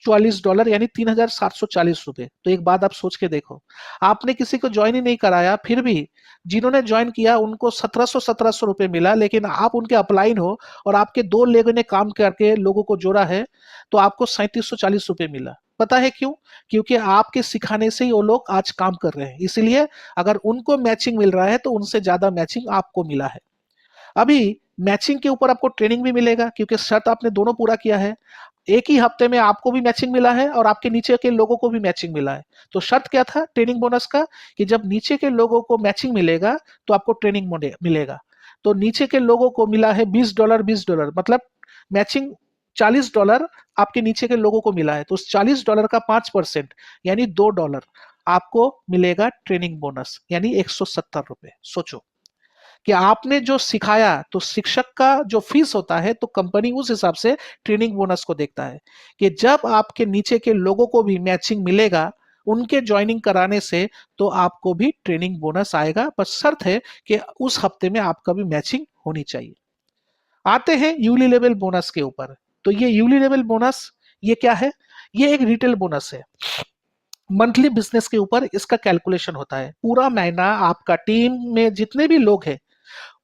$44 यानी $3740। तो एक बात आप सोच के देखो, आपने किसी को ज्वाइन ही नहीं कराया, फिर भी जिन्होंने ज्वाइन किया उनको 1700 रुपए मिला, लेकिन आप उनके अपलाइन हो और आपके 2 लोगों ने काम करके लोगों को जोड़ा है तो आपको 3740 रुपए मिला। पता है क्यों? क्योंकि आपके सिखाने से ही वो लोग आज काम कर रहे हैं, इसलिए अगर उनको मैचिंग मिल रहा है तो उनसे ज्यादा मैचिंग आपको मिला है। अभी मैचिंग के ऊपर आपको ट्रेनिंग भी मिलेगा क्योंकि शर्त आपने दोनों पूरा किया है। एक ही हफ्ते में आपको भी मैचिंग मिला है और आपके नीचे के लोगों को भी मैचिंग मिला है। तो शर्त क्या था ट्रेनिंग बोनस का? कि जब नीचे के लोगों को मैचिंग मिलेगा तो आपको ट्रेनिंग मिलेगा। तो नीचे के लोगों को मिला है $20, मतलब मैचिंग $40 आपके नीचे के लोगों को मिला है। तो उस $40 का 5% यानी $2 आपको मिलेगा ट्रेनिंग बोनस, यानी 170 रुपए। सोचो, कि आपने जो सिखाया तो शिक्षक का जो फीस होता है तो कंपनी उस हिसाब से ट्रेनिंग बोनस को देखता है कि जब आपके नीचे के लोगों को भी मैचिंग मिलेगा उनके ज्वाइनिंग कराने से, तो आपको भी ट्रेनिंग बोनस आएगा, बस शर्त है कि उस हफ्ते में आपका भी मैचिंग होनी चाहिए। आते हैं यूली लेवल बोनस के ऊपर। तो ये यूली लेवल बोनस ये क्या है? ये एक रिटेल बोनस है। मंथली बिजनेस के ऊपर इसका कैलकुलेशन होता है। पूरा महीना आपका टीम में जितने भी लोग हैं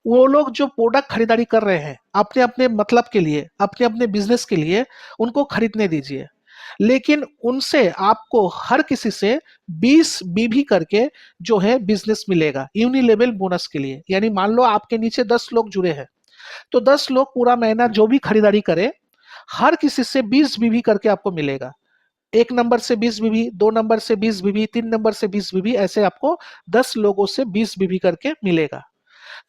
वो लोग जो प्रोडक्ट खरीदारी कर रहे हैं अपने अपने मतलब के लिए, अपने अपने बिजनेस के लिए, उनको खरीदने दीजिए। लेकिन उनसे आपको हर किसी से 20 बीबी करके जो है बिजनेस मिलेगा यूनिलेवल बोनस के लिए। यानी मान लो आपके नीचे 10 लोग जुड़े हैं, तो 10 लोग पूरा महीना जो भी खरीदारी करे हर किसी से 20 बीबी करके आपको मिलेगा। एक नंबर से 20 बीबी, दो नंबर से 20 बीबी, तीन नंबर से 20 बीबी, ऐसे आपको 10 लोगों से 20 बीबी करके मिलेगा।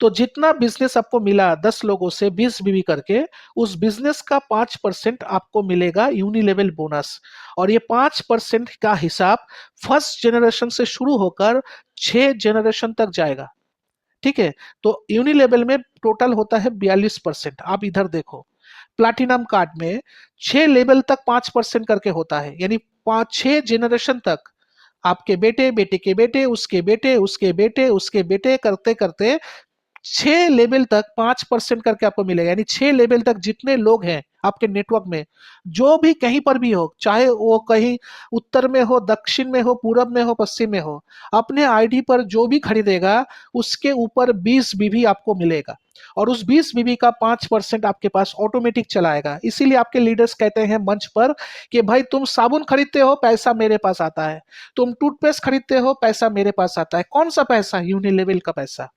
तो जितना बिजनेस आपको मिला 10 लोगों से 20 बीबी करके, उस बिजनेस का 5% आपको मिलेगा यूनिलेवल बोनस। और ये 5% का हिसाब फर्स्ट जनरेशन से शुरू होकर 6 जनरेशन तक जाएगा। ठीक है? तो यूनिलेवल में टोटल होता है 42%। आप इधर देखो, प्लाटिनम कार्ड में 6 लेवल तक 5% करके होता है, यानी 5-6 जनरेशन तक आपके बेटे, बेटे के बेटे, उसके बेटे, उसके बेटे, उसके बेटे करते करते 6 लेवल तक 5% करके आपको मिलेगा। यानी 6 लेवल तक जितने लोग हैं आपके नेटवर्क में, जो भी कहीं पर भी हो, चाहे वो कहीं उत्तर में हो, दक्षिण में हो, पूरब में हो, पश्चिम में हो, अपने आईडी पर जो भी खरीदेगा उसके ऊपर 20 बीबी आपको मिलेगा। और उस 20 बीबी का 5% आपके पास ऑटोमेटिक चलाएगा। इसीलिए आपके लीडर्स कहते हैं मंच पर कि भाई तुम साबुन खरीदते हो, पैसा मेरे पास आता है, तुम टूथपेस्ट खरीदते हो, पैसा मेरे पास आता है। कौन सा पैसा? यूनिलेवल का पैसा।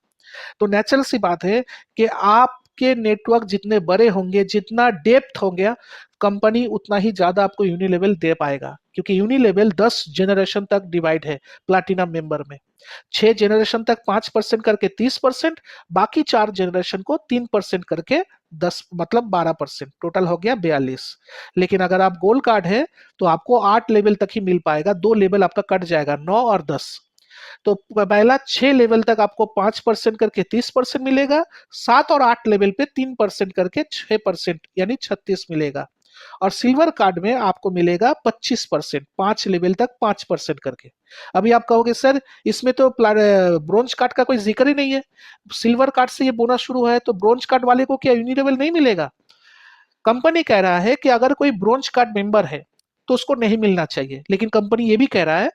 तो नेचुरल सी बात है कि आपके नेटवर्क जितने बड़े होंगे, जितना डेप्थ होंगे, कंपनी उतना ही ज्यादा आपको यूनिलेवल दे पाएगा। क्योंकि यूनिलेवल 10 जनरेशन तक डिवाइड है प्लैटिनम मेंबर में। 6 जनरेशन तक 5% करके 30%, बाकी 4 जनरेशन को 3% करके 10 मतलब 12%, टोटल हो गया 42। लेकिन अगर आप गोल्ड कार्ड है तो आपको 8 लेवल तक ही मिल पाएगा, 2 लेवल आपका कट जाएगा, 9 और 10। तो पहला 6 लेवल तक आपको 5% करके 30% मिलेगा, 7 और 8 लेवल पे 3% करके 6% यानी 36 मिलेगा। और सिल्वर कार्ड में आपको मिलेगा 25%, 5 लेवल तक 5% करके। अभी आप कहोगे सर इसमें तो ब्रोंज कार्ड का कोई जिक्र ही नहीं है, सिल्वर कार्ड से ये बोनस शुरू है, तो ब्रोंज कार्ड वाले को क्या यूनिलेवल नहीं मिलेगा? कंपनी कह रहा है कि अगर कोई ब्रोंज कार्ड मेंबर है तो उसको नहीं मिलना चाहिए, लेकिन कंपनी ये भी कह रहा है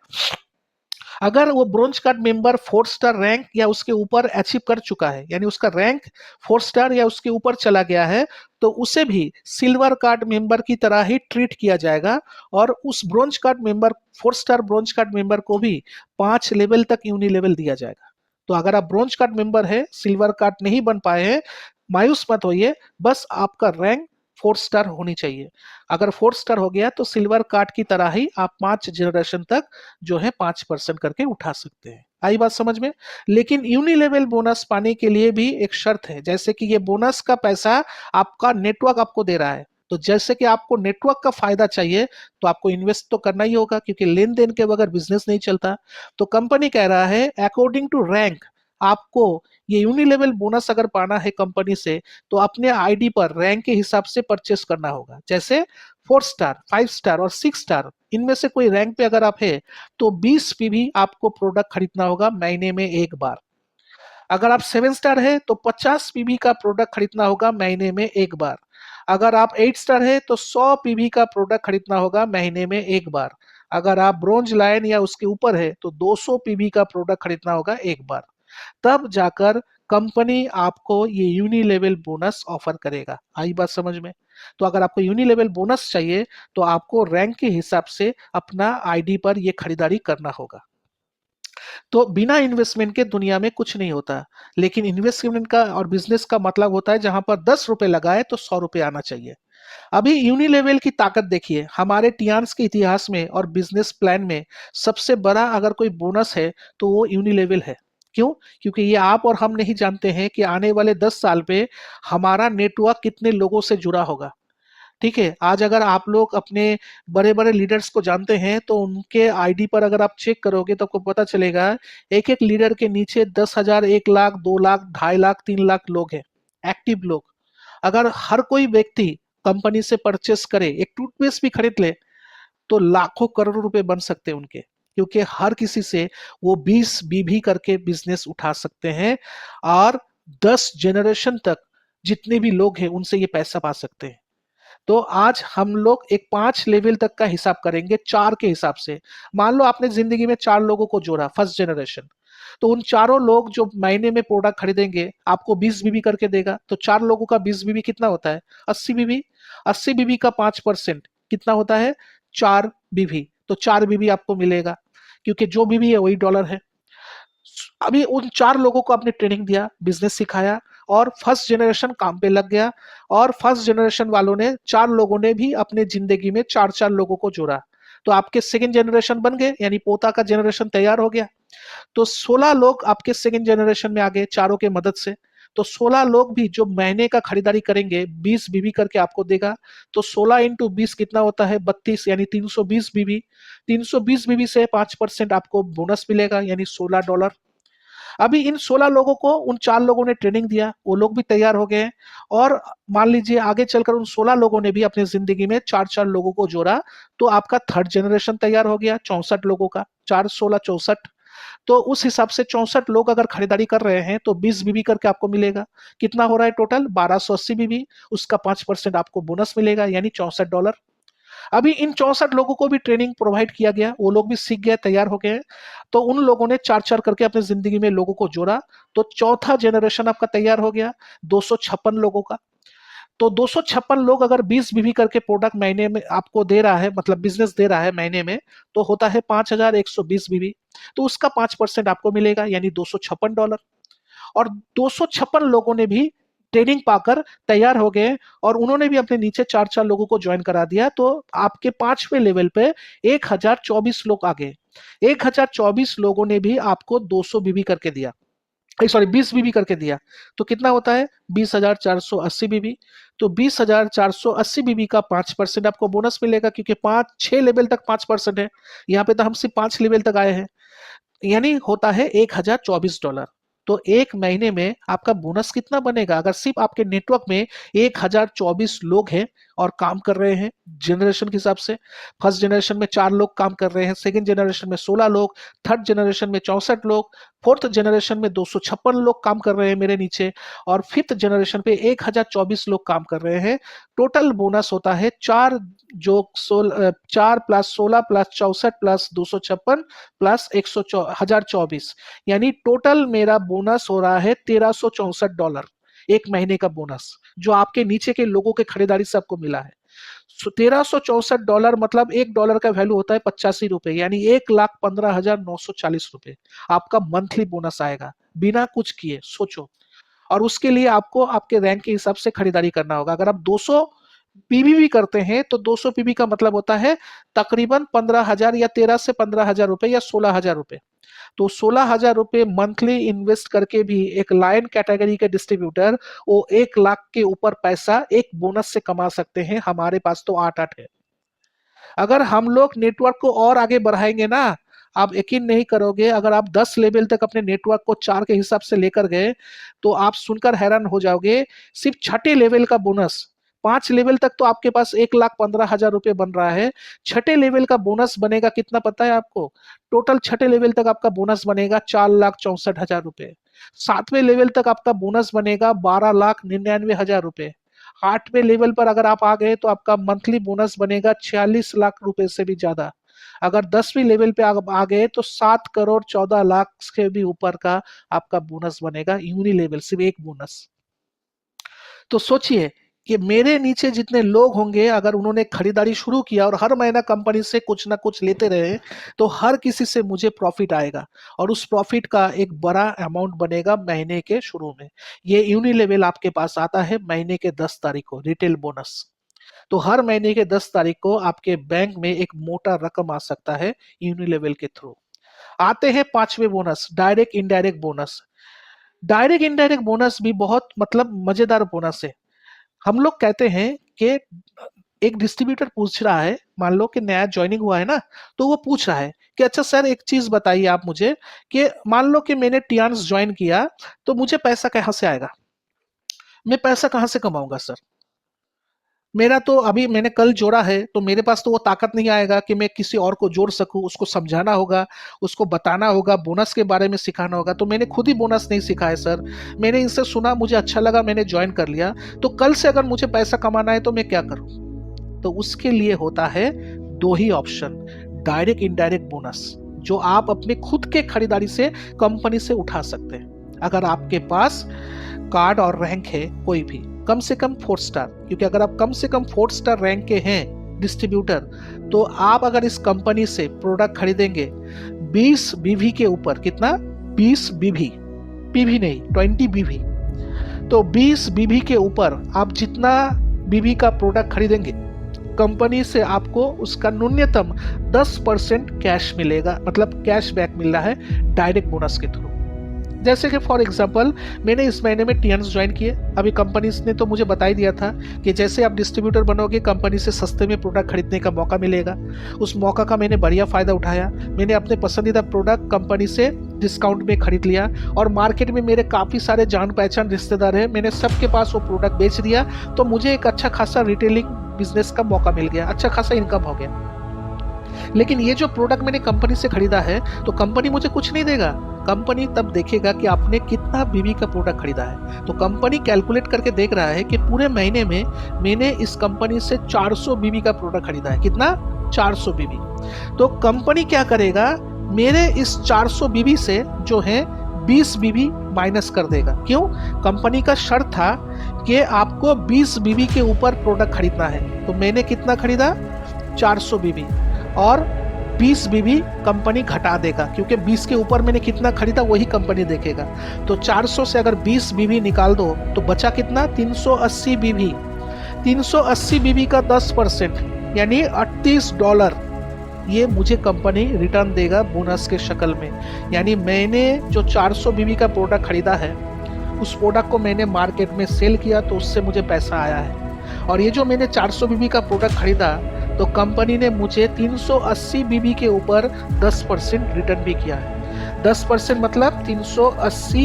अगर वो bronze card member 4 star rank या उसके ऊपर अचीव कर चुका है, यानी उसका रैंक 4 स्टार या उसके ऊपर चला गया है, तो उसे भी सिल्वर कार्ड मेंबर की तरह ही ट्रीट किया जाएगा। और उस bronze card member 4 star bronze card member को भी 5 लेवल तक यूनिलेवल दिया जाएगा। तो अगर आप ब्रोंज कार्ड मेंबर है, सिल्वर कार्ड नहीं बन पाए हैं, मायूस मत होइए, बस आपका रैंक 4 स्टार होनी चाहिए। अगर 4 स्टार हो गया तो सिल्वर कार्ड की तरह ही आप 5 जनरेशन तक जो है 5% करके उठा सकते हैं। आई बात समझ में? लेकिन यूनिलेवल बोनस पाने के लिए भी एक शर्त है, जैसे कि ये बोनस का पैसा आपका नेटवर्क आपको दे रहा है। तो जैसे कि आपको नेटवर्क का फायदा चाहिए तो आपको इन्वेस्ट तो करना ही होगा, क्योंकि लेन देन के बगैर बिजनेस नहीं चलता। तो कंपनी कह रहा है अकॉर्डिंग टू रैंक आपको ये यूनिलेवल बोनस अगर पाना है कंपनी से, तो अपने आईडी पर रैंक के हिसाब से परचेस करना होगा। जैसे 4 स्टार, 5 स्टार और 6 स्टार, इनमें से कोई रैंक पे अगर आप है तो 20 पीवी आपको प्रोडक्ट खरीदना होगा महीने में एक बार। अगर आप 7 स्टार है तो 50 पीवी का प्रोडक्ट खरीदना होगा महीने में एक बार। अगर आप 8 स्टार है तो 100 पीवी का प्रोडक्ट खरीदना होगा महीने में एक बार। अगर आप ब्रोंज लाइन या उसके ऊपर है तो 200 पीवी का प्रोडक्ट खरीदना होगा एक बार। तब जाकर कंपनी आपको ये यूनिलेवल बोनस ऑफर करेगा। आई बात समझ में? तो अगर आपको यूनिलेवल बोनस चाहिए तो आपको रैंक के हिसाब से अपना आईडी पर ये खरीदारी करना होगा। तो बिना इन्वेस्टमेंट के दुनिया में कुछ नहीं होता। लेकिन इन्वेस्टमेंट का और बिजनेस का मतलब होता है जहां पर 10 रुपए लगाए तो 100 रुपए आना चाहिए। अभी यूनिलेवल की ताकत देखिए, हमारे टियान्स के इतिहास में और बिजनेस प्लान में सबसे बड़ा अगर कोई बोनस है तो वो यूनिलेवल है। क्यों? क्योंकि ये आप और हम नहीं जानते हैं कि आने वाले 10 साल पे हमारा नेटवर्क कितने लोगों से जुड़ा होगा। ठीक है, आज अगर आप लोग अपने बड़े बड़े लीडर्स को जानते हैं तो उनके आईडी पर अगर आप चेक करोगे तो आपको पता चलेगा एक एक लीडर के नीचे 10,000, 1 लाख, 2 लाख, 2.5 लाख, 3 लाख लोग हैं, एक्टिव लोग। अगर हर कोई व्यक्ति कंपनी से परचेस करे, एक टूथपेस्ट भी खरीद ले, तो लाखों करोड़ों रुपए बन सकते हैं उनके, क्योंकि हर किसी से वो 20 बीबी करके बिजनेस उठा सकते हैं और 10 जनरेशन तक जितने भी लोग हैं उनसे ये पैसा पा सकते हैं। तो आज हम लोग एक 5 लेवल तक का हिसाब करेंगे, 4 के हिसाब से। मान लो आपने जिंदगी में 4 लोगों को जोड़ा, फर्स्ट जनरेशन, तो उन चारों लोग जो महीने में प्रोडक्ट खरीदेंगे आपको 20 बीबी करके देगा। तो 4 लोगों का 20 बीबी कितना होता है? 80 बीबी। 80 बीबी का 5% कितना होता है? 4 बीबी। तो 4 बीबी आपको मिलेगा, क्योंकि जो बीबी है वही डॉलर है। अभी उन 4 लोगों को आपने ट्रेनिंग दिया, बिजनेस सिखाया, और फर्स्ट जनरेशन काम पे लग गया। और फर्स्ट जनरेशन वालों ने, 4 लोगों ने भी अपने जिंदगी में 4-4 लोगों को जोड़ा, तो आपके सेकंड जनरेशन बन गए, यानी पोता का जनरेशन तैयार हो गया। तो 16 लोग आपके सेकंड जनरेशन में आ गए चारों के मदद से। तो 16 लोग भी जो महीने का खरीदारी करेंगे 20 बीबी करके आपको देगा। तो 16 इंटू 20 कितना होता है? 32, यानी 320 बीबी। 320 बीबी से 5% आपको बोनस मिलेगा, यानी $16। अभी इन 16 लोगों को उन 4 लोगों ने ट्रेनिंग दिया, वो लोग भी तैयार हो गए। और मान लीजिए आगे चलकर उन 16 लोगों ने भी अपनी जिंदगी में 4-4 लोगों को जोड़ा, तो आपका थर्ड जनरेशन तैयार हो गया 64 लोगों का। 4 16 64। तो उस हिसाब से 64 लोग अगर खरीदारी कर रहे हैं तो 20 बीबी करके आपको मिलेगा। कितना हो रहा है टोटल? 1280 बीबी। उसका 5% आपको बोनस मिलेगा, यानी $64। अभी इन 64 लोगों को भी ट्रेनिंग प्रोवाइड किया गया, वो लोग भी सीख गए, तैयार हो गए। तो उन लोगों ने 4-4 करके अपनी जिंदगी में लोगों को जोड़ा, तो चौथा जनरेशन आपका तैयार हो गया 256 लोगों का। तो 256 लोग अगर 20 बीबी करके प्रोडक्ट महीने में आपको दे रहा है, मतलब बिजनेस दे रहा है महीने में, तो होता है 5120 बीबी। तो उसका 5% आपको मिलेगा, यानी $256। और 256 लोगों ने भी ट्रेनिंग पाकर तैयार हो गए, और उन्होंने भी अपने नीचे 4-4 लोगों को ज्वाइन करा दिया। तो आपके 5वें लेवल पे 1024 लोग आ गए। 1024 लोगों ने भी आपको 200 बीबी करके दिया, सॉरी 20 बीबी करके दिया। तो कितना होता है? 20,480 बीबी। तो 20,480 बीबी का 5% आपको बोनस मिलेगा, क्योंकि 5-6 लेवल तक 5% है। यहाँ पे तो हम सिर्फ 5 लेवल तक आए हैं, यानी होता है $1024। तो एक महीने में आपका बोनस कितना बनेगा? अगर सिर्फ आपके नेटवर्क में 1024 लोग हैं और काम कर रहे हैं जनरेशन के हिसाब से, फर्स्ट जनरेशन में 4 लोग काम कर रहे हैं, सेकंड जनरेशन में 16 लोग, थर्ड जनरेशन में 64 लोग, फोर्थ जनरेशन में 256 लोग काम कर रहे हैं मेरे नीचे, और फिफ्थ जनरेशन पे 1024 लोग काम कर रहे हैं। टोटल बोनस होता है 4 जो 4 प्लस 16 प्लस 64 प्लस 256 प्लस 1024, यानी टोटल मेरा बोनस हो रहा है $1364, एक महीने का बोनस, जो आपके नीचे के लोगों के खरीदारी से आपको मिला है। $1364 मतलब $1 का वैल्यू होता है 85 रुपए, यानी 1,15,940 रुपए आपका मंथली बोनस आएगा बिना कुछ किए। सोचो। और उसके लिए आपको आपके रैंक के हिसाब से खरीदारी करना होगा। अगर आप 200 पीवी भी करते हैं तो 200 पीवी का मतलब होता है तकरीबन 15,000 या 13 से 15,000 रुपए या 16,000 रुपए। तो 16,000 रुपए मंथली इन्वेस्ट करके भी एक लायन कैटेगरी के डिस्ट्रीब्यूटर वो 1 लाख के ऊपर पैसा एक बोनस से कमा सकते हैं। हमारे पास तो 8-8 है। अगर हम लोग नेटवर्क को और आगे बढ़ाएंगे ना, आप यकीन नहीं करोगे, अगर आप 10 लेवल तक अपने नेटवर्क को 4 के हिसाब से लेकर गए तो आप सुनकर हैरान हो जाओगे। सिर्फ छठे लेवल का बोनस, 5 लेवल तक तो आपके पास 1,15,000 रुपए बन रहा है। छठे लेवल का बोनस बनेगा कितना पता है आपको? टोटल छठे लेवल तक आपका बोनस बनेगा 4,64,000 रुपए। 7वें लेवल तक आपका बोनस बनेगा 12,99,000 रुपए। 8वें लेवल पर अगर आप आ गए तो आपका मंथली बोनस बनेगा 46 लाख रुपए से भी ज्यादा। अगर 10वीं लेवल पे आप आ गए तो 7,14,00,000 के भी ऊपर का आपका बोनस बनेगा, यूनि लेवल सिर्फ एक बोनस। तो सोचिए कि मेरे नीचे जितने लोग होंगे, अगर उन्होंने खरीदारी शुरू किया और हर महीना कंपनी से कुछ ना कुछ लेते रहे, तो हर किसी से मुझे प्रॉफिट आएगा, और उस प्रॉफिट का एक बड़ा अमाउंट बनेगा महीने के शुरू में। ये यूनिलेवल आपके पास आता है महीने के 10 तारीख को, रिटेल बोनस। तो हर महीने के 10 तारीख को आपके बैंक में एक मोटा रकम आ सकता है यूनिलेवल के थ्रू। आते हैं 5वें bonus, direct indirect bonus. Direct indirect bonus भी बहुत मतलब मजेदार बोनस है। हम लोग कहते हैं कि एक डिस्ट्रीब्यूटर पूछ रहा है, मान लो कि नया ज्वाइनिंग हुआ है ना, तो वो पूछ रहा है कि अच्छा सर एक चीज बताइए आप मुझे कि मान लो कि मैंने टियान्स ज्वाइन किया तो मुझे पैसा कहाँ से आएगा, मैं पैसा कहाँ से कमाऊंगा सर, मेरा तो अभी मैंने कल जोड़ा है तो मेरे पास तो वो ताकत नहीं आएगा कि मैं किसी और को जोड़ सकूं, उसको समझाना होगा, उसको बताना होगा, बोनस के बारे में सिखाना होगा, तो मैंने खुद ही बोनस नहीं सीखा है सर, मैंने इनसे सुना, मुझे अच्छा लगा, मैंने ज्वाइन कर लिया, तो कल से अगर मुझे पैसा कमाना है तो मैं क्या करूं। तो उसके लिए होता है दो ही ऑप्शन, डायरेक्ट इनडायरेक्ट बोनस, जो आप अपने खुद के खरीदारी से कंपनी से उठा सकते हैं अगर आपके पास कार्ड और रैंक है कोई भी, कम से कम 4 स्टार, क्योंकि अगर आप कम से कम 4 स्टार रैंक के हैं डिस्ट्रीब्यूटर, तो आप अगर इस कंपनी से प्रोडक्ट खरीदेंगे 20 बीवी के ऊपर, कितना 20 बीवी, पीवी नहीं 20 बीवी, तो 20 बीवी के ऊपर आप जितना बीवी का प्रोडक्ट खरीदेंगे कंपनी से आपको उसका न्यूनतम 10% कैश मिलेगा, मतलब कैश बैक मिल रहा है डायरेक्ट बोनस के थ्रू। जैसे कि फॉर एग्जांपल मैंने इस महीने में टीएनस ज्वाइन किए, अभी कंपनी ने तो मुझे बता ही दिया था कि जैसे आप डिस्ट्रीब्यूटर बनोगे कंपनी से सस्ते में प्रोडक्ट खरीदने का मौका मिलेगा। उस मौका का मैंने बढ़िया फ़ायदा उठाया, मैंने अपने पसंदीदा प्रोडक्ट कंपनी से डिस्काउंट में खरीद लिया, और मार्केट में मेरे काफ़ी सारे जान पहचान रिश्तेदार हैं, मैंने सबके पास वो प्रोडक्ट बेच दिया, तो मुझे एक अच्छा खासा रिटेलिंग बिजनेस का मौका मिल गया, अच्छा खासा इनकम हो गया। लेकिन ये जो प्रोडक्ट मैंने कंपनी से खरीदा है तो कंपनी मुझे कुछ नहीं देगा, कंपनी तब देखेगा कि आपने कितना बीबी का प्रोडक्ट खरीदा है। तो कंपनी कैलकुलेट करके देख रहा है कि पूरे महीने में मैंने इस कंपनी से 400 बीबी का प्रोडक्ट खरीदा है, कितना 400 बीबी। तो कंपनी क्या करेगा, मेरे इस 400 बीबी से जो है 20 बीबी माइनस कर देगा। क्यों, कंपनी का शर्त था कि आपको 20 बीबी के ऊपर प्रोडक्ट खरीदना है, तो मैंने कितना खरीदा 400 बीबी, और 20 बीबी कंपनी घटा देगा, क्योंकि 20 के ऊपर मैंने कितना खरीदा वही कंपनी देखेगा। तो 400 से अगर 20 बीबी निकाल दो तो बचा कितना 380 बीबी, 380 बीबी का 10% यानी $38, ये मुझे कंपनी रिटर्न देगा बोनस के शक्ल में। यानी मैंने जो 400 बीबी का प्रोडक्ट खरीदा है उस प्रोडक्ट को मैंने मार्केट में सेल किया तो उससे मुझे पैसा आया है, और ये जो मैंने 400 बीबी का प्रोडक्ट खरीदा तो कंपनी ने मुझे 380 बीबी के ऊपर 10% रिटर्न भी किया है। 10% मतलब 380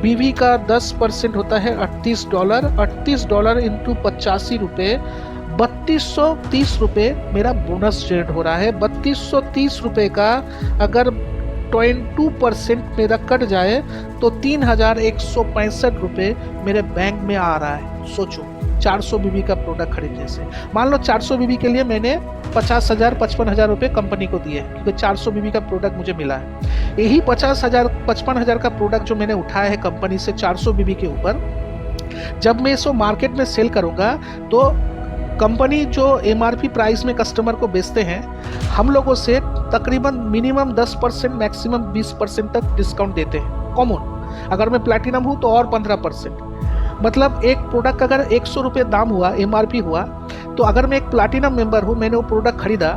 बीबी का 10% होता है $38, $38 इंटू 85 रुपये, 3230 रुपये मेरा बोनस जनरेट हो रहा है। 3230 रुपये का अगर 22% मेरा कट जाए तो 3165 रुपये मेरे बैंक में आ रहा है। सोचो 400 बीबी का प्रोडक्ट खरीदने से, मान लो 400 बीबी के लिए मैंने 50,000 55,000 रुपये कंपनी को दिए, क्योंकि 400 बीबी का प्रोडक्ट मुझे मिला है। यही 50,000 55,000 का प्रोडक्ट जो मैंने उठाया है कंपनी से 400 बीबी के ऊपर, जब मैं इसको मार्केट में सेल करूंगा तो कंपनी जो एमआरपी प्राइस में कस्टमर को बेचते हैं, हम लोगों से तकरीबन मिनिमम 10% मैक्सिमम 20% तक डिस्काउंट देते हैं कॉमन। अगर मैं प्लैटिनम हूँ तो और 15%, मतलब एक प्रोडक्ट का अगर 100 रुपये दाम हुआ, एमआरपी हुआ, तो अगर मैं एक प्लैटिनम मेंबर हूँ, मैंने वो प्रोडक्ट खरीदा,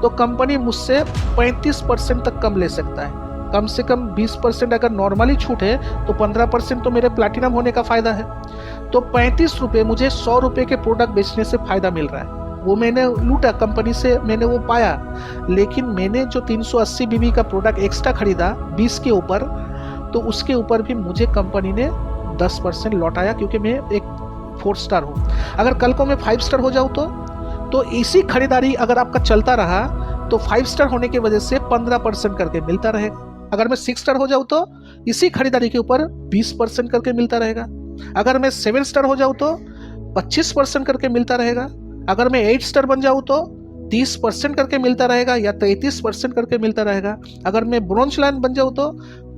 तो कंपनी मुझसे 35% तक कम ले सकता है। कम से कम 20% अगर नॉर्मली छूट है तो 15% तो मेरे प्लैटिनम होने का फ़ायदा है। तो 35 रुपये मुझे 100 रुपये के प्रोडक्ट बेचने से फ़ायदा मिल रहा है, वो मैंने लूटा कंपनी से, मैंने वो पाया। लेकिन मैंने जो 380 बीबी का प्रोडक्ट एक्स्ट्रा खरीदा 20 के ऊपर, तो उसके ऊपर भी मुझे कंपनी ने 10% लौटाया, क्योंकि मैं एक 4 स्टार हूँ। अगर कल को मैं 5 स्टार हो जाऊँ तो इसी खरीदारी अगर आपका चलता रहा तो 5 स्टार होने की वजह से 15% करके मिलता रहेगा। अगर मैं 6 स्टार हो जाऊँ तो इसी खरीदारी के ऊपर 20% करके मिलता रहेगा। अगर मैं 7 स्टार हो जाऊँ तो 25% करके मिलता रहेगा। अगर मैं 8 स्टार बन जाऊँ तो 30% करके मिलता रहेगा या 33% करके मिलता रहेगा। अगर मैं ब्रोंज लाइन बन जाऊँ तो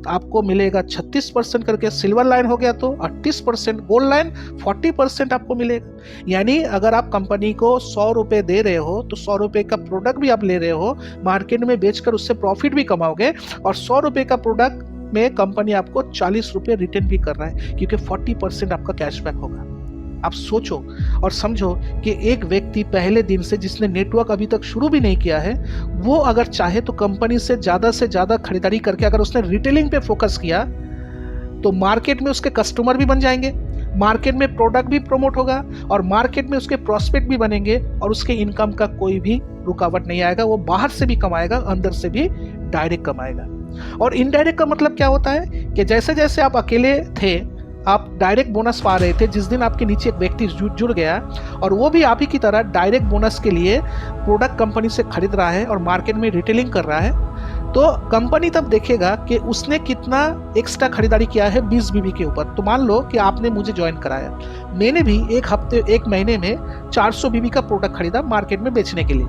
आपको मिलेगा 36% करके, सिल्वर लाइन हो गया तो 38%, गोल्ड लाइन 40% आपको मिलेगा। यानी अगर आप कंपनी को 100 रुपये दे रहे हो तो 100 रुपये का प्रोडक्ट भी आप ले रहे हो, मार्केट में बेचकर उससे प्रॉफिट भी कमाओगे, और 100 रुपये का प्रोडक्ट में कंपनी आपको 40 रुपये रिटर्न भी कर रहा है, क्योंकि 40% आपका कैशबैक होगा। आप सोचो और समझो कि एक व्यक्ति पहले दिन से, जिसने नेटवर्क अभी तक शुरू भी नहीं किया है, वो अगर चाहे तो कंपनी से ज़्यादा खरीदारी करके अगर उसने रिटेलिंग पे फोकस किया तो मार्केट में उसके कस्टमर भी बन जाएंगे, मार्केट में प्रोडक्ट भी प्रमोट होगा और मार्केट में उसके प्रॉस्पेक्ट भी बनेंगे और उसके इनकम का कोई भी रुकावट नहीं आएगा। वो बाहर से भी कमाएगा, अंदर से भी डायरेक्ट कमाएगा। और इनडायरेक्ट का मतलब क्या होता है कि जैसे जैसे आप अकेले थे, आप डायरेक्ट बोनस पा रहे थे, जिस दिन आपके नीचे एक व्यक्ति जुड़ गया और वो भी आप ही की तरह डायरेक्ट बोनस के लिए प्रोडक्ट कंपनी से खरीद रहा है और मार्केट में रिटेलिंग कर रहा है, तो कंपनी तब देखेगा कि उसने कितना एक्स्ट्रा खरीदारी किया है 20 बीबी के ऊपर। तो मान लो कि आपने मुझे ज्वाइन कराया, मैंने भी एक महीने में 400 बीबी का प्रोडक्ट खरीदा मार्केट में बेचने के लिए।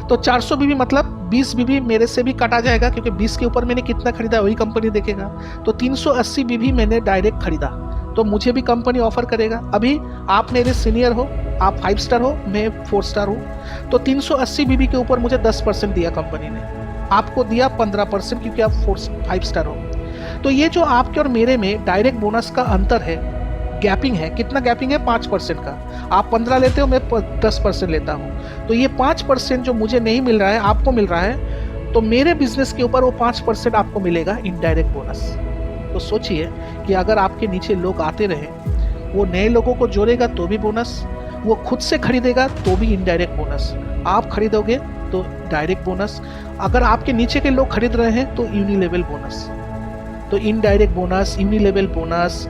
तो 400 बीबी मतलब 20 बीबी मेरे से भी काटा जाएगा, क्योंकि 20 के ऊपर मैंने कितना खरीदा वही कंपनी देखेगा। तो 380 बीबी मैंने डायरेक्ट खरीदा, तो मुझे भी कंपनी ऑफर करेगा। अभी आप मेरे सीनियर हो, आप 5 स्टार हो, मैं 4 स्टार हूँ, तो 380 बीबी के ऊपर मुझे 10% दिया कंपनी ने, आपको दिया 15% क्योंकि आप 5 स्टार हो। तो ये जो आपके और मेरे में डायरेक्ट बोनस का अंतर है, गैपिंग है, कितना गैपिंग है? 5% का। आप 15 लेते हो, मैं 10% लेता हूँ। तो ये 5% जो मुझे नहीं मिल रहा है आपको मिल रहा है, तो मेरे बिजनेस के ऊपर वो 5% आपको मिलेगा इनडायरेक्ट बोनस। तो सोचिए कि अगर आपके नीचे लोग आते रहे, वो नए लोगों को जोड़ेगा तो भी बोनस, वो खुद से खरीदेगा तो भी इनडायरेक्ट बोनस, आप खरीदोगे तो डायरेक्ट बोनस, अगर आपके नीचे के लोग खरीद रहे हैं तो यूनिलेवल बोनस। तो indirect bonus, unilevel bonus,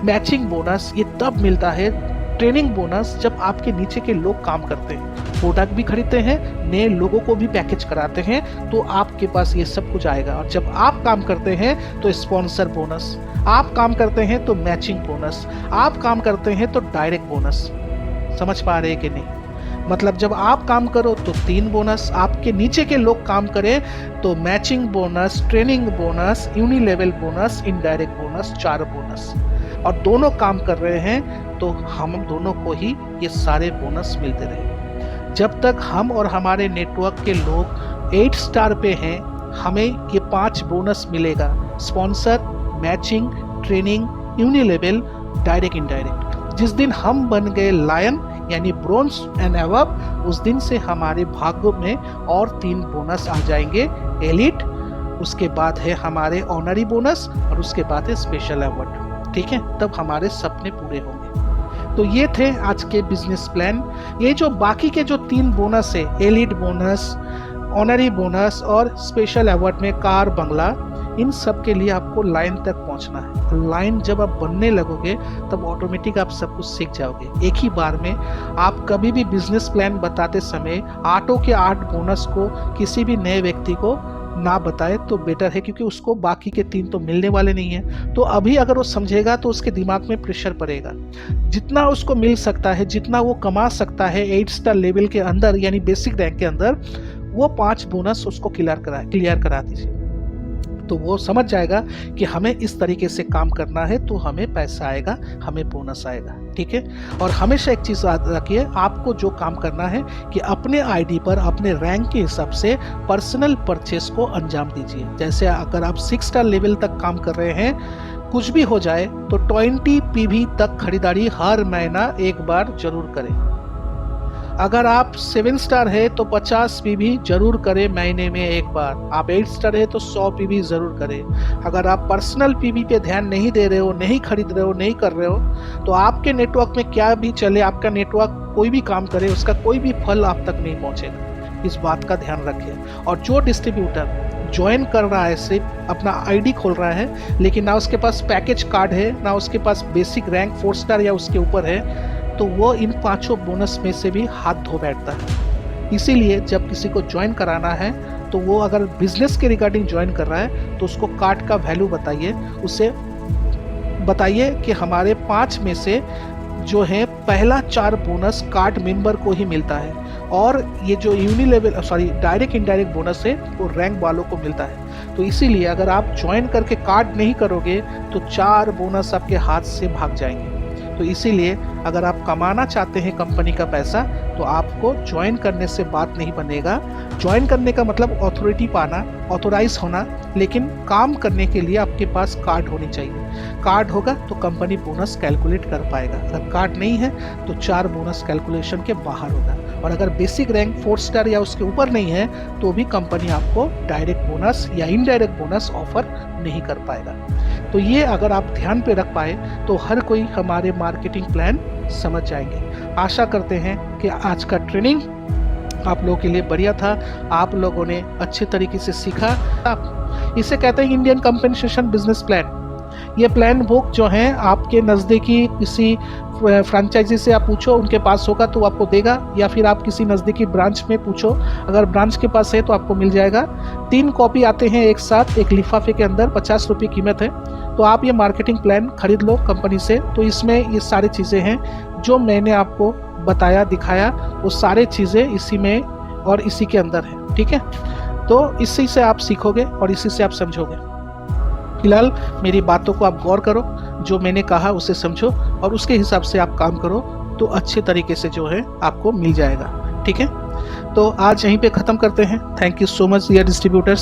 matching bonus ये तब मिलता है, ट्रेनिंग बोनस, जब आपके नीचे के लोग काम करते हैं, प्रोडक्ट भी खरीदते हैं, नए लोगों को भी पैकेज कराते हैं, तो आपके पास ये सब कुछ आएगा। और जब आप काम करते हैं तो स्पॉन्सर बोनस, आप काम करते हैं तो मैचिंग बोनस, आप काम करते हैं तो डायरेक्ट बोनस। समझ पा रहे हैं कि नहीं? मतलब जब आप काम करो तो 3 बोनस, आपके नीचे के लोग काम करें तो matching bonus, training bonus, unilevel bonus, indirect bonus, 4 bonus. और दोनों काम कर रहे हैं तो हम दोनों को ही ये सारे बोनस मिलते रहे। जब तक हम और हमारे नेटवर्क के लोग 8 स्टार पे हैं, हमें ये 5 बोनस मिलेगा, sponsor, matching, training, unilevel, direct, indirect. जिस दिन हम बन गए लायन यानी ब्रोंज एंड अबव, उस दिन से हमारे भाग्य में और 3 बोनस आ जाएंगे, एलिट, उसके बाद है हमारे ऑनरी बोनस और उसके बाद है स्पेशल अवार्ड। ठीक है, तब हमारे सपने पूरे होंगे। तो ये थे आज के बिजनेस प्लान। ये जो बाकी के जो 3 बोनस है, एलिट बोनस, ऑनरी बोनस और स्पेशल अवार्ड में कार, बंगला, इन सब के लिए आपको लाइन तक पहुंचना है। लाइन जब आप बनने लगोगे तब ऑटोमेटिक आप सब कुछ सीख जाओगे। एक ही बार में आप कभी भी बिजनेस प्लान बताते समय 8 के 8 बोनस को किसी भी नए व्यक्ति को ना बताए तो बेटर है, क्योंकि उसको बाकी के 3 तो मिलने वाले नहीं है। तो अभी अगर वो समझेगा तो उसके दिमाग में प्रेशर पड़ेगा। जितना उसको मिल सकता है, जितना वो कमा सकता है 8 स्टार लेवल के अंदर यानी बेसिक रैंक के अंदर, वो 5 बोनस उसको क्लियर करा दीजिए। तो वो समझ जाएगा कि हमें इस तरीके से काम करना है तो हमें पैसा आएगा, हमें बोनस आएगा। ठीक है, और हमेशा एक चीज़ याद रखिए, आपको जो काम करना है कि अपने आईडी पर अपने रैंक के हिसाब से पर्सनल परचेस को अंजाम दीजिए। जैसे अगर आप 6 स्टार लेवल तक काम कर रहे हैं, कुछ भी हो जाए तो 20 पीवी तक खरीदारी हर महीना एक बार जरूर करें। अगर आप 7 स्टार है तो 50 पीवी जरूर करें महीने में एक बार। आप 8 स्टार है तो 100 पीवी जरूर करें। अगर आप पर्सनल पीवी पे ध्यान नहीं दे रहे हो, नहीं खरीद रहे हो, नहीं कर रहे हो, तो आपके नेटवर्क में क्या भी चले, आपका नेटवर्क कोई भी काम करे, उसका कोई भी फल आप तक नहीं पहुंचेगा। इस बात का ध्यान रखिए। और जो डिस्ट्रीब्यूटर ज्वाइन कर रहा है, सिर्फ अपना आईडी खोल रहा है, लेकिन ना उसके पास पैकेज कार्ड है, ना उसके पास बेसिक रैंक 4 स्टार या उसके ऊपर है, तो वो इन 5 बोनस में से भी हाथ धो बैठता है। इसीलिए जब किसी को ज्वाइन कराना है तो वो अगर बिजनेस के रिगार्डिंग ज्वाइन कर रहा है तो उसको कार्ड का वैल्यू बताइए, उसे बताइए कि हमारे 5 में से जो है पहला 4 बोनस कार्ड मेंबर को ही मिलता है, और ये जो डायरेक्ट इनडायरेक्ट बोनस है वो रैंक वालों को मिलता है। तो इसीलिए अगर आप ज्वाइन करके कार्ड नहीं करोगे तो 4 बोनस आपके हाथ से भाग जाएंगे। तो इसीलिए अगर आप कमाना चाहते हैं कंपनी का पैसा तो आपको ज्वाइन करने से बात नहीं बनेगा। ज्वाइन करने का मतलब अथॉरिटी पाना, ऑथोराइज होना, लेकिन काम करने के लिए आपके पास कार्ड होनी चाहिए। कार्ड होगा तो कंपनी बोनस कैलकुलेट कर पाएगा। अगर कार्ड नहीं है तो 4 बोनस कैलकुलेशन के बाहर होगा। और अगर बेसिक रैंक 4 स्टार या उसके ऊपर नहीं है तो भी कंपनी आपको डायरेक्ट बोनस या इनडायरेक्ट बोनस ऑफर नहीं कर पाएगा। तो ये अगर आप ध्यान पे रख पाए तो हर कोई हमारे मार्केटिंग प्लान समझ जाएंगे। आशा करते हैं कि आज का ट्रेनिंग आप लोगों के लिए बढ़िया था, आप लोगों ने अच्छे तरीके से सीखा। आप इसे कहते हैं इंडियन कंपनसेशन बिजनेस प्लान। ये प्लान बुक जो है आपके नज़दीकी किसी फ्रेंचाइजी से आप पूछो, उनके पास होगा तो आपको देगा, या फिर आप किसी नज़दीकी ब्रांच में पूछो, अगर ब्रांच के पास है तो आपको मिल जाएगा। 3 कॉपी आते हैं एक साथ, एक लिफाफे के अंदर, 50 रुपये कीमत है। तो आप ये मार्केटिंग प्लान खरीद लो कंपनी से। तो इसमें ये सारी चीज़ें हैं जो मैंने आपको बताया, दिखाया, वो सारे चीज़ें इसी में और इसी के अंदर है। ठीक है, तो इसी से आप सीखोगे और इसी से आप समझोगे। फिलहाल मेरी बातों को आप गौर करो, जो मैंने कहा उसे समझो और उसके हिसाब से आप काम करो, तो अच्छे तरीके से जो है आपको मिल जाएगा। ठीक है, तो आज यहीं पे ख़त्म करते हैं। Thank you so much dear distributors.